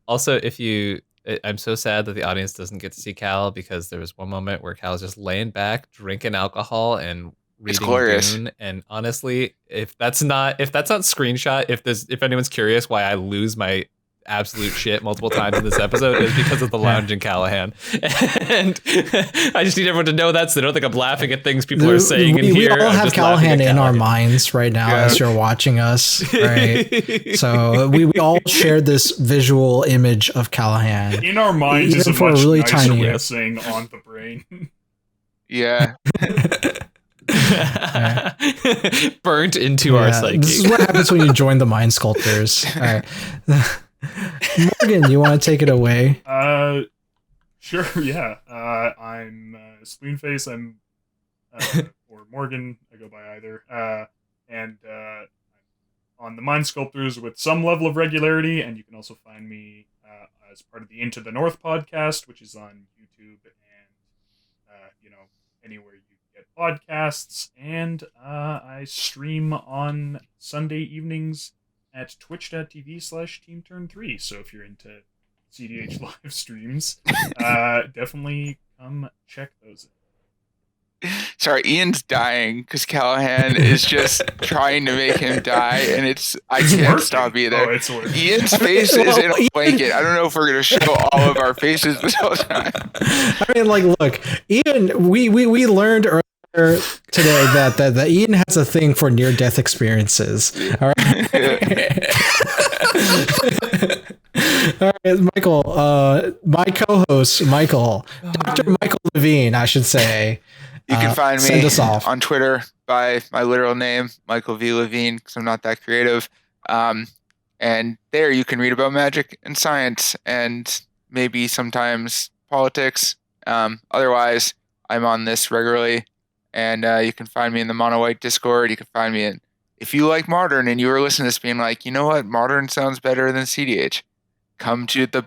Also, if you, I'm so sad that the audience doesn't get to see Cal, because there was one moment where Cal's just laying back, drinking alcohol, and reading Dune. And honestly, if that's not screenshot, if anyone's curious why I lose my absolute shit multiple times in this episode, is because of the lounge in Callahan. And I just need everyone to know that, so they don't think I'm laughing at things people are saying in here. We all have Callahan in our minds right now as you're watching us, right? So we all shared this visual image of Callahan. In our minds is a much really nicer tiny way of saying on the brain. Yeah. Burnt into our psyche. This is what happens when you join the Mind Sculptors. All right. Morgan, you want to take it away? Sure, yeah. I'm Spleenface. I'm or Morgan. I go by either. And I'm on the Mind Sculptors with some level of regularity, and you can also find me as part of the Into the North podcast, which is on YouTube and anywhere you get podcasts. And I stream on Sunday evenings at twitch.tv/teamturn3. So if you're into cEDH live streams, definitely come check those out. Sorry, Ian's dying because Callahan is just trying to make him die, and I can't stop either. Ian's face is in a blanket. I don't know if we're going to show all of our faces this whole time. I mean, like, look, Ian, we learned earlier today that Ian has a thing for near-death experiences. All right. All right, Michael, my co-host, Michael, Dr. Michael Levine, I should say. You can find me on Twitter by my literal name, Michael V. Levine, because I'm not that creative. And there you can read about magic and science and maybe sometimes politics. Otherwise, I'm on this regularly. And you can find me in the Mono White Discord. You can find me if you like Modern and you were listening to this being like, you know what, Modern sounds better than cEDH. Come to the...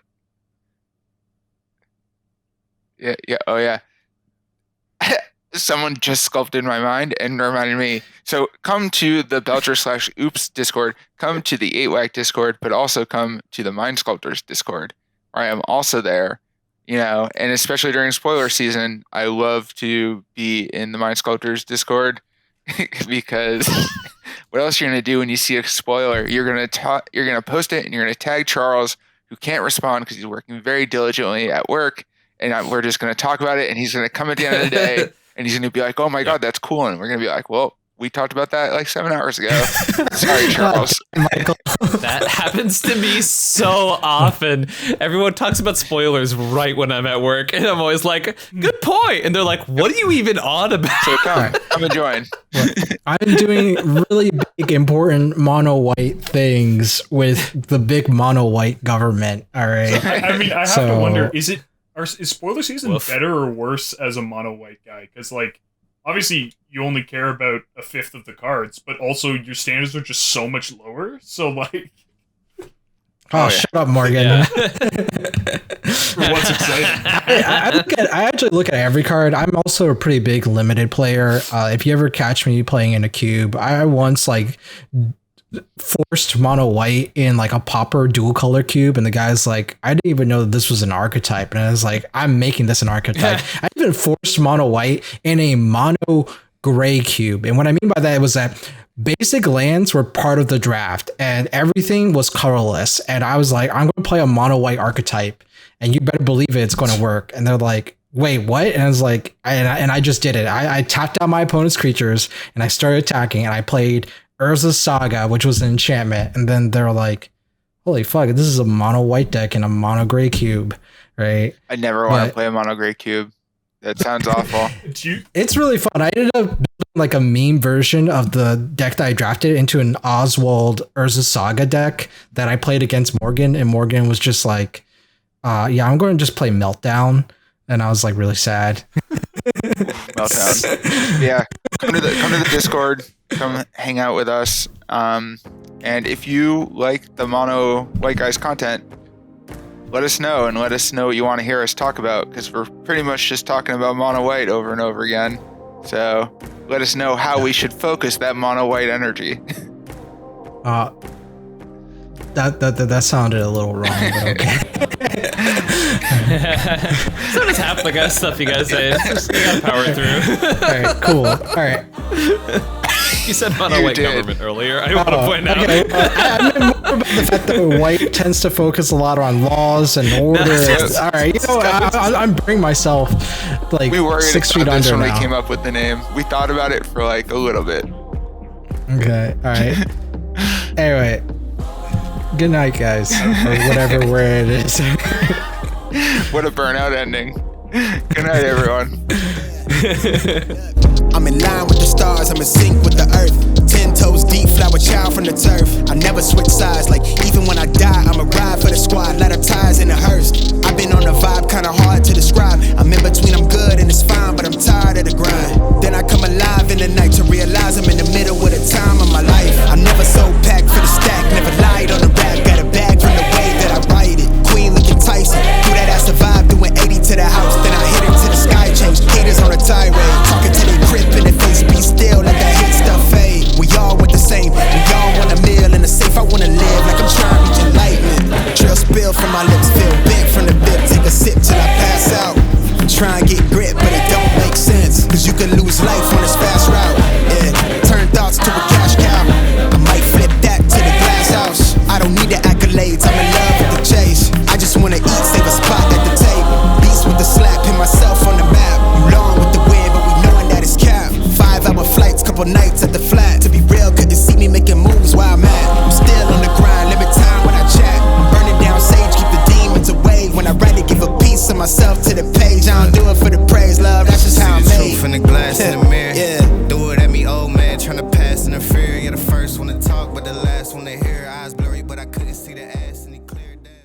Someone just sculpted my mind and reminded me. So come to the Belcher/Oops Discord. Come to the 8WAC Discord, but also come to the Mind Sculptors Discord. I am also there. And especially during spoiler season, I love to be in the Mind Sculptors Discord because what else you're gonna do when you see a spoiler? You're gonna post it and you're gonna tag Charles, who can't respond because he's working very diligently at work, and we're just gonna talk about it, and he's gonna come at the end of the day and he's gonna be like, "Oh my god, that's cool," and we're gonna be like, "Well, we talked about that like 7 hours ago." Sorry, Charles. That happens to me so often. Everyone talks about spoilers right when I'm at work, and I'm always like, "Good point," and they're like, "What are you even on about?" So come and join. I've been doing really big, important mono white things with the big mono white government. All right. I mean, I have to wonder: is spoiler season better or worse as a mono white guy? Because obviously, you only care about a fifth of the cards, but also your standards are just so much lower. So, Oh, shut up, Morgan. Yeah. What's exciting? I actually look at every card. I'm also a pretty big limited player. If you ever catch me playing in a cube, I once like forced mono white in like a popper dual color cube, and the guy's like, I didn't even know that this was an archetype, and I was like, I'm making this an archetype. I even forced mono white in a mono gray cube, and what I mean by that was that basic lands were part of the draft and everything was colorless, and I was like, I'm going to play a mono white archetype and you better believe it's going to work. And they're like, wait, what? And I was like, and I just did it. I tapped out my opponent's creatures and I started attacking, and I played Urza's Saga, which was an enchantment, and then they're like, holy fuck, this is a mono white deck in a mono gray cube, right? I never want to play a mono gray cube. That sounds awful. It's really fun. I ended up building like a meme version of the deck that I drafted into an Oswald Urza Saga deck that I played against Morgan, and Morgan was just like, yeah, I'm going to just play Meltdown. And I was like really sad. Meltdown. Yeah. Come to the Discord. Come hang out with us. And if you like the mono white guys content, let us know, and let us know what you want to hear us talk about, because we're pretty much just talking about mono white over and over again. So let us know how we should focus that mono white energy. That sounded a little wrong, but okay. So does half the guys stuff you guys say. It's just, you gotta power through. All right, cool. All right. You said mono white government earlier. I want to point out. Okay. I meant more about the fact that white tends to focus a lot on laws and order. All right, you know, I'm bringing myself like we worried 6 feet about this under when now. we came up with the name. We thought about it for like a little bit. Okay. All right. Anyway, good night, guys, or whatever where it is. What a burnout ending. Good night, everyone. I'm in line with the stars, I'm in sync with the earth. 10 toes deep, flower child from the turf. I never switch sides, like even when I die, I'm a ride for the squad, ladder ties in the hearse. I've been on a vibe, kinda hard to describe. I'm in between, I'm good and it's fine, but I'm tired of the grind. Then I come alive in the night to realize I'm in the middle of the time of my life. I'm never so packed for the stack, never lied on the rap. Got a bag from the way that I write it. Queen looking Tyson, do that ass survive, doing 80 to the house. Then I hit it to the sky change, haters on a tirade. Talking to they crib in the face, be still, let that hit stuff fade. We all want the same, we all want a meal in the safe. I wanna live like I'm trying to reach enlightenment. Trail spill from my lips, feel bent from the bip. Take a sip till I pass out. Try and get grit, but it don't make sense, cause you can lose life on